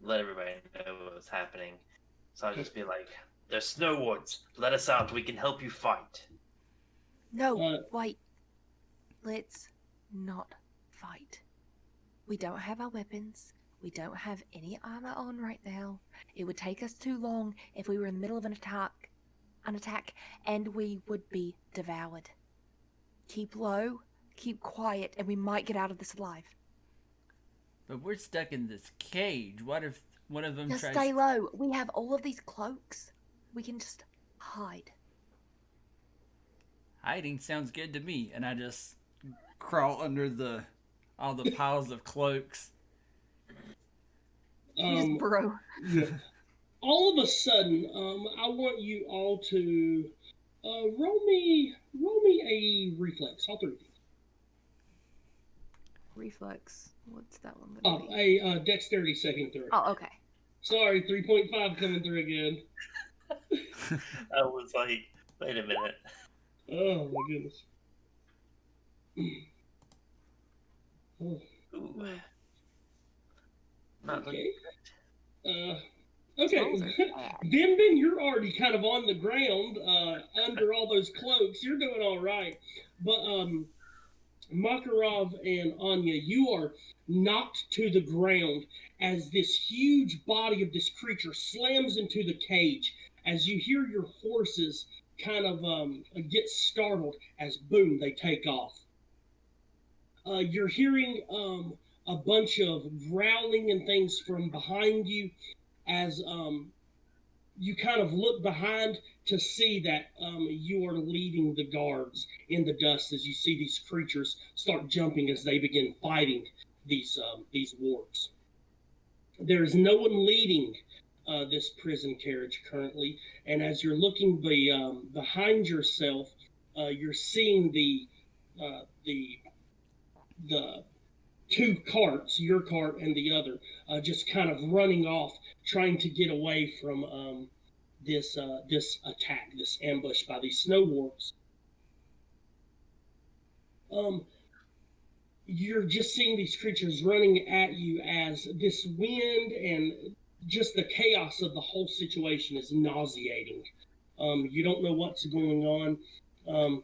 let everybody know what's happening. So I'll just be like, there's snow wargs. Let us out. We can help you fight. No, wait. Let's not fight. We don't have our weapons. We don't have any armor on right now. It would take us too long if we were in the middle of an attack, and we would be devoured. Keep low, keep quiet, and we might get out of this alive. But we're stuck in this cage. What if one of them Just tries... stay low. We have all of these cloaks. We can just hide. Hiding sounds good to me. And I just crawl under all the piles of cloaks. Just bro. Yeah. All of a sudden, I want you all to roll me a reflex. All three of you. Reflex. What's that one gonna be? A dexterity saving throw. Oh, okay. Sorry, 3.5 coming through again. I was like, wait a minute. Oh my goodness. Oh. Ooh. Not Okay. looking Okay. Vinbin, you're already kind of on the ground under all those cloaks. You're doing all right. But Mokarav and Aine, you are knocked to the ground as this huge body of this creature slams into the cage. As you hear your horses kind of get startled as boom, they take off. You're hearing a bunch of growling and things from behind you as you kind of look behind to see that you are leading the guards in the dust as you see these creatures start jumping as they begin fighting these wargs. There is no one leading this prison carriage currently, and as you're looking behind yourself, you're seeing the two carts, your cart and the other, just kind of running off, trying to get away from this attack, this ambush by these snow wargs. You're just seeing these creatures running at you as this wind and just the chaos of the whole situation is nauseating. You don't know what's going on.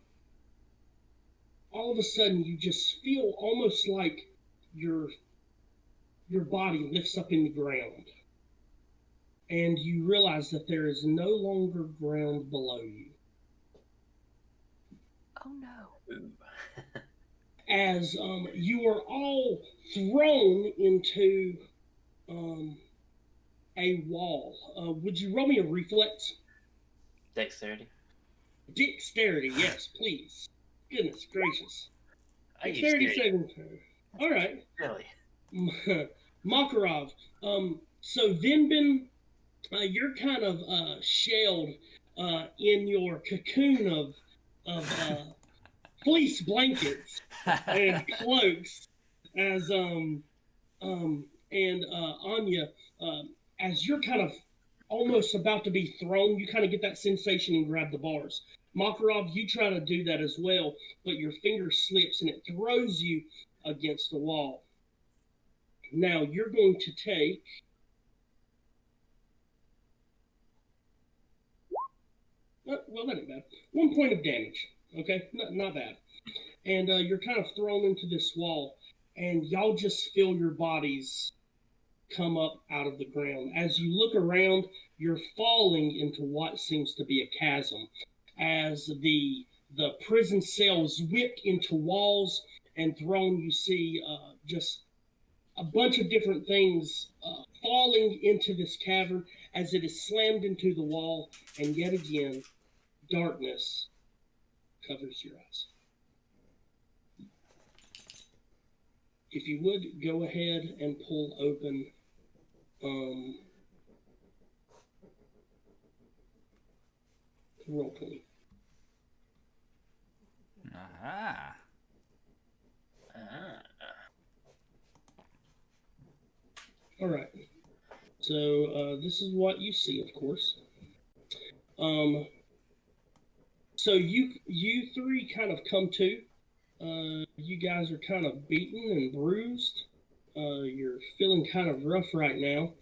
All of a sudden, you just feel almost like your body lifts up in the ground, and you realize that there is no longer ground below you. Oh no. As you are all thrown into a wall. Would you roll me a reflex? Dexterity. Dexterity, yes, please. Goodness gracious. Are you Dexterity serious? saving throw. All right. Really? Mokarav. So Vinbin, you're kind of shelled in your cocoon of fleece blankets and cloaks, as and Aine, as you're kind of almost about to be thrown, you kind of get that sensation and grab the bars. Mokarav, you try to do that as well, but your finger slips and it throws you against the wall. Now you're going to take well, that ain't bad. 1 point of damage. Okay, not bad. And you're kind of thrown into this wall, and y'all just feel your bodies come up out of the ground. As you look around, you're falling into what seems to be a chasm, as the prison cells whipped into walls and thrown. You see just a bunch of different things falling into this cavern as it is slammed into the wall, and yet again, darkness covers your eyes. If you would, go ahead and pull open Roll-20. Aha. All right. So this is what you see, of course. So you three kind of come to. You guys are kind of beaten and bruised. You're feeling kind of rough right now.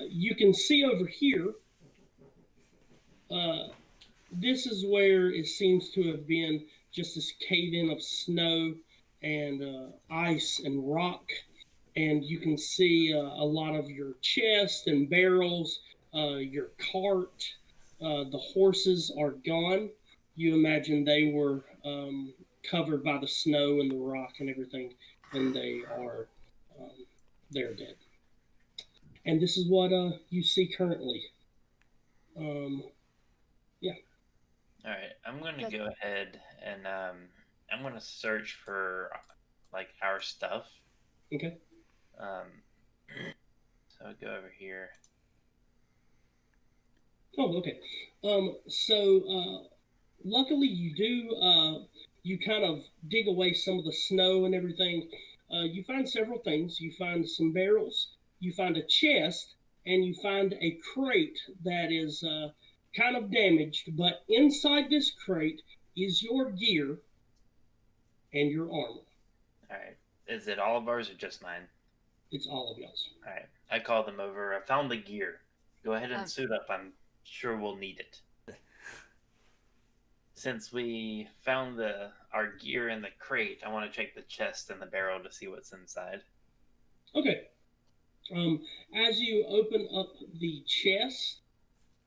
You can see over here. This is where it seems to have been just this cave-in of snow and ice and rock. And you can see a lot of your chest and barrels, your cart. The horses are gone. You imagine they were covered by the snow and the rock and everything, and they're dead. And this is what you see currently. Yeah. All right, I'm gonna go ahead and I'm gonna search for like our stuff. Okay. So I'll go over here. Oh, okay. So luckily you do. You kind of dig away some of the snow and everything. You find several things. You find some barrels. You find a chest, and you find a crate that is kind of damaged. But inside this crate is your gear and your armor. All right, is it all of ours or just mine? It's all of y'all's. All right, I call them over. I found the gear. Go ahead and suit up. I'm sure we'll need it. Since we found our gear in the crate, I want to check the chest and the barrel to see what's inside. Okay. As you open up the chest,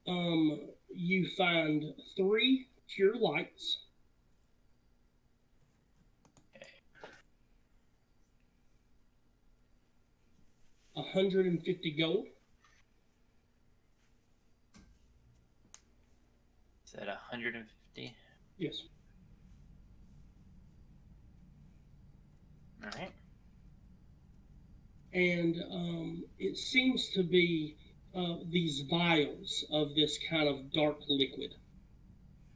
you find 3 pure lights. Okay. 150 gold. Is that 150? Yes. All right. And it seems to be these vials of this kind of dark liquid.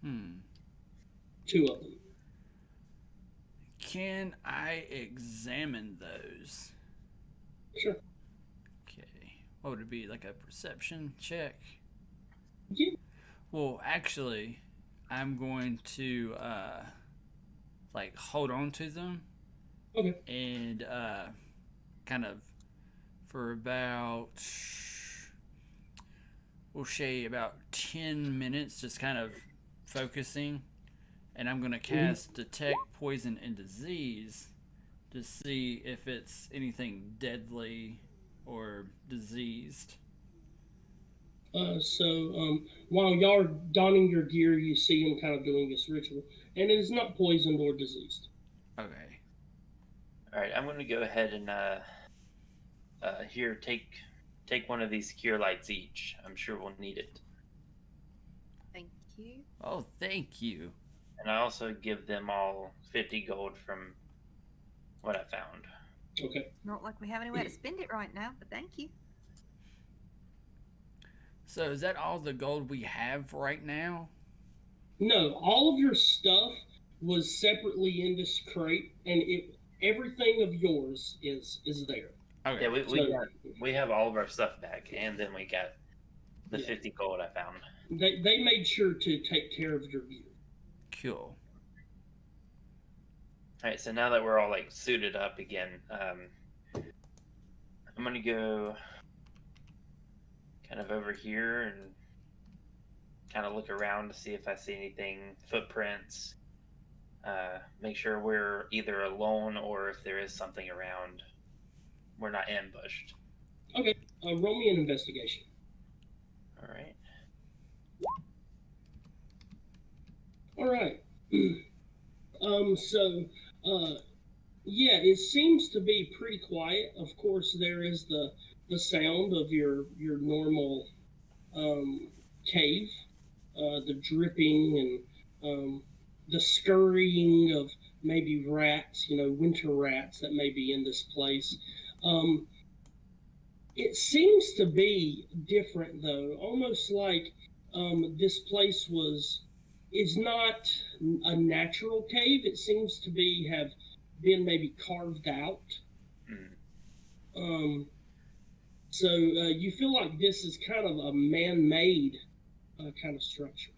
2 of them. Can I examine those? Sure. Okay. What would it be? Like a perception check? Yeah. Well, actually, I'm going to like hold on to them. Okay. And kind of for about, we'll say about 10 minutes, just kind of focusing. And I'm going to cast Detect Poison and Disease to see if it's anything deadly or diseased. So while y'all are donning your gear, you see him kind of doing this ritual. And it is not poisoned or diseased. Okay. All right, I'm going to go ahead and here take one of these cure lights each. I'm sure we'll need it. Thank you. Oh, thank you. And I also give them all 50 gold from what I found. Okay. Not like we have anywhere to spend it right now, but thank you. So is that all the gold we have right now? No, all of your stuff was separately in this crate, and everything of yours is there. Okay. Yeah, we have all of our stuff back, and then we got the 50 gold I found. They made sure to take care of your gear. Cool. All right, so now that we're all like suited up again, I'm gonna go kind of over here and kind of look around to see if I see anything, footprints. Make sure we're either alone or if there is something around, we're not ambushed. Okay, roll me an investigation. All right. All right. So Yeah, it seems to be pretty quiet. Of course, there is the sound of your normal um, cave, the dripping and the scurrying of maybe rats, winter rats that may be in this place. Um, it seems to be different though, almost like this place is not a natural cave. It seems to be have been maybe carved out. Mm. Um, so you feel like this is kind of a man-made kind of structure.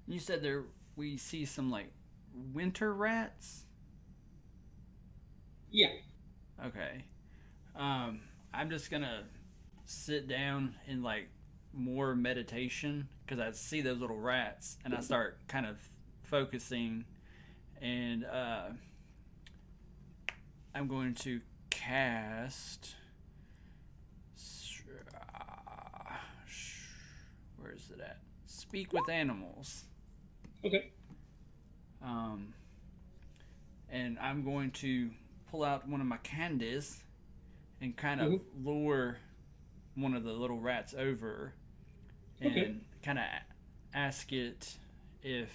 You said there we see some like winter rats. Yeah. Okay. I'm just gonna sit down in like more meditation because I see those little rats and I start kind of focusing and I'm going to cast. Where is it at? Speak with animals. Okay. And I'm going to pull out one of my candies and kind of lure one of the little rats over and kind of ask it if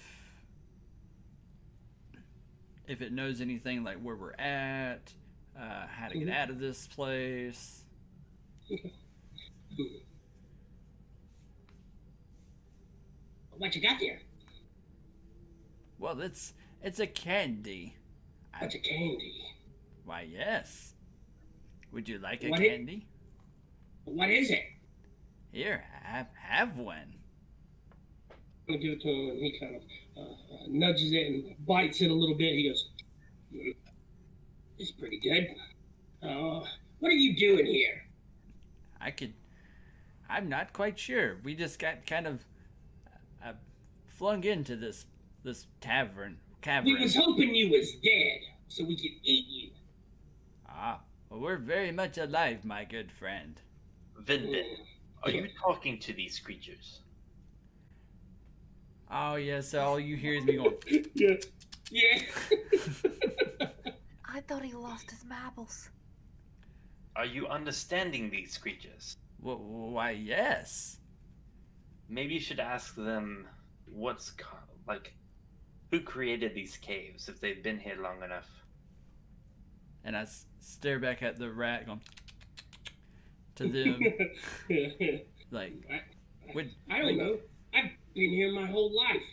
it knows anything like where we're at, how to get out of this place. What you got there? Well, it's a candy. What's a candy? Why, yes. Would you like a What candy? What is it? Here, have one. I'm gonna give it to him, and he kind of nudges it and bites it a little bit. He goes, "It's pretty good. What are you doing here?" I'm not quite sure. We just got kind of flung into this cavern. We was hoping you was dead, so we could eat you. Ah, well, we're very much alive, my good friend. Vinbin, are you talking to these creatures? Oh, yeah, so all you hear is me going... Yeah. Yeah. I thought he lost his marbles. Are you understanding these creatures? Why, yes. Maybe you should ask them who created these caves if they've been here long enough. And I stare back at the rat going to them like, I don't know. I've been here my whole life.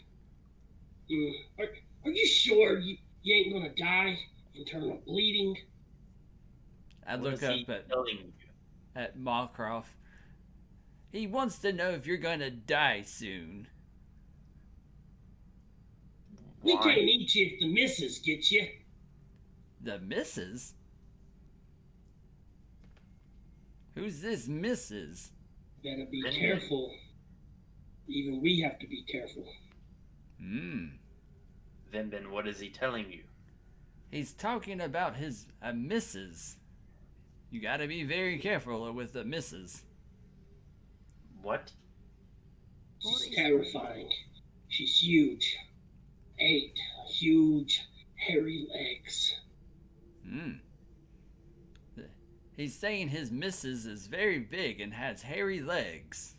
Are you sure you ain't gonna die in internal bleeding? I look up at Mokarav. He wants to know if you're gonna die soon. We can't eat you if the missus gets you. The missus? Who's this missus? Better be careful. Even we have to be careful. Vinbin, what is he telling you? He's talking about his missus. You gotta be very careful with the missus. What? She's terrifying. She's huge. 8 huge, hairy legs. He's saying his missus is very big and has hairy legs.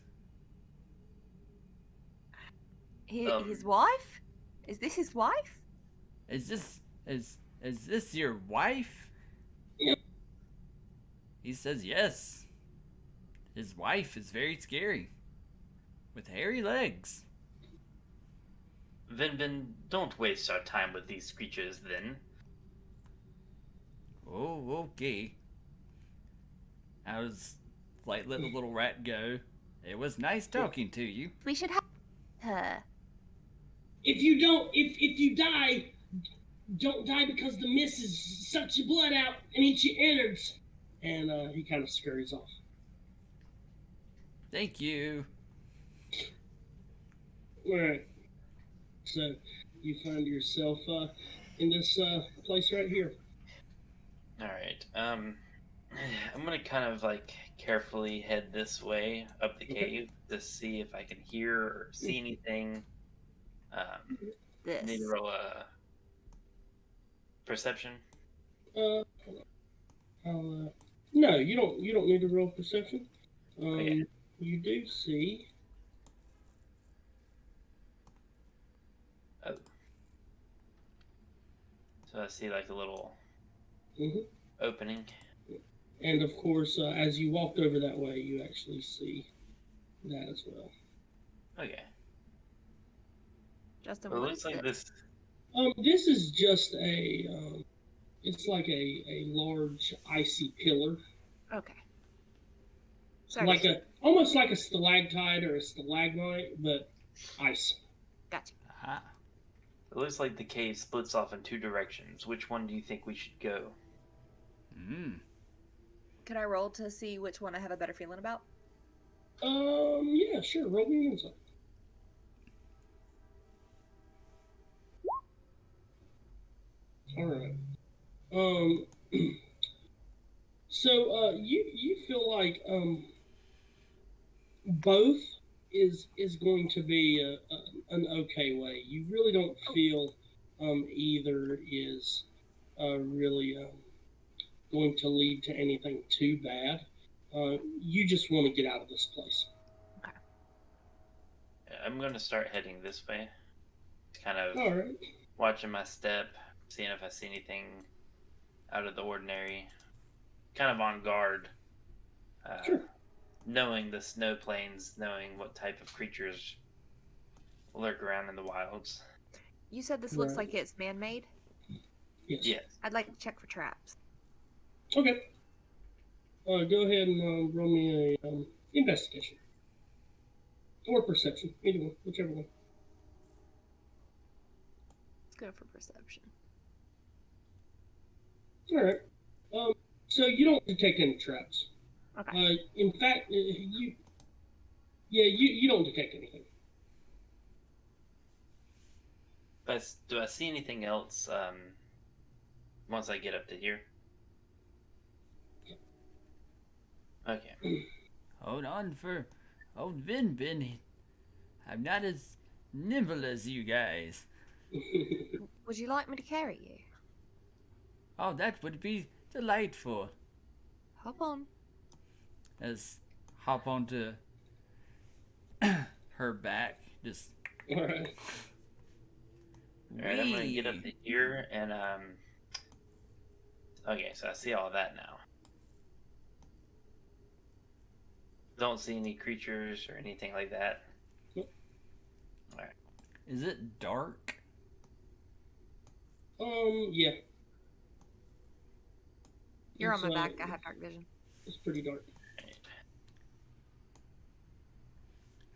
His wife? Is this his wife? Is this your wife? Yep. He says yes. His wife is very scary. With hairy legs. Vinbin, don't waste our time with these creatures then. Oh, okay. I was like, let the little rat go. It was nice talking to you. We should have her. If you die, don't die because the missus sucks your blood out and eats your innards. And he kind of scurries off. Thank you. All right. So you find yourself in this place right here. All right. I'm gonna kind of carefully head this way up the cave to see if I can hear or see anything. Need to roll a Perception? Hold on. No, you don't. You don't need to roll perception. Okay. You do see. Oh. So I see like a little hmm opening. And of course, as you walked over that way, you actually see that as well. Okay. Justin, Well, it what looks is like this? This is just a. It's like a large icy pillar, Okay. Sorry. like almost like a stalactite or a stalagmite, but ice. Gotcha. Ah. It looks like the cave splits off in two directions. Which one do you think we should go? Can I roll to see which one I have a better feeling about? Yeah, sure. Roll me an insight. All right. So you feel like both is going to be an okay way. You really don't feel either is really going to lead to anything too bad. You just want to get out of this place. Okay. I'm going to start heading this way. Kind of All right. watching my step, seeing if I see anything out of the ordinary. Kind of on guard. Sure. Knowing the snow plains, knowing what type of creatures lurk around in the wilds. You said this looks Right. like it's man-made? Yes. I'd like to check for traps. Okay. Go ahead and roll me a investigation or perception, either one, whichever one. Let's go for perception. All right. So you don't detect any traps. Okay. In fact, you don't detect anything. But do I see anything else once I get up to here? Okay. Hold on for old Vinbin. I'm not as nimble as you guys. Would you like me to carry you? Oh, that would be delightful. Hop on. Let's hop onto her back. Just. All right. Alright, I'm gonna get up to here and okay, so I see all that now. Don't see any creatures or anything like that. Nope. Alright. Is it dark? Yeah. You're on It's, my back. I have dark vision. It's pretty dark.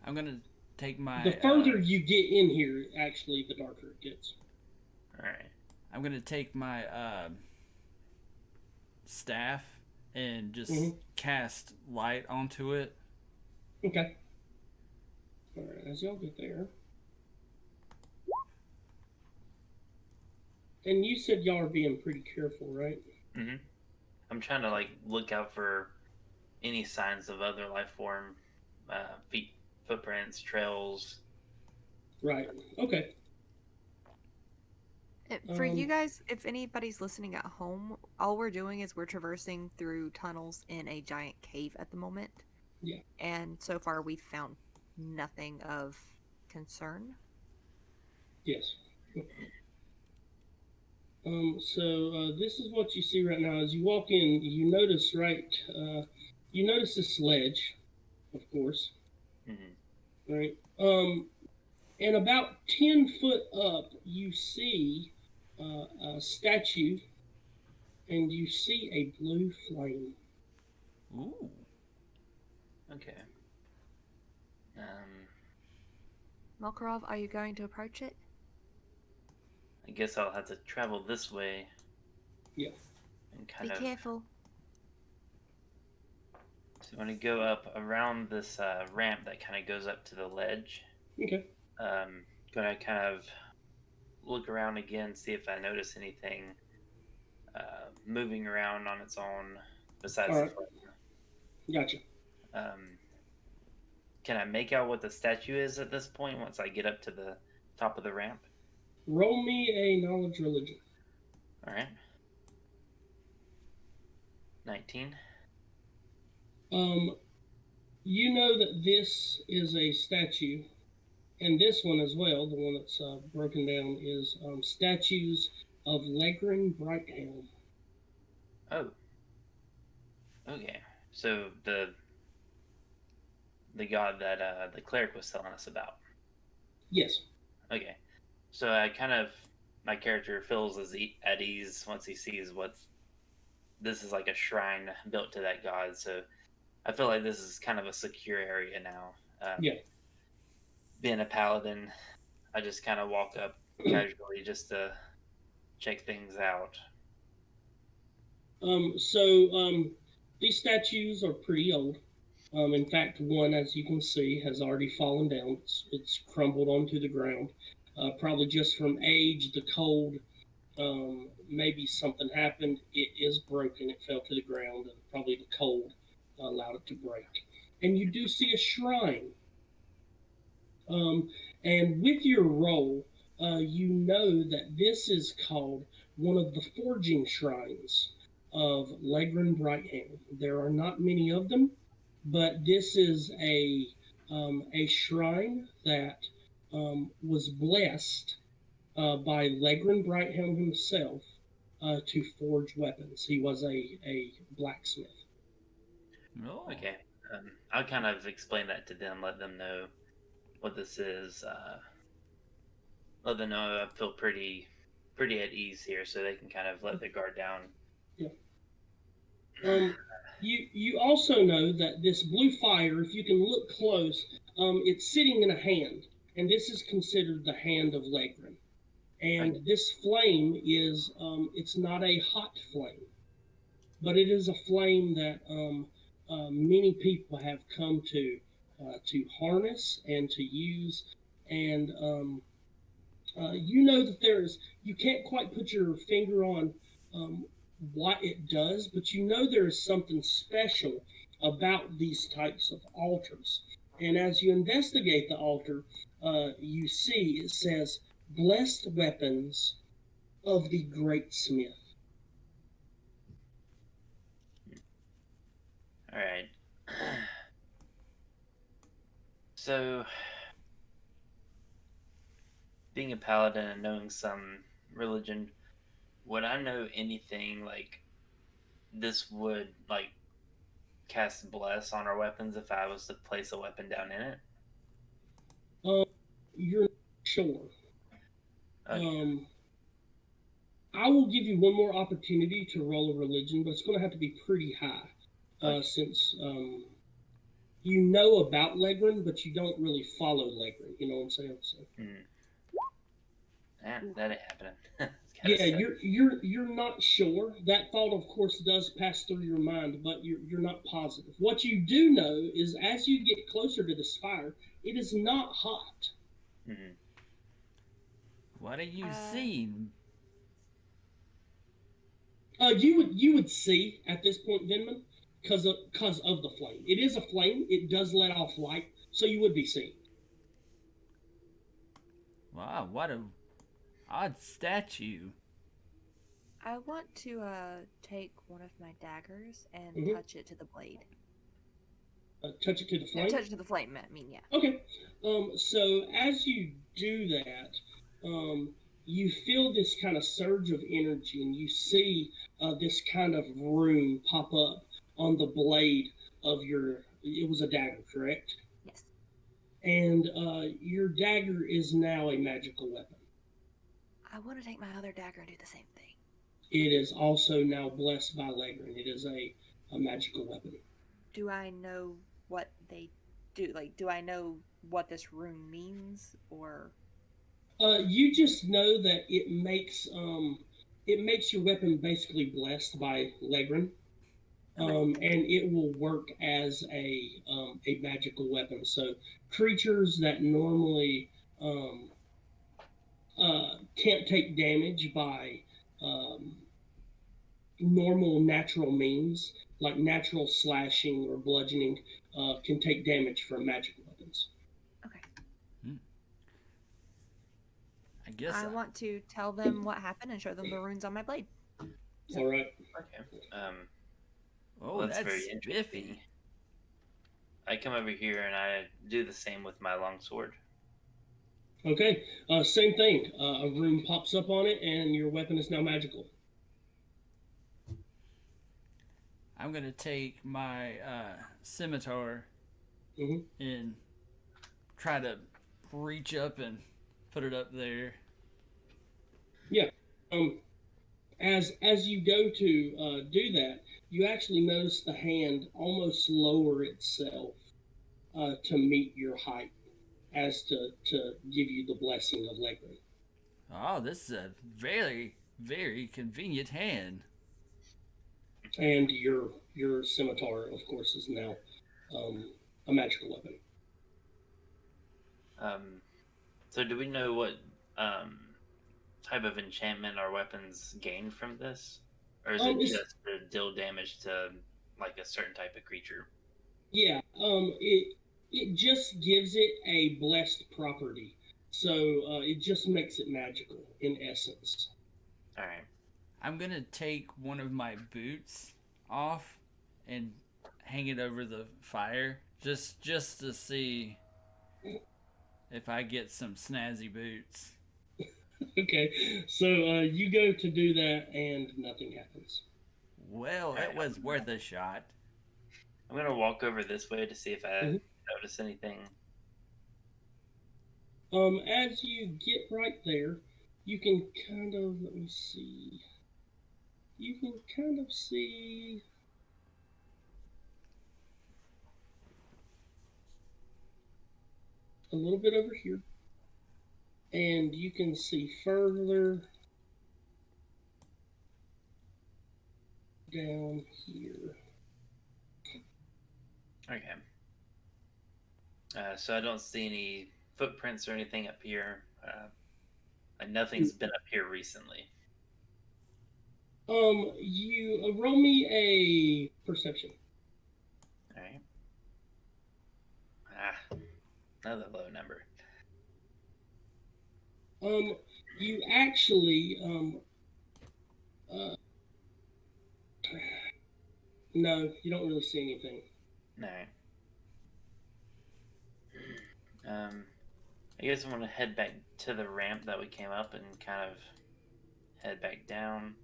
I'm gonna take my. The further you get in here, actually, the darker it gets. Alright. I'm gonna take my staff and just cast light onto it. Okay. All right, as y'all get there. And you said y'all are being pretty careful, right? Mm-hmm. I'm trying to like look out for any signs of other life form, footprints, trails. Right. Okay. For you guys, if anybody's listening at home, all we're doing is we're traversing through tunnels in a giant cave at the moment. Yeah. And so far we've found nothing of concern. Yes. So this is what you see right now. As you walk in, you notice you notice this ledge, of course. Mm-hmm. Right. And about 10 foot up, you see a statue, and you see a blue flame. Ooh. Okay. Mokarav, are you going to approach it? I guess I'll have to travel this way. Yeah. And kind Be of. careful. So I'm gonna go up around this ramp that kind of goes up to the ledge. Okay. Gonna kind of look around again, see if I notice anything moving around on its own besides All right. the flame. Gotcha. Can I make out what the statue is at this point once I get up to the top of the ramp? Roll me a knowledge religion. All right. 19. You know that this is a statue, and this one as well, the one that's broken down, is statues of Legrin Brighthelm. Oh. Okay. So the god that the cleric was telling us about. Yes. Okay. So my character feels at ease once he sees this is like a shrine built to that god. So I feel like this is kind of a secure area now. Yeah. Being a paladin, I just kind of walk up casually just to check things out. These statues are pretty old. In fact, one, as you can see, has already fallen down. It's crumbled onto the ground, probably just from age, the cold. Maybe something happened. It is broken. It fell to the ground, and probably the cold allowed it to break. And you do see a shrine. And with your roll, you know that this is called one of the forging shrines of Legrin Brighthelm. There are not many of them, but this is a shrine that was blessed by Legrin Brighthelm himself to forge weapons. He was a blacksmith. Oh. Okay. I'll kind of explain that to them, let them know what this is. Let them know I feel pretty at ease here, so they can kind of let their guard down. Yeah. You also know that this blue fire, if you can look close, it's sitting in a hand, and this is considered the hand of Legrin. And this flame is, it's not a hot flame, but it is a flame that many people have come to harness and to use. And you know that you can't quite put your finger on what it does, but you know there is something special about these types of altars. And as you investigate the altar, you see it says, "Blessed weapons of the great smith." All right. So, being a paladin and knowing some religion, would I know anything like this would like cast bless on our weapons if I was to place a weapon down in it? You're not sure. Okay. I will give you one more opportunity to roll a religion, but it's going to have to be pretty high, since you know about Legrin, but you don't really follow Legrin. You know what I'm saying? So. That ain't happening. Yeah, you're not sure. That thought, of course, does pass through your mind, but you're not positive. What you do know is, as you get closer to this fire, it is not hot. Mm-hmm. What do you see? You would see at this point, Vinbin, because of the flame. It is a flame. It does let off light, so you would be seeing. Wow, what a odd statue. I want to take one of my daggers and touch it to the blade. Touch it to the flame? No, touch it to the flame, I mean, yeah. Okay. So as you do that, you feel this kind of surge of energy, and you see this kind of rune pop up on the blade of it was a dagger, correct? Yes. And your dagger is now a magical weapon. I want to take my other dagger and do the same thing. It is also now blessed by Legrin. It is a magical weapon. Do I know what they do? Like, do I know what this rune means, or? You just know that it makes your weapon basically blessed by Legrin, and it will work as a magical weapon. So creatures that normally can't take damage by normal natural means, like natural slashing or bludgeoning, can take damage from magical weapons. Okay. I guess I so. want to tell them what happened and show them the runes on my blade. All right. Okay. Oh, Well, that's very that's interesting. spiffy. I come over here and I do the same with my longsword. Okay. Same thing. A rune pops up on it, and your weapon is now magical. I'm gonna take my scimitar hmm and try to reach up and put it up there. Yeah. As you go to do that, you actually notice the hand almost lower itself to meet your height, as to give you the blessing of Legrin. Oh, this is a very, very convenient hand. And your scimitar, of course, is now a magical weapon. So do we know what type of enchantment our weapons gain from this, or is it just to deal damage to like a certain type of creature? Yeah. It just gives it a blessed property, so it just makes it magical in essence. All right. I'm gonna take one of my boots off and hang it over the fire just to see if I get some snazzy boots. Okay, so you go to do that, and nothing happens. Well, it was worth a shot. I'm gonna walk over this way to see if I Mhm. notice anything. As you get right there, you can kind of let me see. You can kind of see a little bit over here, and you can see further down here. Okay. So I don't see any footprints or anything up here. Like nothing's been up here recently. You roll me a perception. All right. Another low number. You actually uh, no, you don't really see anything. No. I guess I want to head back to the ramp that we came up and kind of head back down.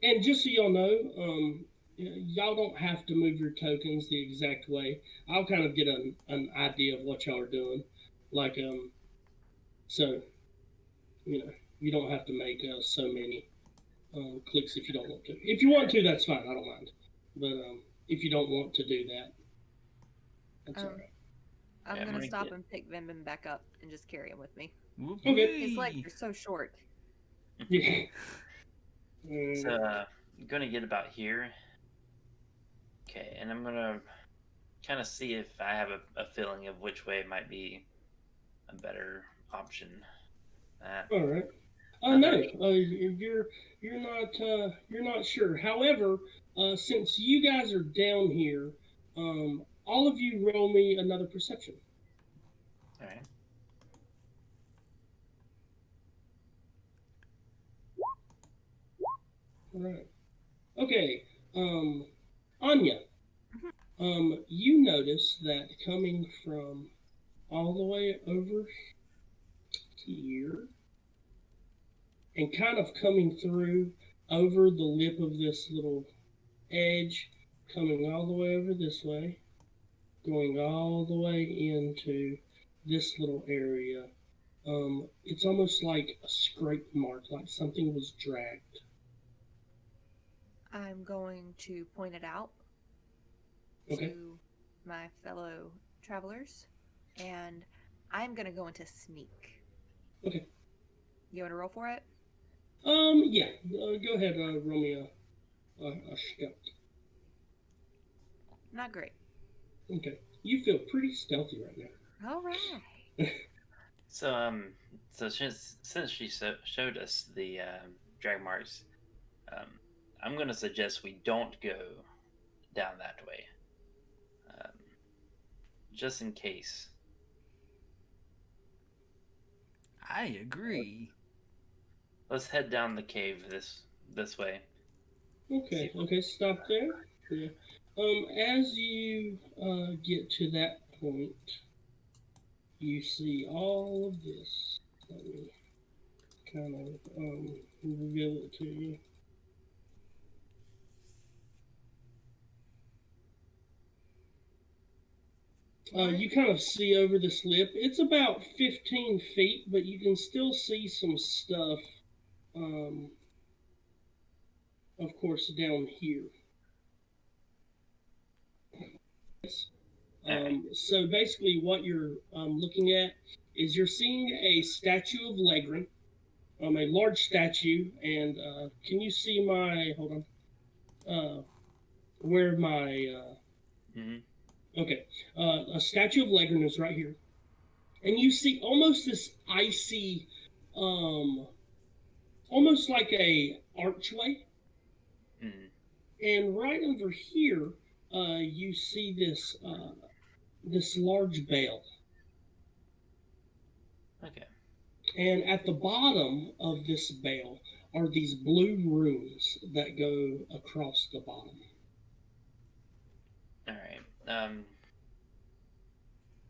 And just so y'all know, y'all don't have to move your tokens the exact way. I'll kind of get an idea of what y'all are doing. Like, so, you don't have to make so many clicks if you don't want to. If you want to, that's fine. I don't mind. But if you don't want to do that, that's all right. I'm Yeah, gonna might stop get- and pick Vinbin back up and just carry him with me. Okay. His legs are so short. Yeah. So I'm gonna get about here. Okay, and I'm gonna kind of see if I have a feeling of which way might be a better option. All right. No, you're not sure. However, since you guys are down here, all of you roll me another perception. All right. All right. Okay. Anya, you notice that coming from all the way over here and kind of coming through over the lip of this little edge, coming all the way over this way, going all the way into this little area. It's almost like a scrape mark, like something was dragged. I'm going to point it out Okay. to my fellow travelers, and I'm gonna go into sneak. Okay. You want to roll for it? Yeah. Go ahead, roll me a scout. Not great. Okay. You feel pretty stealthy right now. All right. So since she showed us the drag marks, I'm gonna suggest we don't go down that way, just in case. I agree. Let's head down the cave this way. Okay, okay, stop there. Yeah. As you get to that point, you see all of this. Let me kind of reveal it to you. You kind of see over this lip. It's about 15 feet, but you can still see some stuff, um, of course, down here. Alright. So basically, what you're looking at is you're seeing a statue of Legrin, a large statue. And can you see my? Hold on. Where my? Okay, a statue of Legrin is right here, and you see almost this icy, almost like a archway. And right over here, you see this large bell. Okay. And at the bottom of this bell are these blue runes that go across the bottom. Alright.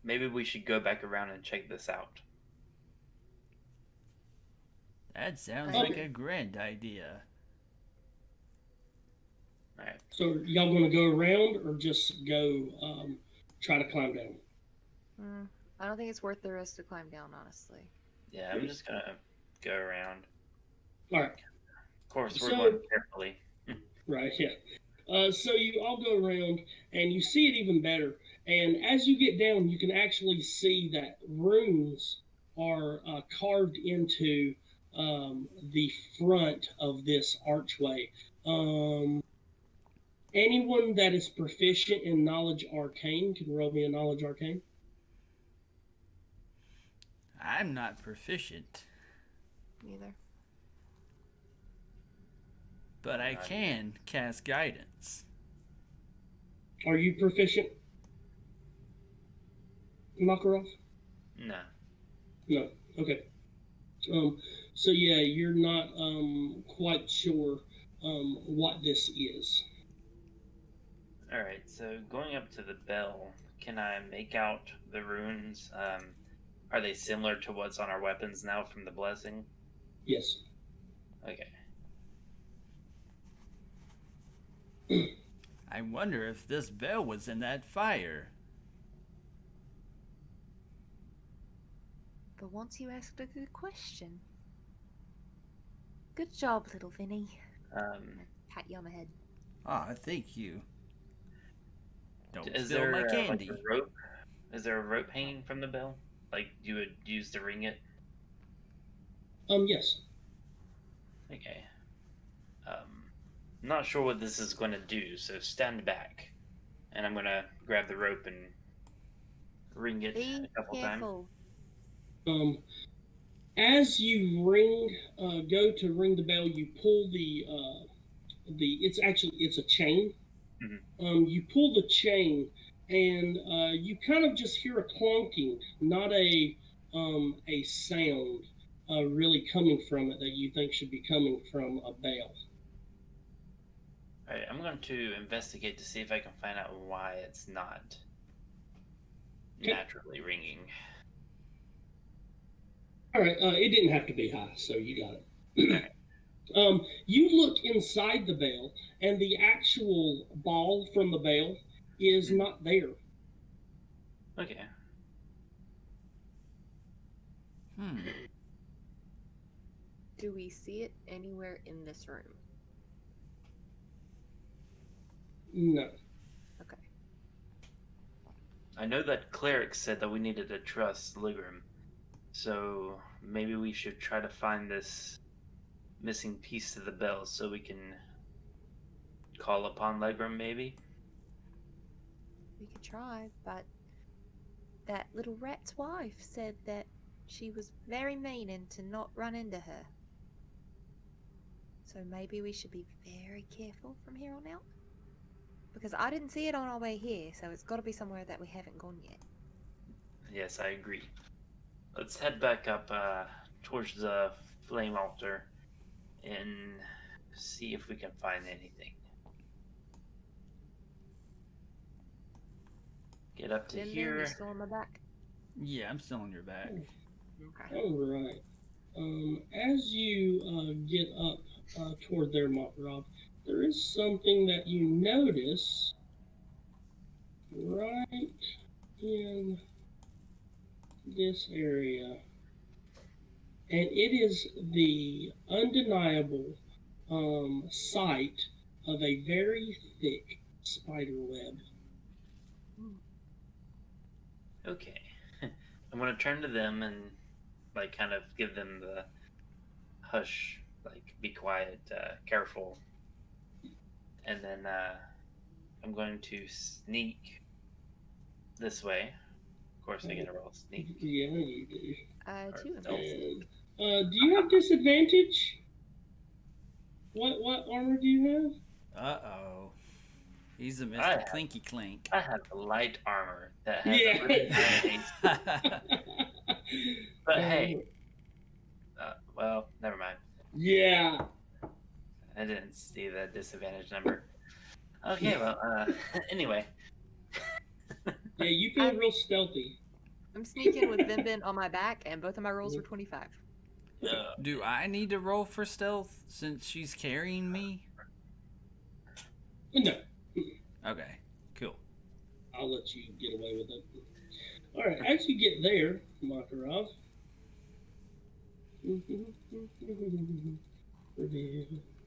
Maybe we should go back around and check this out. That sounds like a grand idea. Alright. So y'all gonna go around or just go try to climb down? I don't think it's worth the risk to climb down, honestly. Yeah, I'm just gonna go around. All right. Of course, we're going carefully. Right, yeah. So you all go around and you see it even better. And as you get down, you can actually see that runes are carved into the front of this archway. Anyone that is proficient in knowledge arcane can roll me a knowledge arcane. I'm not proficient. Neither. But I can cast guidance. Are you proficient, Mokarav? No. No. Okay. So yeah, you're not quite sure what this is. Alright, so going up to the bell, can I make out the runes? Are they similar to what's on our weapons now from the blessing? Yes. Okay. I wonder if this bell was in that fire. But once you asked a good question. Good job, little Vinny. Pat you on the head. Ah, thank you. Don't Is spill there my candy. like a rope? Is there a rope hanging from the bell? Like you would use to ring it? Yes. Okay. Not sure what this is going to do, so stand back. And I'm going to grab the rope and ring it a couple times. As you go to ring the bell, you pull it's a chain. Mm-hmm. You pull the chain, and you kind of just hear a clunking, not a sound really coming from it that you think should be coming from a bell. Alright, I'm going to investigate to see if I can find out why it's not naturally ringing. Alright, it didn't have to be high, so you got it. You look inside the bell, and the actual ball from the bell is not there. Okay. Do we see it anywhere in this room? No. Okay. I know that cleric said that we needed to trust Ligrim, so maybe we should try to find this missing piece to the bell so we can call upon Ligrim, maybe? We could try, but that little rat's wife said that she was very mean and to not run into her. So maybe we should be very careful from here on out. Because I didn't see it on our way here, so it's got to be somewhere that we haven't gone yet. Yes, I agree. Let's head back up towards the flame altar and see if we can find anything. Get up to Vinbin, here. you still on my back? Yeah, I'm still on your back. Okay. All right. As you get up toward there, Mokarav, there is something that you notice right in this area, and it is the undeniable sight of a very thick spider web. Okay. I'm gonna turn to them and like kind of give them the hush, like be quiet, careful, and then I'm going to sneak this way. Of course, I get a roll sneak. Yeah, you do. I Or too am stealth. guessing. And do you have disadvantage? What armor do you Uh-oh. He's a I Mr. have- Clinky Clink. I have light armor that has Yeah. a really high base. have? But hey, well, never mind. Yeah. I didn't see the disadvantage number. Okay, well, anyway. Yeah, you feel I'm- real stealthy. I'm sneaking with Vinbin on my back, and both of my rolls were 25. Do I need to roll for stealth since she's carrying me? No, Okay, cool. I'll let you get away with it. All right, as you get there, Mokarav.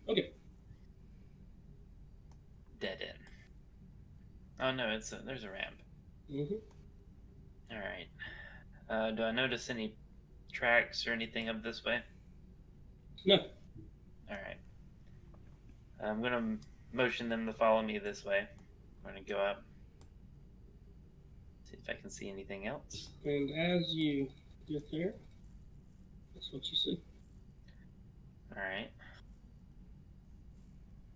Okay. Dead end. Oh no, there's a ramp. Mm-hmm. All right. Do I notice any tracks or anything up this way? No. All right. I'm gonna motion them to follow me this way. I'm gonna go up. See if I can see anything else. And as you get there, that's what you see. All right.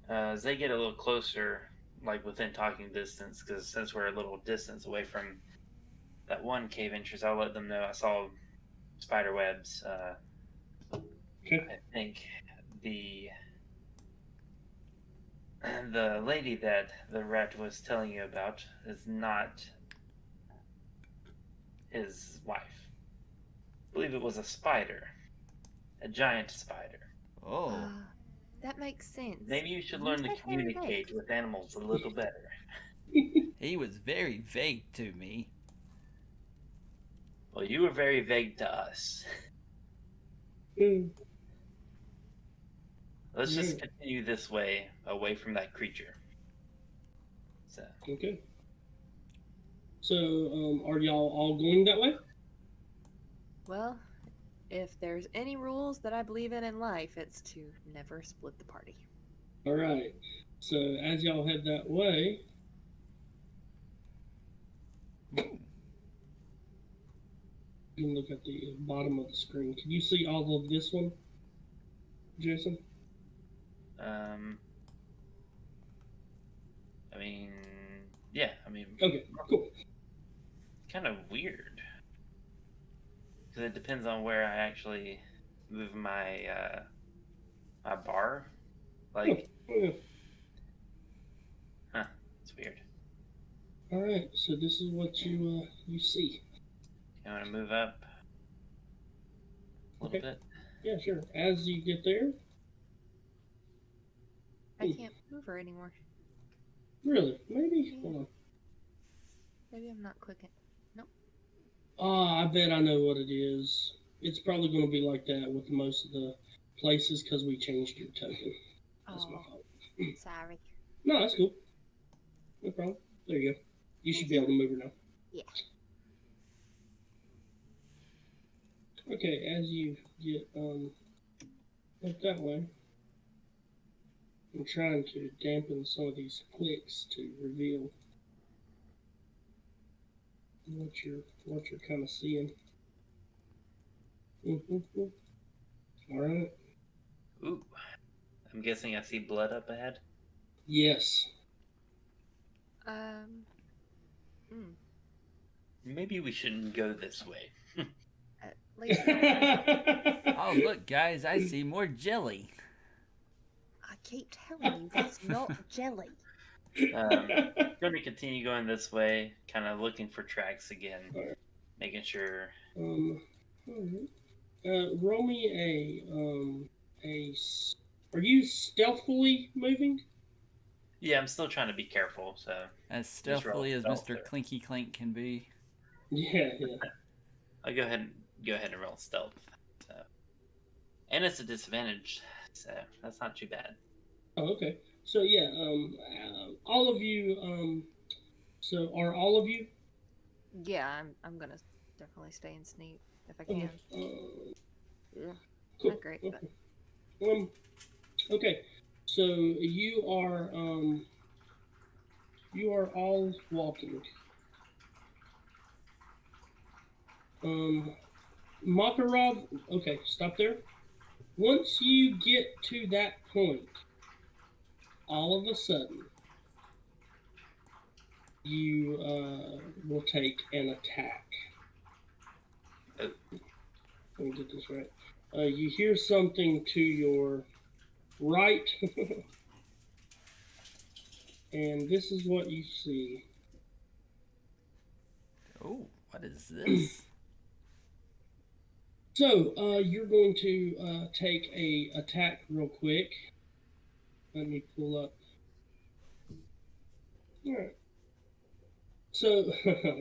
As they get a little closer, like within talking distance, because since we're a little distance away from that one cave entrance, I'll let them know I saw spider webs. Okay. I think the lady that the rat was telling you about is not his wife. I believe it was a spider, a giant spider. Oh. That makes sense. Maybe you should You learn to said hairy communicate legs. with animals a little better. He was very vague to me. Well, you were very vague to us. Mm. Let's just Yeah. continue this way, away from that creature. So, Okay. So, are y'all all going that way? Well, if there's any rules that I believe in life, it's to never split the party. All right. So, as y'all head that way, you can look at the bottom of the screen. Can you see all of this one, Jason? I mean, yeah, I mean, Okay, cool. kind of weird. Because it depends on where I actually move my, my bar. Like, Yeah. it's weird. All right. So this is what you see. You want to move up a little Okay. bit? Yeah, sure. As you get there, I Hmm. can't move her anymore. really, maybe. Hold on. Maybe I'm not clicking. I bet I know what it is. It's probably going to be like that with most of the places because we changed your token. That's my Oh, fault. sorry. No, that's cool. No problem. There you go. You should be able to move her now. Yeah. Okay, as you get up that way, I'm trying to dampen some of these clicks to reveal what you're kind of seeing. All right. Ooh. I'm guessing I see blood up ahead. Yes. Hmm. Maybe we shouldn't go this way. least Oh, look, guys, I see more jelly. I keep telling you that's not jelly. Going to continue going this way, kind of looking for tracks again, Alright. making sure. Alright. Roll me are you stealthily moving? Yeah, I'm still trying to be careful, so As Just roll stealthily as stealth Mr. there. Clinky Clink can be. Yeah. I'll go ahead and roll stealth. So, and it's a disadvantage, so that's not too bad. Oh, okay. So yeah, all of you. So are all of you? Yeah, I'm gonna definitely stay and sneak if I Okay. can. Yeah, Cool. not great, but Okay. So you are all walking. Mokarav. Okay, stop there. Once you get to that point, all of a sudden, you will take an attack. Oh. Let me get this right. You hear something to your right, and this is what you see. Oh, what is this? So you're going to take a attack real quick. Let me pull up. All right. So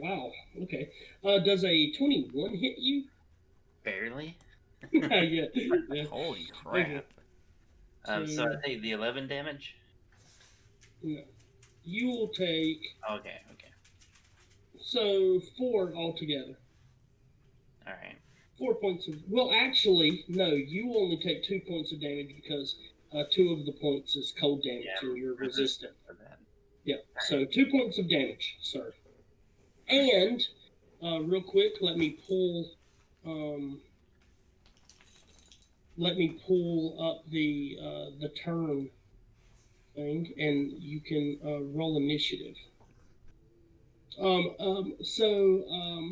wow. Okay. Does a 21 hit you? Barely. Yeah. Holy crap. So I take the 11 damage. No. You will take Okay. so 4 altogether. All right. 4 points of. Well, actually, no. You will only take 2 points of damage because 2 of the points is cold damage, and you're resistant. For that. Yeah. So 2 points of damage, sir. And real quick, let me pull up the turn thing, and you can roll initiative.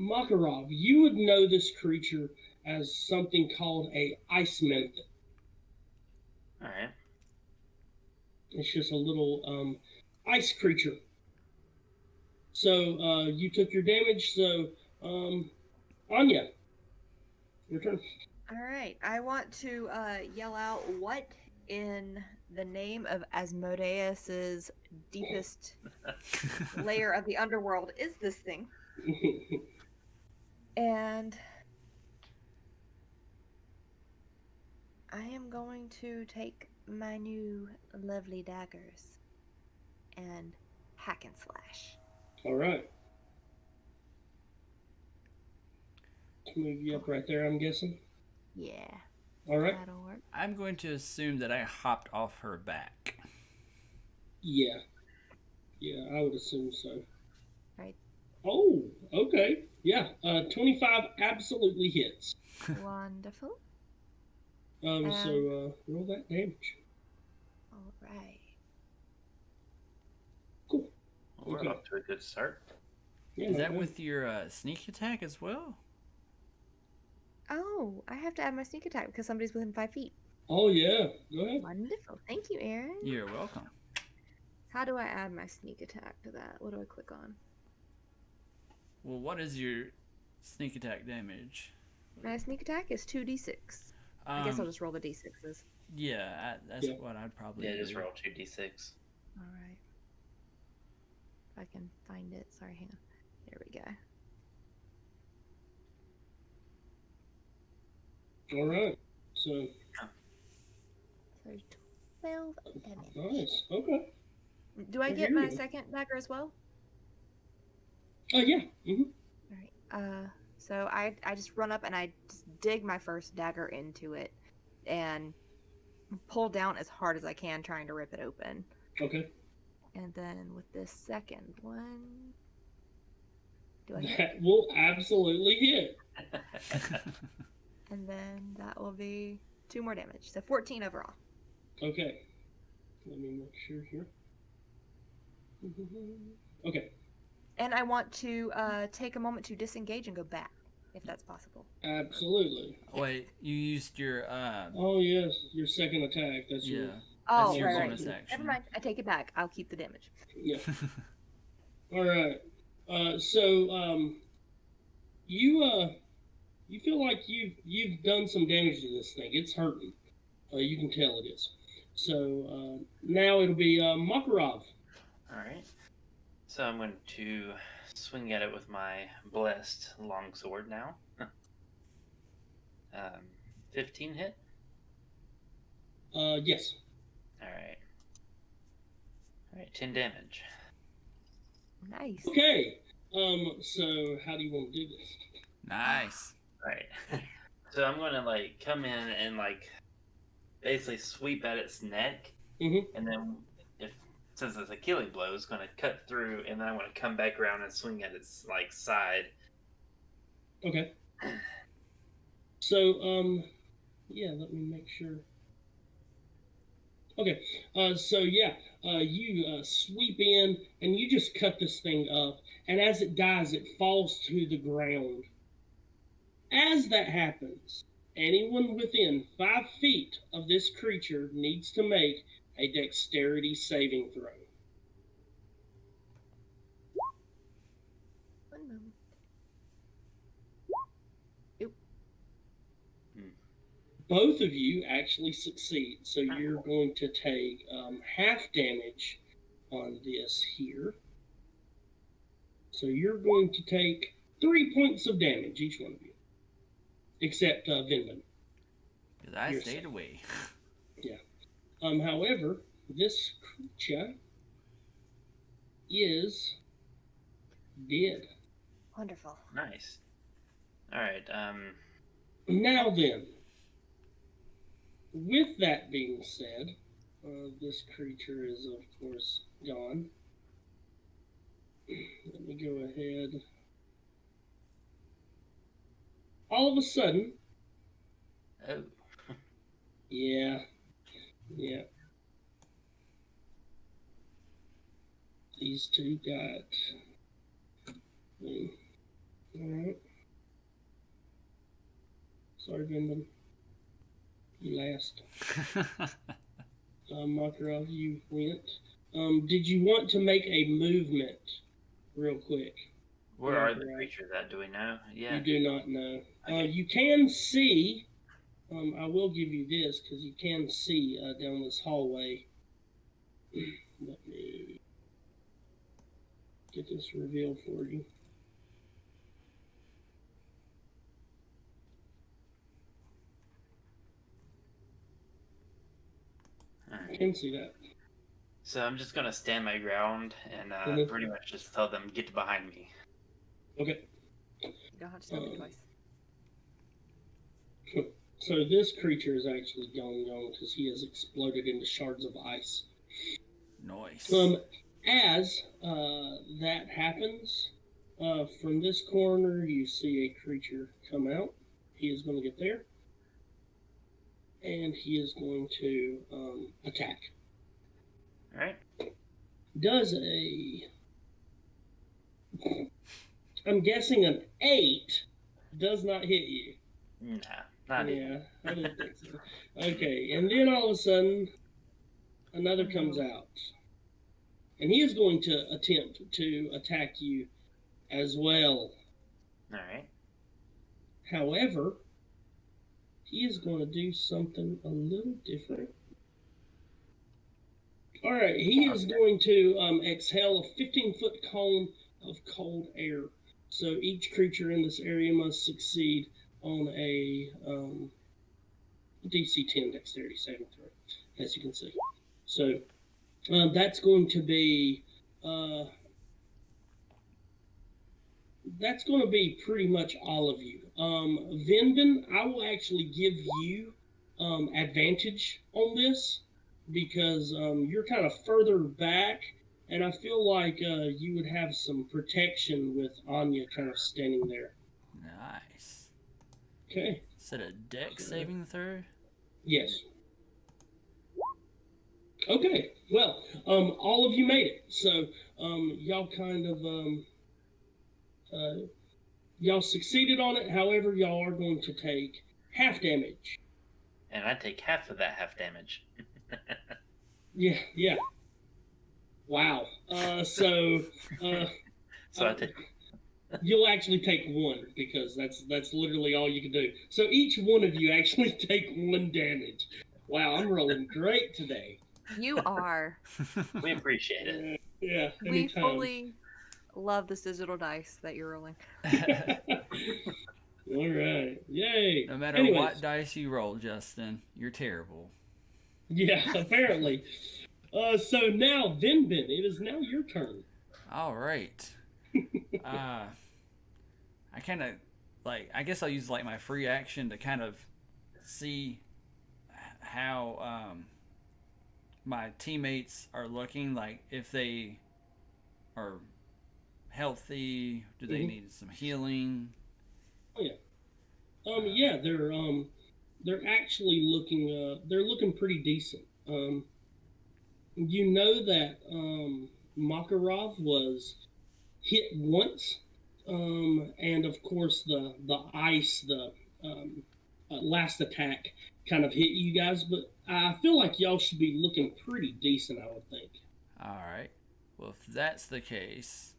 Mokarav, you would know this creature as something called a ice mimic. All right. It's just a little ice creature. So you took your damage. So Anya, your turn. all right. I want to yell out, "What in the name of Asmodeus's deepest layer of the underworld is this thing?" And I am going to take my new lovely daggers and hack and slash. All right. Let's move you up right there, I'm guessing. Yeah. All right. That'll work. I'm going to assume that I hopped off her back. Yeah. Yeah, I would assume so. Right. Oh, okay. Yeah, 25 absolutely hits. Wonderful. So roll that damage. All right. Cool. Well, we're off to a good start. Yeah, Is that with your sneak attack as well? Oh, I have to add my sneak attack because somebody's within 5 feet. Oh, yeah. Go ahead. Wonderful. Thank you, Aaron. You're welcome. How do I add my sneak attack to that? What do I click on? Well, what is your sneak attack damage? My sneak attack is 2d6. I guess I'll just roll the d6s. Yeah, that's what I'd probably do. Just roll 2d6. All right. If I can find it. Sorry, hang on. There we go. All right. So 12 damage. nice. Okay. Do I get my second dagger as well? Oh, yeah. Mm-hmm. All right. So I just run up and I just dig my first dagger into it and pull down as hard as I can, trying to rip it open. Okay. And then with this second one, That will absolutely hit. And then that will be 2 more damage. So 14 overall. Okay. Let me make sure here. Okay. And I want to take a moment to disengage and go back. if that's possible. Absolutely. Wait, you used your Oh yes, your second attack. That's yeah. your That's Oh, your right, bonus right. action. Never mind. I take it back. I'll keep the damage. yeah. All right. So you feel like you've done some damage to this thing. It's hurting. You can tell it is. So now it'll be Mokarav. All right. So I'm going to swing at it with my blessed longsword now. 15 hit. Yes. All right. All right. 10 damage. Nice. Okay. So how do you want to do this? Nice. All right. So I'm going to like come in and like basically sweep at its neck, and then since it's a killing blow, it's going to cut through, and then I want to come back around and swing at its like side. Okay. So yeah, let me make sure. Okay. So yeah, you sweep in and you just cut this thing up, and as it dies, it falls to the ground. As that happens, anyone within 5 feet of this creature needs to make a dexterity saving throw. One moment. Both of you actually succeed, so you're going to take half damage on this here. So you're going to take 3 points of damage, each one of you, except Vinbin. Because I stayed away. Yeah. However, this creature is dead. Wonderful. Nice. All right. Now then, with that being said, this creature is of course gone. Let me go ahead. All of a sudden, Oh. yeah. These two got. Alright. Sorry, Vinbin. You last. Mokarav, you went. Did you want to make a movement real quick? Where are the creatures at? Do we know? Yeah. You do not know. Okay. You can see. I will give you this because you can see down this hallway. Let me get this revealed for you. I can see that. So I'm just gonna stand my ground and pretty much just tell them get behind me. Okay. You don't have to tell me twice. So this creature is actually gone because he has exploded into shards of ice. Nice. As that happens, from this corner you see a creature come out. He is going to get there. And he is going to attack. All right. Does I'm guessing an 8 does not hit you. Nah, not even. Yeah, I didn't think so. Okay, and then all of a sudden, another comes out. And he is going to attempt to attack you as well. All right. However, he is going to do something a little different. All right, he is going to exhale a 15-foot cone of cold air. So each creature in this area must succeed on a DC 10 dexterity saving throw, as you can see. So that's going to be pretty much all of you. Vinbin, I will actually give you advantage on this because you're kind of further back, and I feel like you would have some protection with Anya kind of standing there. Nice. Okay. Is it a dex saving throw? Yes. Okay. Well, all of you made it. So y'all kind of Y'all succeeded on it. However, y'all are going to take half damage. And I take half of that half damage. Yeah. Wow. So I take. You'll actually take one because that's literally all you can do. So each one of you actually take 1 damage. Wow, I'm rolling great today. You are. We appreciate it. Yeah, We anytime. fully love this digital dice that you're rolling. All right, yay! No matter Anyways, what dice you roll, Justin, you're terrible. Yeah, apparently. So now, Vinbin, it is now your turn. All right. I kind of I guess I'll use my free action to kind of see how my teammates are looking, like if they are healthy, do they need some healing? Oh yeah. Yeah, they're actually looking they're looking pretty decent. You know that Mokarav was hit once, and of course the ice, the last attack kind of hit you guys, but I feel like y'all should be looking pretty decent, I would think. All right. Well, if that's the case,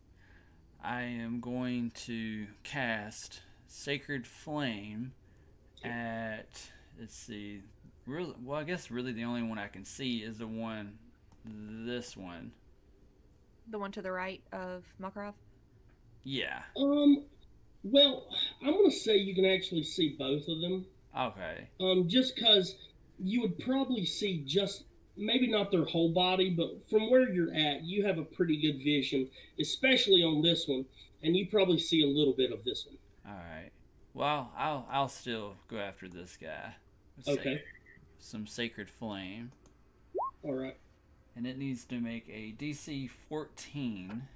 I am going to cast Sacred Flame at, let's see, really, well, I guess really the only one I can see is this one. The one to the right of Mokarav? Yeah. Well, I'm gonna say you can actually see both of them. Okay. Just because you would probably see just maybe not their whole body, but from where you're at, you have a pretty good vision, especially on this one, and you probably see a little bit of this one. All right. Well, I'll still go after this guy. Okay. Some Sacred Flame. All right. And it needs to make a DC 14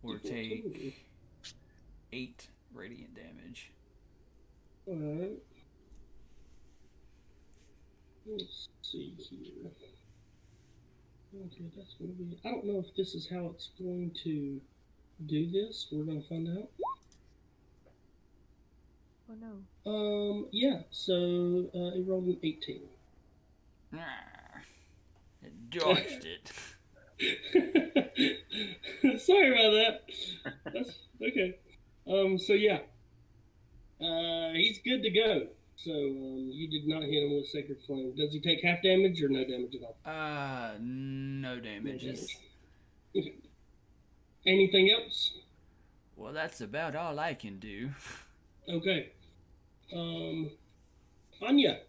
or take 8 radiant damage. All right. Let's see here. Okay, that's going to be... I don't know if this is how it's going to do this. We're going to find out. Oh, no. Yeah, so it rolled an 18. It dodged it. Sorry about that. That's okay. So yeah. He's good to go. So you did not hit him with Sacred Flame. Does he take half damage or no damage at all? No damages. No damage. Okay. Anything else? Well, that's about all I can do. Okay. Anya.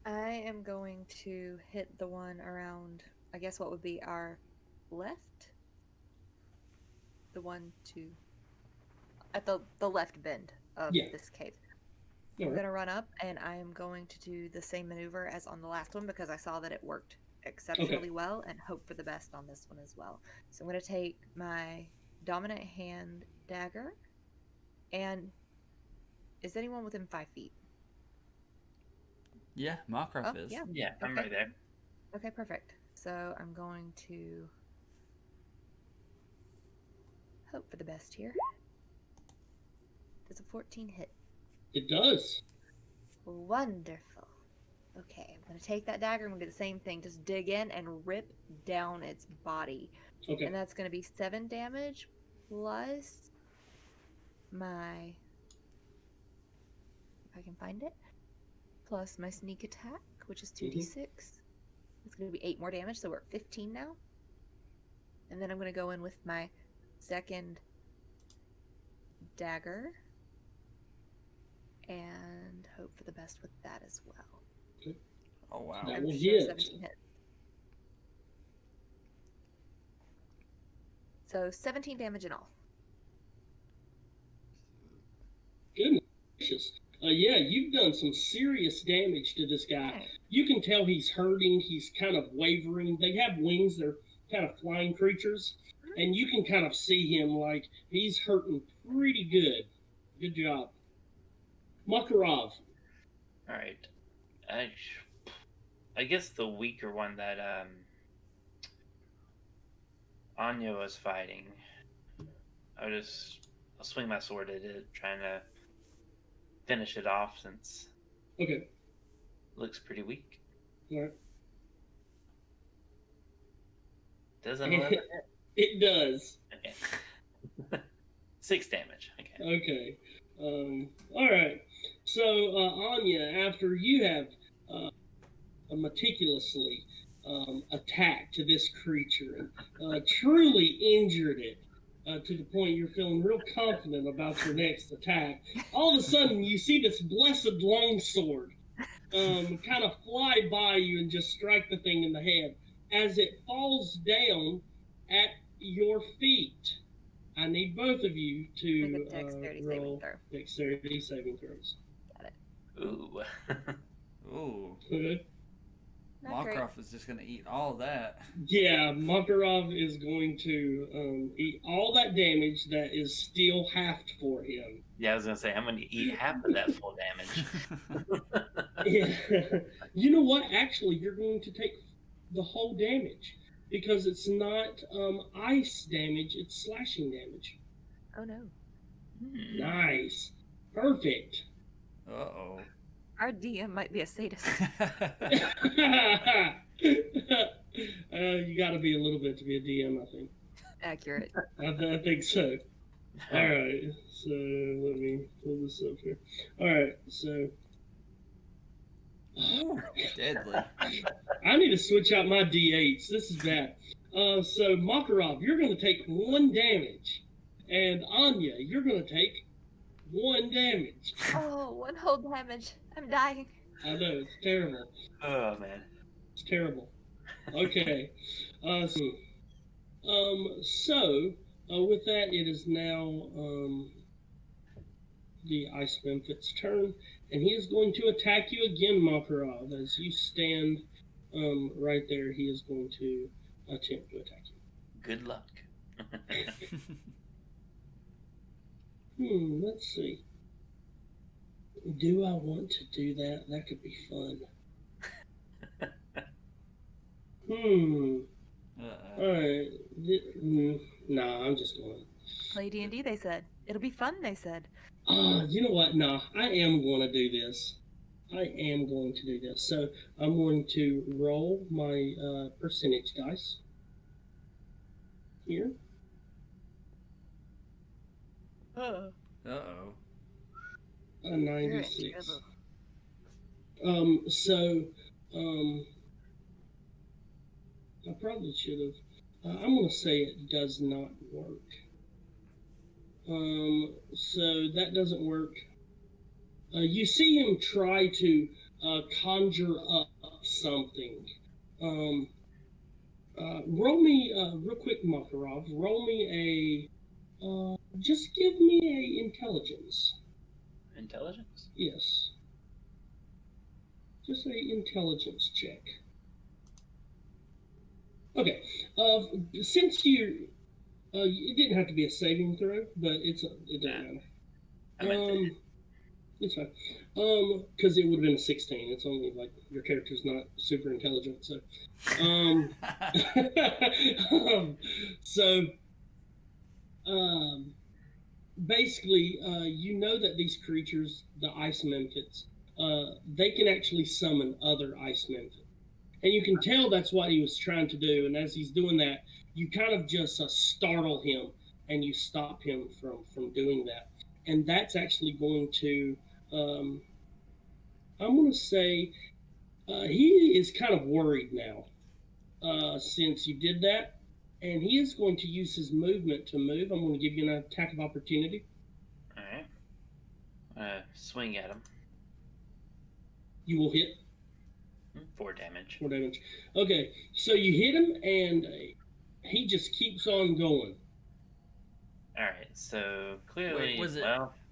I am going to hit the one around, I guess what would be our left? The one to... at the left bend of this cave. I'm going to run up, and I am going to do the same maneuver as on the last one because I saw that it worked exceptionally well and hope for the best on this one as well. So I'm going to take my dominant hand dagger, and is anyone within 5 feet? Yeah, Mokarav is. Yeah, I'm right there. Okay, perfect. So I'm going to hope for the best here. Does a 14 hit? It does. Wonderful. Okay, I'm going to take that dagger and we'll do the same thing. Just dig in and rip down its body. Okay. And that's going to be 7 damage plus my... if I can find it. Plus my sneak attack, which is 2d6. It's going to be 8 more damage, so we're at 15 now. And then I'm going to go in with my second dagger. And hope for the best with that as well. Okay. Oh, wow. That I'm will sure hit. 17 hits. So 17 damage in all. Goodness gracious. Yeah, you've done some serious damage to this guy. Okay. You can tell he's hurting. He's kind of wavering. They have wings. They're kind of flying creatures. And you can kind of see him like he's hurting pretty good. Good job. Mokarav. All right. I guess the weaker one that Anya was fighting, I'll just swing my sword at it, trying to finish it off since Okay. it looks pretty weak. All right. Doesn't 11 It does. hit? Okay. 6 damage. Okay. Okay. All right. So, Anya, after you have meticulously attacked this creature and truly injured it to the point you're feeling real confident about your next attack, all of a sudden you see this blessed longsword kind of fly by you and just strike the thing in the head as it falls down at your feet. I need both of you to Make a dexterity saving roll throw. dexterity saving throws. Ooh. Ooh. Okay. Not great. Mokarav is just gonna eat all that. Yeah, Mokarav is going to eat all that damage that is still halved for him. Yeah, I was gonna say I'm gonna eat half of that full damage. Yeah. You know what? Actually, you're going to take the whole damage because it's not ice damage; it's slashing damage. Oh no. Nice, perfect. Uh-oh. Our DM might be a sadist. You got to be a little bit to be a DM, I think. Accurate. I think so. All right, so let me pull this up here. All right, so Ooh, deadly. I need to switch out my D8s. This is bad. So Mokarav, you're going to take 1 damage, and Anya, you're going to take 1 damage. Oh, 1 whole damage. I'm dying. I know, it's terrible. Oh man. It's terrible. Okay. With that, it is now the Ice Memphit's turn, and he is going to attack you again, Mokarav. As you stand right there, he is going to attempt to attack you. Good luck. Let's see. Do I want to do that? That could be fun. Alright. Nah, I'm just going. Play D&D, they said. It'll be fun, they said. You know what? Nah, I am going to do this. So I'm going to roll my percentage dice. Here. Oh. Uh-oh. A 96. You're in trouble. I probably should have. I'm going to say it does not work. So that doesn't work. You see him try to conjure up something. Roll me, real quick, Mokarav. Roll me a. Just give me a intelligence. Intelligence? Yes. Just a intelligence check. Okay. Since you, it didn't have to be a saving throw, but it doesn't matter. I meant to. It's fine. Because it would have been a 16. It's only like your character's not super intelligent, so. Basically, you know that these creatures, the Ice Memphits, they can actually summon other Ice Memphits. And you can tell that's what he was trying to do. And as he's doing that, you kind of just startle him and you stop him from doing that. And that's actually going to, I'm going to say, he is kind of worried now since you did that. And he is going to use his movement to move. I'm going to give you an attack of opportunity. All right. Swing at him. You will hit. 4 damage. 4 damage. Okay, so you hit him, and he just keeps on going. All right. So clearly, Wait,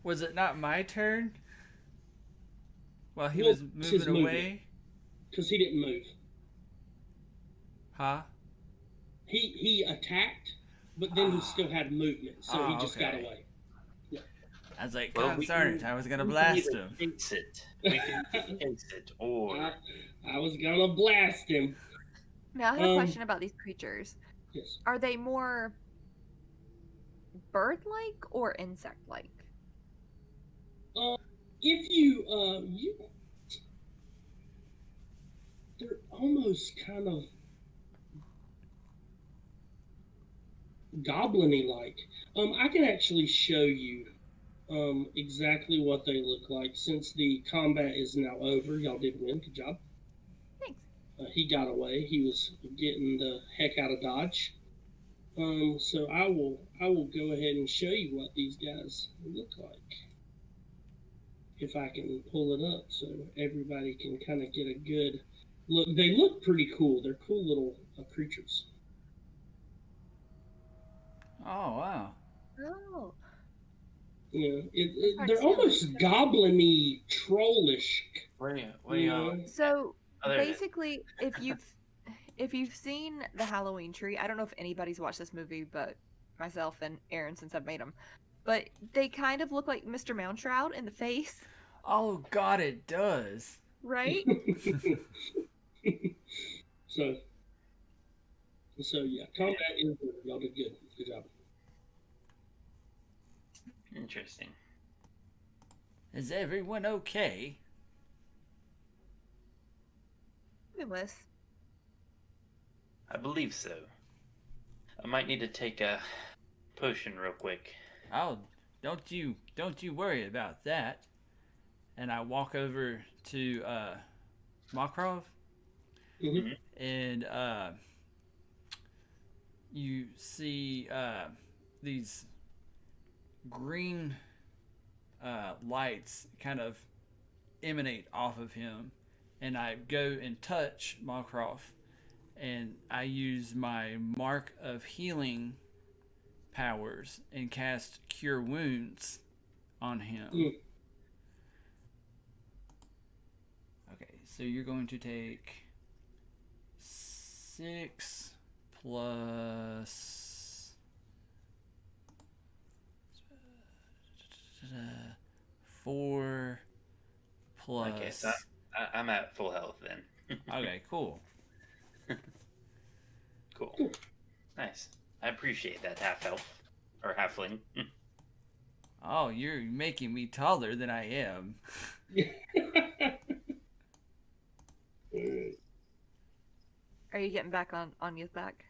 was it not my turn? While he Well, was it's his moving movement. away? Because he didn't move. Huh? He attacked, but then he still had movement, so he just got okay. away. I was like, Well, God, we sorry, can- I was gonna we can blast either him. Fix it. We can fix it, or I was gonna blast him. Now, I have a question about these creatures. Yes. Are they more bird-like or insect-like? If you, they're almost kind of goblin-y like. I can actually show you exactly what they look like since the combat is now over. Y'all did win. Good job. Thanks. He got away. He was getting the heck out of Dodge. So I will go ahead and show you what these guys look like. If I can pull it up so everybody can kind of get a good look. They look pretty cool. They're cool little creatures. Oh wow. Oh. You know, Hard to they're see on almost this. goblin-y, trollish. What are You y'all? know? So Oh, there it is. basically, if you've seen the Halloween tree, I don't know if anybody's watched this movie, but myself and Aaron, since I've made them, but they kind of look like Mr. Moundshroud in the face, Oh God, it does. right? so yeah, combat is over. Y'all did good. Good job. Interesting. Is everyone okay? Perilous. I believe so. I might need to take a potion real quick. Oh, don't you worry about that. And I walk over to Mokarav, Mm-hmm. and you see these green lights kind of emanate off of him, and I go and touch Mokarav, and I use my Mark of Healing powers and cast Cure Wounds on him. Mm. Okay, so you're going to take 6 plus 4 plus. Okay, so I'm at full health then. Okay, cool. Cool. Nice. I appreciate that half elf or halfling. Oh, you're making me taller than I am. Are you getting back on your back?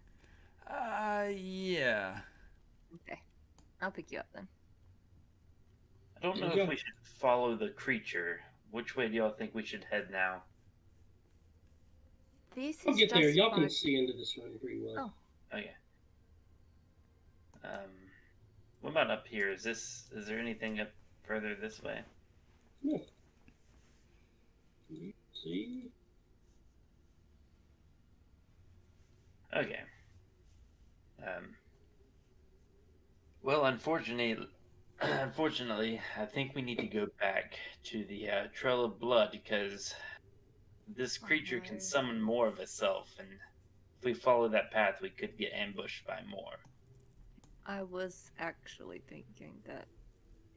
Yeah. Okay, I'll pick you up then. I don't know if we should follow the creature. Which way do y'all think we should head now? This I'll is get there. just Y'all fine. can see into this room pretty well. Oh. Okay. What about up here? Is there anything up further this way? Yeah. See? Okay. Well, unfortunately, I think we need to go back to the Trail of Blood because this creature can summon more of itself, and if we follow that path, we could get ambushed by more. I was actually thinking that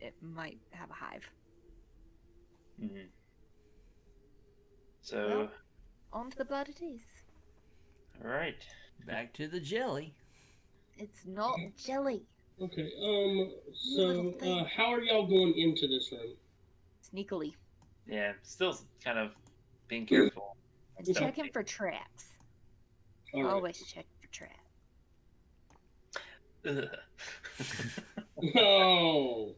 it might have a hive. Mm-hmm. So, Well, on to the blood it is. all right. Back to the jelly. It's not jelly. Okay. little So, thing. how are y'all going into this room? Sneakily. Yeah, still kind of being careful. And Okay. checking for traps. All right. Always check for traps. Oh.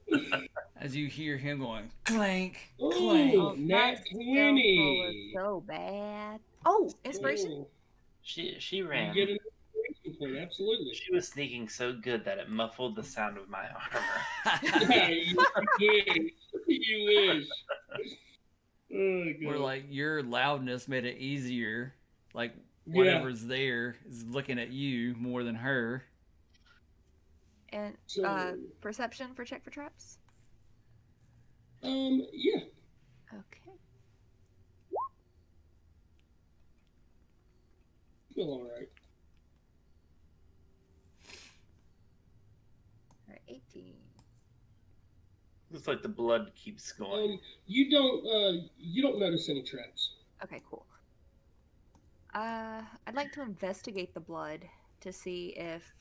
As you hear him going clank, Oh, clank. nat that stealth roll was 20. so bad. Oh, inspiration. Oh, She you ran. get an inspiration point, absolutely. She was sneaking so good that it muffled the sound of my armor. Yeah, you wish. You wish. Oh, God. Where like your loudness made it easier. Like Yeah. whatever's there is looking at you more than her. And So, perception for check for traps. yeah. Okay. Feel all right. Alright, 18. Looks like the blood keeps going. You don't notice any traps. Okay, cool. I'd like to investigate the blood to see if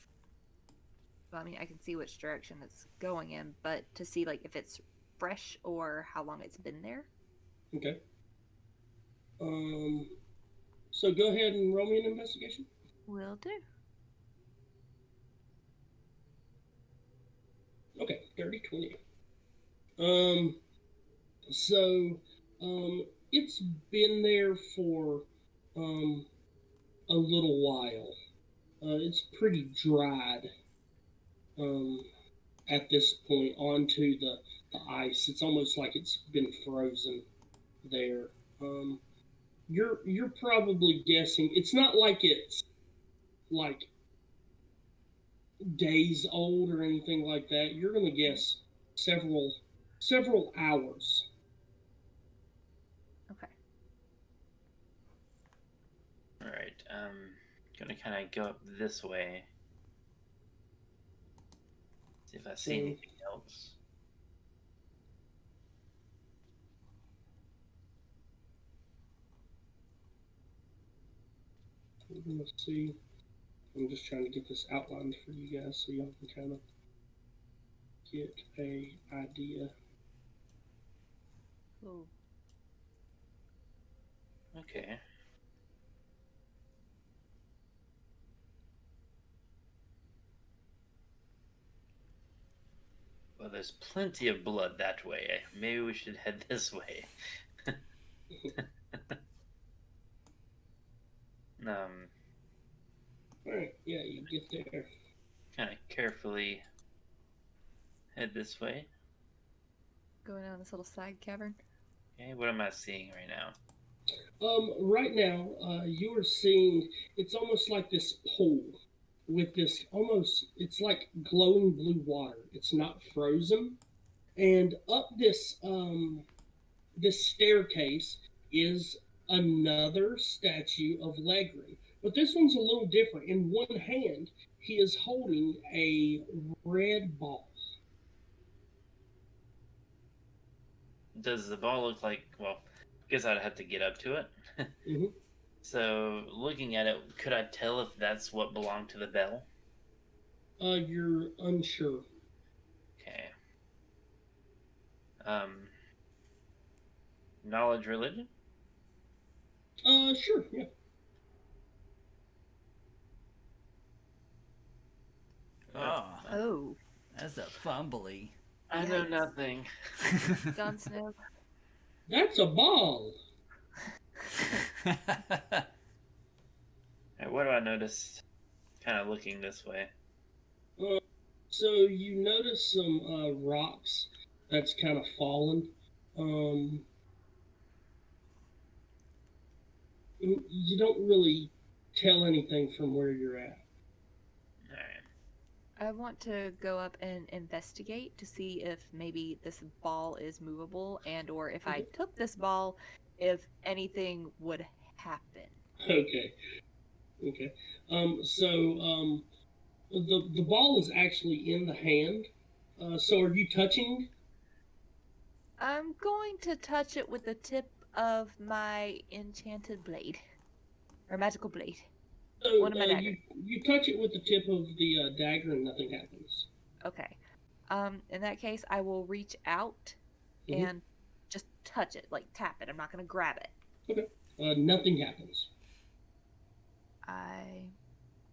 Well, I mean, I can see which direction it's going in, but to see like if it's fresh or how long it's been there. Okay. So go ahead and roll me an investigation. Will do. Okay, dirty 20. Um, so, it's been there for, a little while. It's pretty dried, um, at this point onto the ice. It's almost like it's been frozen there. Um, you're probably guessing. It's not like it's like days old or anything like that. You're gonna guess several hours. Okay. All right. Gonna kind of go up this way. See if I see anything else. Let's see. I'm just trying to get this outlined for you guys so y'all can kind of get a idea. Ooh. Okay. Well, there's plenty of blood that way. Maybe we should head this way. Alright, yeah, you get there. Kind of carefully head this way. Going down this little side cavern. Okay, what am I seeing right now? Right now, you are seeing, it's almost like this pool with this it's like glowing blue water. It's not frozen. And up this staircase is another statue of Legrin. But this one's a little different. In one hand, he is holding a red ball. Does the ball look like, well, I guess I'd have to get up to it. Mm-hmm. So, looking at it, could I tell if that's what belonged to the bell? You're unsure. Okay. Knowledge religion? Sure, yeah. Oh, that's a fumbly. I know nothing. Jon Snow. That's a ball. Right, what do I notice kind of looking this way? So you notice some rocks that's kind of fallen. You don't really tell anything from where you're at. I want to go up and investigate to see if maybe this ball is movable and or if I took this ball, if anything would happen. Okay. So the ball is actually in the hand. So are you touching? I'm going to touch it with the tip of my enchanted blade. Or magical blade. So One of my daggers. you touch it with the tip of the dagger and nothing happens. Okay. In that case, I will reach out and just touch it, like tap it. I'm not going to grab it. Okay. Nothing happens. I'm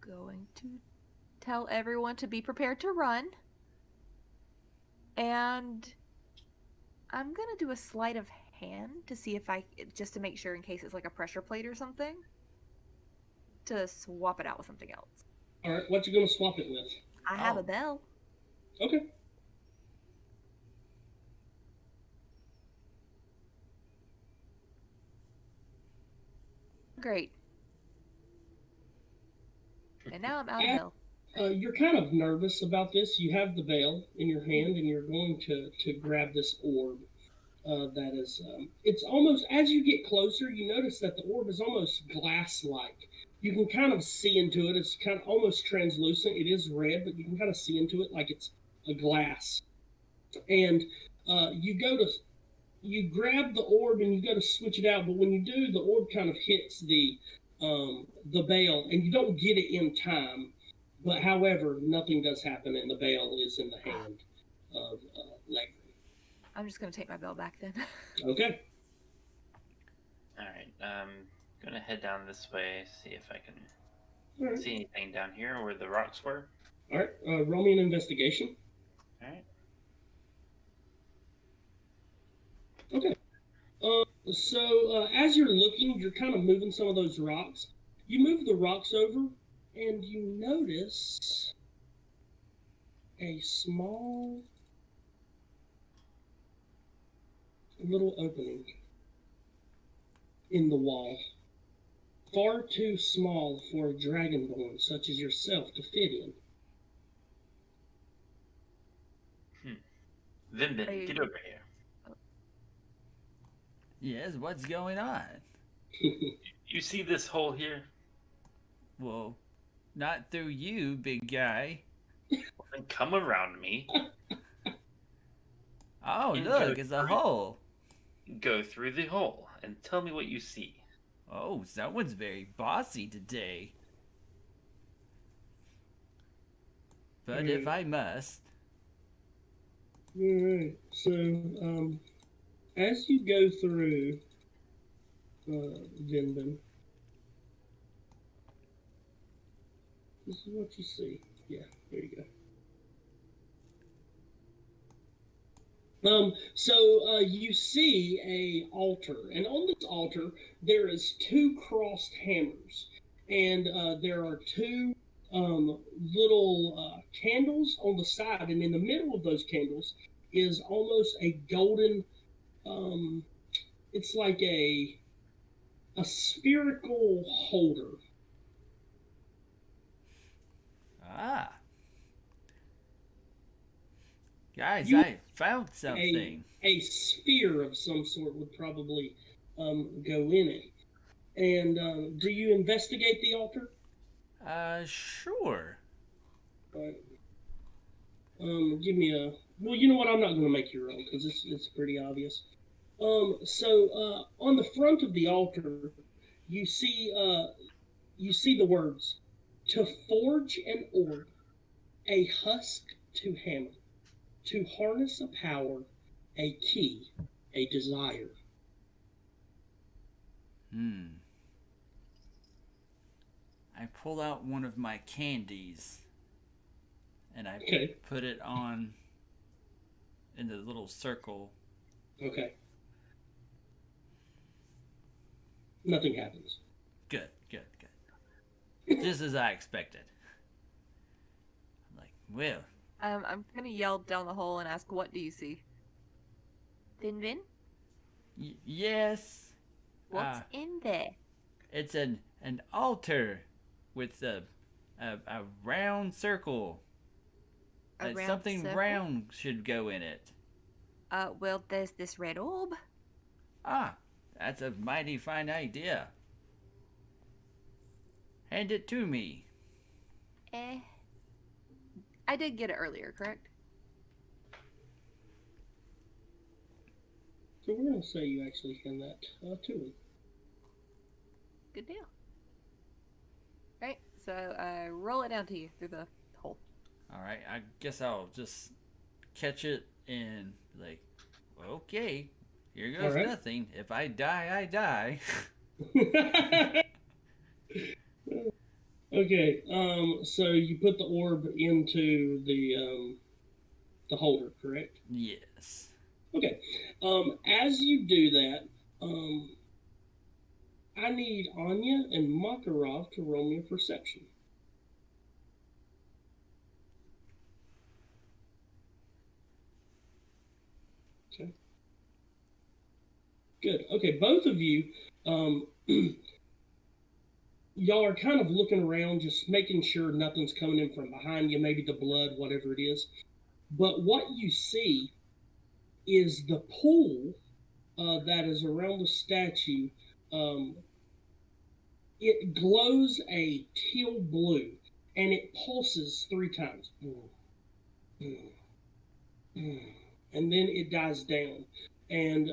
going to tell everyone to be prepared to run. And I'm going to do a sleight of hand to see if just to make sure in case it's like a pressure plate or something, to swap it out with something else. All right, what you gonna swap it with? I have a bell. Okay. Great. And now I'm out of bell. You're kind of nervous about this. You have the bell in your hand, and you're going to grab this orb. That is, it's almost, as you get closer, you notice that the orb is almost glass-like. You can kind of see into it. It's kind of almost translucent. It is red, but you can kind of see into it like it's a glass. And you grab the orb and you go to switch it out, but when you do, the orb kind of hits the bell, and you don't get it in time. But however, nothing does happen, and the bell is in the hand of Legrin. I'm just gonna take my bell back then. Okay. All right. Gonna head down this way, see if I can All right. see anything down here where the rocks were. All right. Roll me an investigation. All right. Okay. So as you're looking, you're kind of moving some of those rocks. You move the rocks over, and you notice a small little opening in the wall. Far too small for a dragonborn such as yourself to fit in. Vinbin, get over here. Yes, what's going on? You see this hole here? Well, not through you, big guy. Well, then come around me. Oh, And look, go it's a through- hole. Go through the hole and tell me what you see. Oh, someone's very bossy today. But if I must. Alright, so, as you go through, Vinbin, this is what you see. Yeah, there you go. So you see a altar, and on this altar there is two crossed hammers, and there are two little candles on the side, and in the middle of those candles is almost a golden. It's like a spherical holder. Ah. Guys, You- I found something. A sphere of some sort would probably go in it. And do you investigate the altar? Sure. Right. Give me a. Well, you know what? I'm not going to make you roll because it's pretty obvious. So on the front of the altar, you see the words: "To forge an orb, a husk to hammer, to harness a power, a key, a desire." I pull out one of my candies and I Okay. put it on in the little circle. Okay. Nothing happens. Good, good, good. Just as I expected. I'm like, well, I'm gonna yell down the hole and ask, "What do you see?" Vinvin, yes. what's in there? It's an altar with a round circle. A round something circle? round should go in it. Well, there's this red orb. Ah, that's a mighty fine idea. Hand it to me. I did get it earlier, correct? So we're going to say you actually hand that to him. Good deal. Right, so I roll it down to you through the hole. All right, I guess I'll just catch it and like, okay, here goes All right. nothing. If I die, I die. Okay. So you put the orb into the holder, correct? Yes. Okay. As you do that, I need Aine and Mokarav to roll me a perception. Okay. Good. Okay, both of you, y'all are kind of looking around, just making sure nothing's coming in from behind you, maybe the blood, whatever it is. But what you see is the pool that is around the statue. It glows a teal blue, and it pulses 3 times. And then it dies down. And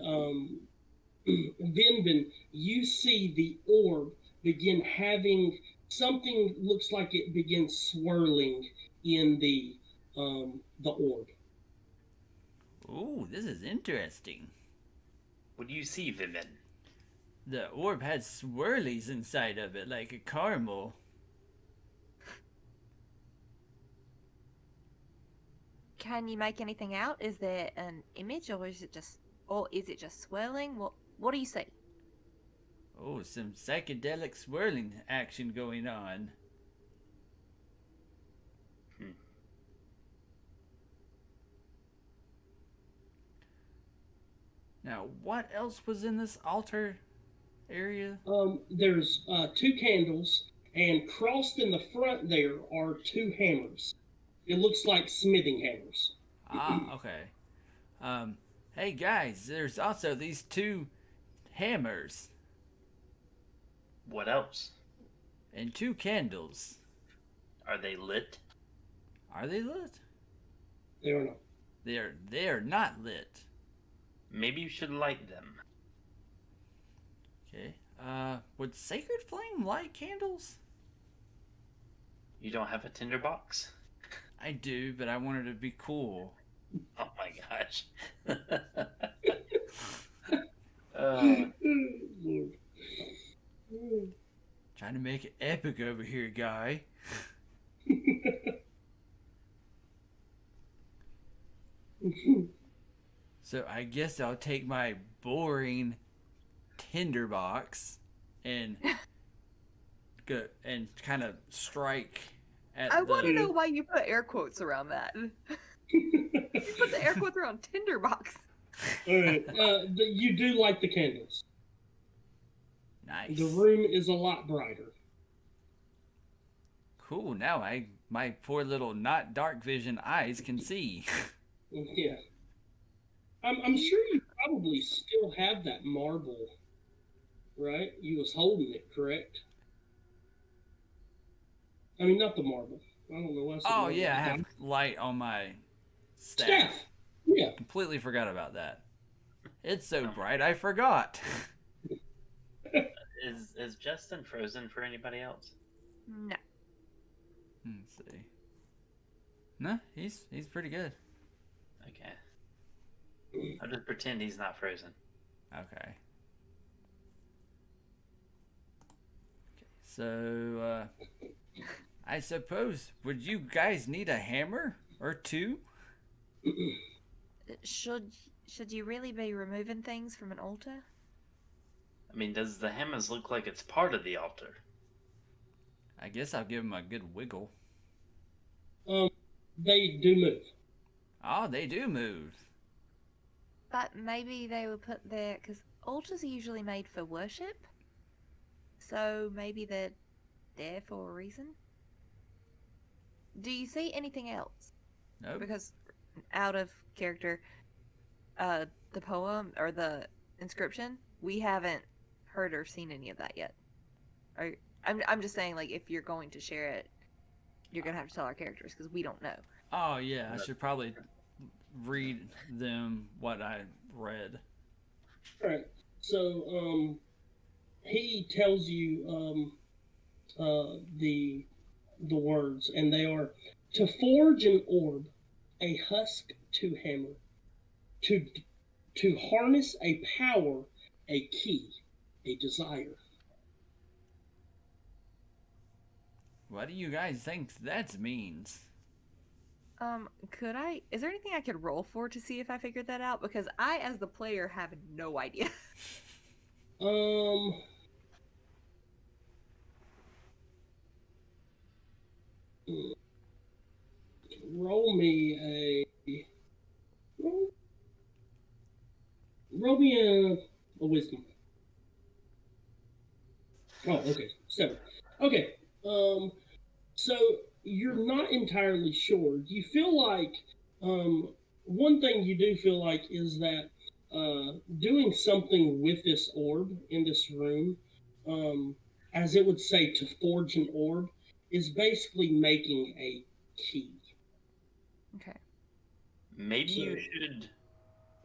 Vinbin, you see the orb begin having something looks like it begins swirling in the orb. Ooh, this is interesting. What do you see, Vinbin? The orb had swirlies inside of it, like a caramel. Can you make anything out? Is there an image, or is it just swirling? What do you see? Oh, some psychedelic swirling action going on. Now, what else was in this altar area? There's 2 candles, and crossed in the front there are 2 hammers. It looks like smithing hammers. Ah, okay. Hey guys, there's also these 2 hammers What else? and 2 candles. Are they lit? Are they lit? They are not. They're not lit. Maybe you should light them. Okay. Would Sacred Flame light candles? You don't have a tinderbox? I do, but I wanted to be cool. Oh my gosh. Lord. Trying to make it epic over here, guy. So I guess I'll take my boring tinderbox and go and kind of strike at I the. want to know why you put air quotes around that. You put the air quotes around tinderbox. All right. You do light the candles. Nice. The room is a lot brighter. Cool. Now my poor little not dark vision eyes can see. Yeah. I'm sure you probably still have that marble, right? You was holding it, correct? I mean, not the marble. I don't know why I said Oh marble. yeah, I have light on my staff. Staff. Yeah. Completely forgot about that. It's so bright I forgot. Is Justin frozen for anybody else? No. Let's see. No, he's pretty good. Okay. I'll just pretend he's not frozen. Okay. So, I suppose, would you guys need a hammer or 2? Should you really be removing things from an altar? I mean, does the hammers look like it's part of the altar? I guess I'll give them a good wiggle. They do move. Oh, they do move. But maybe they were put there because altars are usually made for worship. So maybe they're there for a reason. Do you see anything else? Nope. Because out of character, the poem or the inscription, we haven't heard or seen any of that yet. I'm just saying, like, if you're going to share it, you're gonna have to tell our characters because we don't know. Oh, yeah, I should probably read them what I read. All right. So, he tells you the words, and they are: to forge an orb, a husk to hammer, to harness a power, a key, a desire. What do you guys think that means? Is there anything I could roll for to see if I figured that out? Because I, as the player, have no idea. Roll me roll me a wisdom. Oh, okay, 7. Okay, so you're not entirely sure. You feel like one thing you do feel like is that doing something with this orb in this room, as it would say, to forge an orb, is basically making a key. Okay. Maybe you should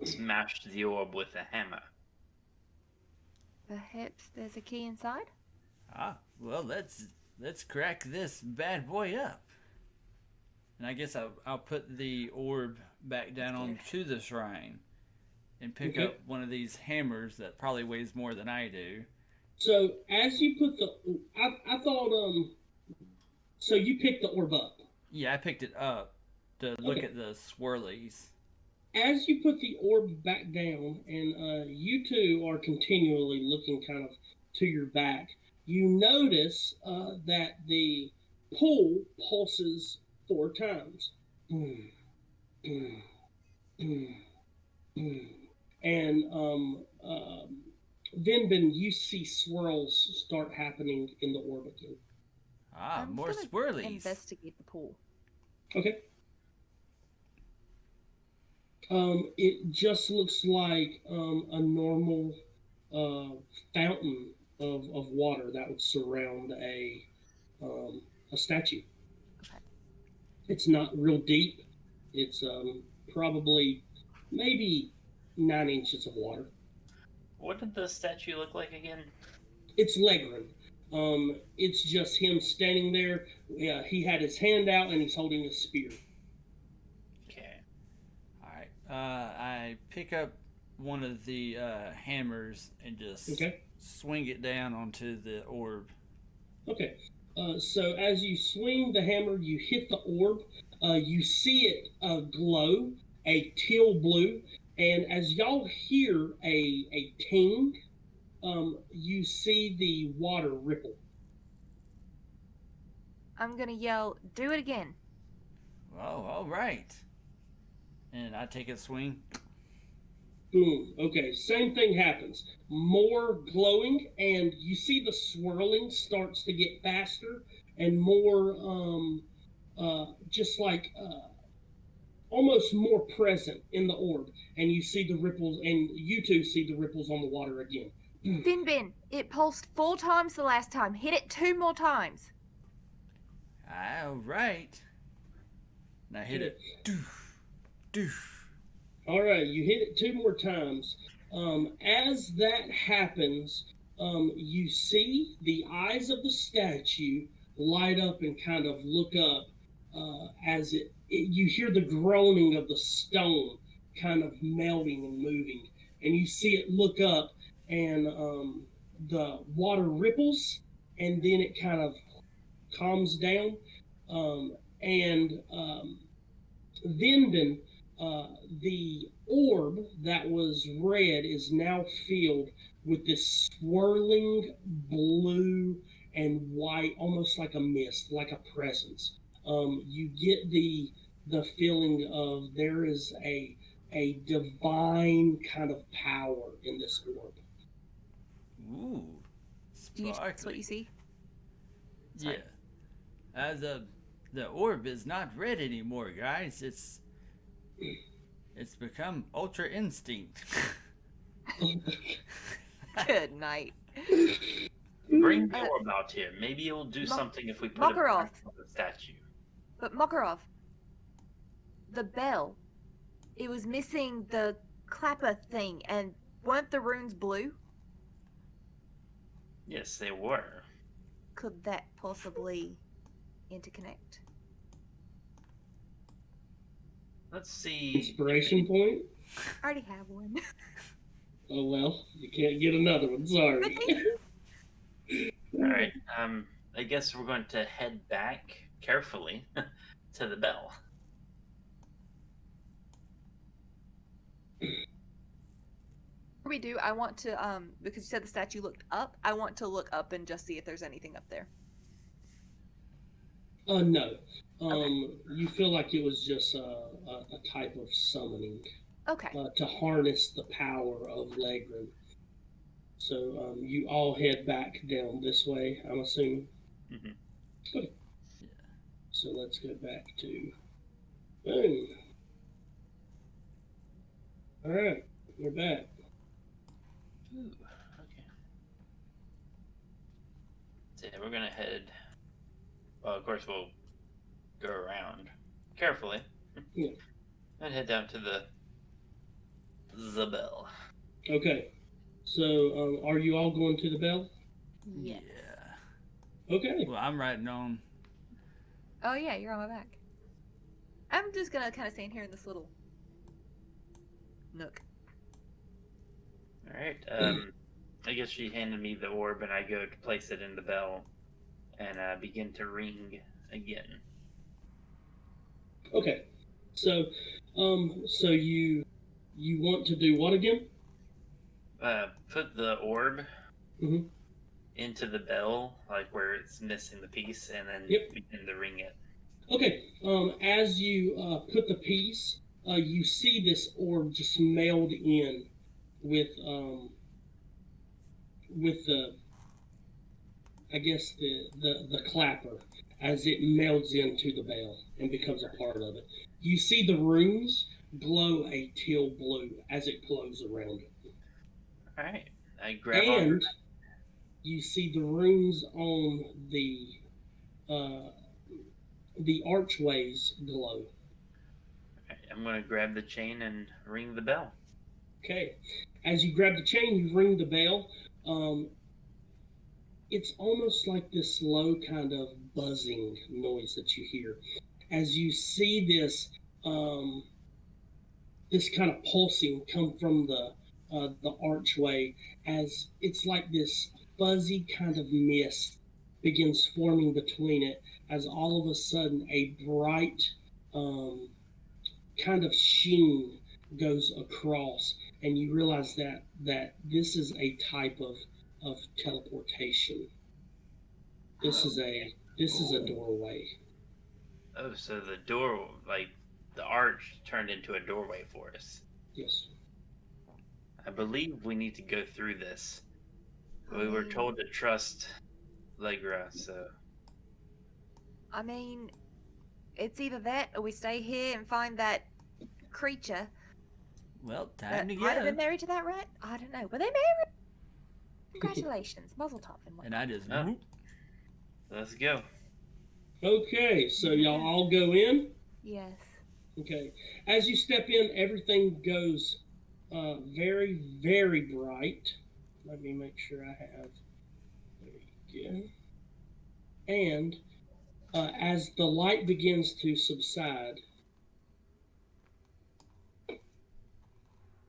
smash the orb with a hammer. Perhaps there's a key inside? Ah, well, let's let's crack this bad boy up. And I guess I'll put the orb back down onto the shrine and pick Okay. up one of these hammers that probably weighs more than I do. So as you put the, I thought, so you picked the orb up. Yeah, I picked it up to look Okay. at the swirlies. As you put the orb back down, and you two are continually looking kind of to your back, you notice that the pool pulses 4 times. Boom, boom, boom, boom. And Vinbin, you see swirls start happening in the orb again. Ah, I'm more gonna swirlies. Investigate the pool. Okay. It just looks like a normal fountain of water that would surround a statue. Okay. It's not real deep. It's probably maybe 9 inches of water. What did the statue look like again? It's Legrin. It's just him standing there. Yeah, he had his hand out and he's holding a spear. Okay. Alright. I pick up one of the hammers and just Okay. swing it down onto the orb. Okay. So as you swing the hammer, you hit the orb. You see it glow a teal blue, and as y'all hear a ting, you see the water ripple. I'm gonna yell, "Do it again!" Oh, all right. And I take a swing. Boom. Okay, same thing happens. More glowing, and you see the swirling starts to get faster and more, just like almost more present in the orb. And you see the ripples, and you two see the ripples on the water again. Vinbin, it pulsed 4 times the last time. Hit it 2 more times. All right. And I hit it. Doof, doof. All right, you hit it 2 more times. As that happens, you see the eyes of the statue light up and kind of look up as you hear the groaning of the stone kind of melting and moving, and you see it look up, and the water ripples, and then it kind of calms down, and Vinbin, the orb that was red is now filled with this swirling blue and white, almost like a mist, like a presence. You get the feeling of there is a divine kind of power in this orb. Ooh. Do you Sparkly. that's what you see? Yeah. Sorry. The orb is not red anymore, guys. It's become ultra instinct. Good night. Bring the orb out here. Maybe it will do something if we put it Mokarav. back on the statue. But Mokarav, the bell, it was missing the clapper thing, and weren't the runes blue? Yes, they were. Could that possibly interconnect? Let's see. Inspiration point? I already have one. Oh well, you can't get another one. Sorry. All right. I guess we're going to head back carefully to the bell. Before we do, I want to because you said the statue looked up. I want to look up and just see if there's anything up there. No. You feel like it was just a type of summoning Okay. to harness the power of Legrin. So you all head back down this way, I'm assuming. Mhm. Okay. So let's go back to. Boom. All right, we're back. Ooh, okay. So yeah, we're gonna head. Well, of course, we'll go around carefully Yeah. and head down to the bell. Okay. So are you all going to the bell? Yes. Okay. Well, I'm riding on. Oh yeah, you're on my back. I'm just gonna kind of stand here in this little nook. All right. I guess she handed me the orb, and I go to place it in the bell, and begin to ring again. Okay. So, so you want to do what again? Put the orb Mm-hmm. into the bell, like where it's missing the piece, and then Yep. begin to ring it. Okay. As you put the piece, you see this orb just mailed in with the, I guess the clapper as it melds into the bell and becomes a part of it. You see the runes glow a teal blue as it glows around it. All right. I grab on. And you see the runes on uh, the archways glow. Right, I'm going to grab the chain and ring the bell. Okay. As you grab the chain, you ring the bell. It's almost like this low kind of buzzing noise that you hear. As you see this kind of pulsing come from the archway, as it's like this fuzzy kind of mist begins forming between it, as all of a sudden a bright kind of sheen goes across, and you realize that this is a type of teleportation. This is a doorway. Oh, so the door, like the arch, turned into a doorway for us. Yes. I believe we need to go through this. I We were mean- told to trust Legra, so I mean, it's either that or we stay here and find that creature Well, that time to might have been go. married to that rat. I don't know. Were they married? Congratulations, muzzle top and And I just Oh. whoop. let's go. Okay, so y'all all go in. Yes. Okay. As you step in, everything goes very, very bright. Let me make sure I have. There you go. And as the light begins to subside,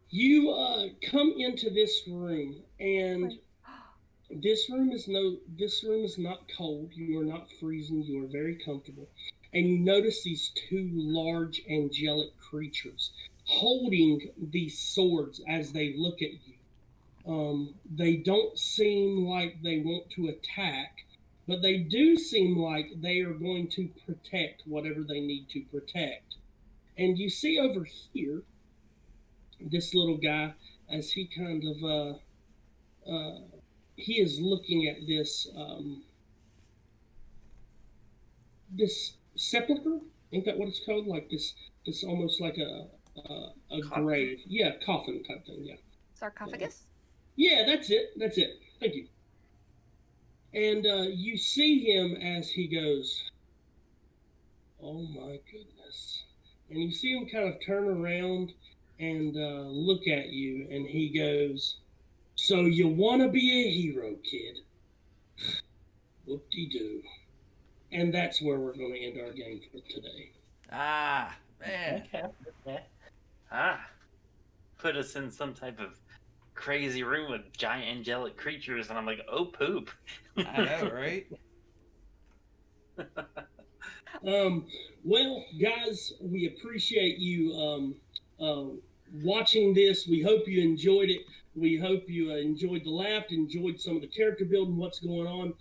you come into this room, and this room is not cold. You are not freezing. You are very comfortable. And you notice these two large angelic creatures holding these swords as they look at you. They don't seem like they want to attack, but they do seem like they are going to protect whatever they need to protect. And you see over here, this little guy, as he kind of he is looking at this sepulcher. Ain't that what it's called? Like this almost like a Coffin? grave. Yeah, coffin type thing. Yeah. Sarcophagus? Yeah, that's it. That's it. Thank you. And you see him as he goes, "Oh my goodness!" And you see him kind of turn around and look at you, and he goes, "So you want to be a hero, kid? Whoop-de-doo." And that's where we're going to end our game for today. Ah, man. Okay. Put us in some type of crazy room with giant angelic creatures, and I'm like, oh poop. I know, right? Well, guys, we appreciate you watching this. We hope you enjoyed it. We hope you enjoyed the laugh, enjoyed some of the character building, what's going on.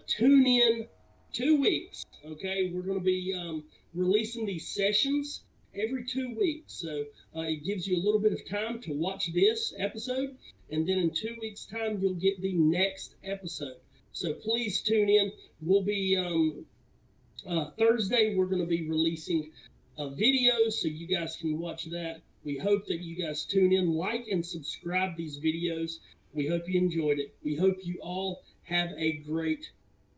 Tune in 2 weeks, okay? We're going to be releasing these sessions every 2 weeks. So it gives you a little bit of time to watch this episode, and then in 2 weeks' time, you'll get the next episode. So please tune in. We'll be Thursday, we're going to be releasing a video so you guys can watch that. We hope that you guys tune in, like, and subscribe these videos. We hope you enjoyed it. We hope you all have a great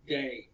day.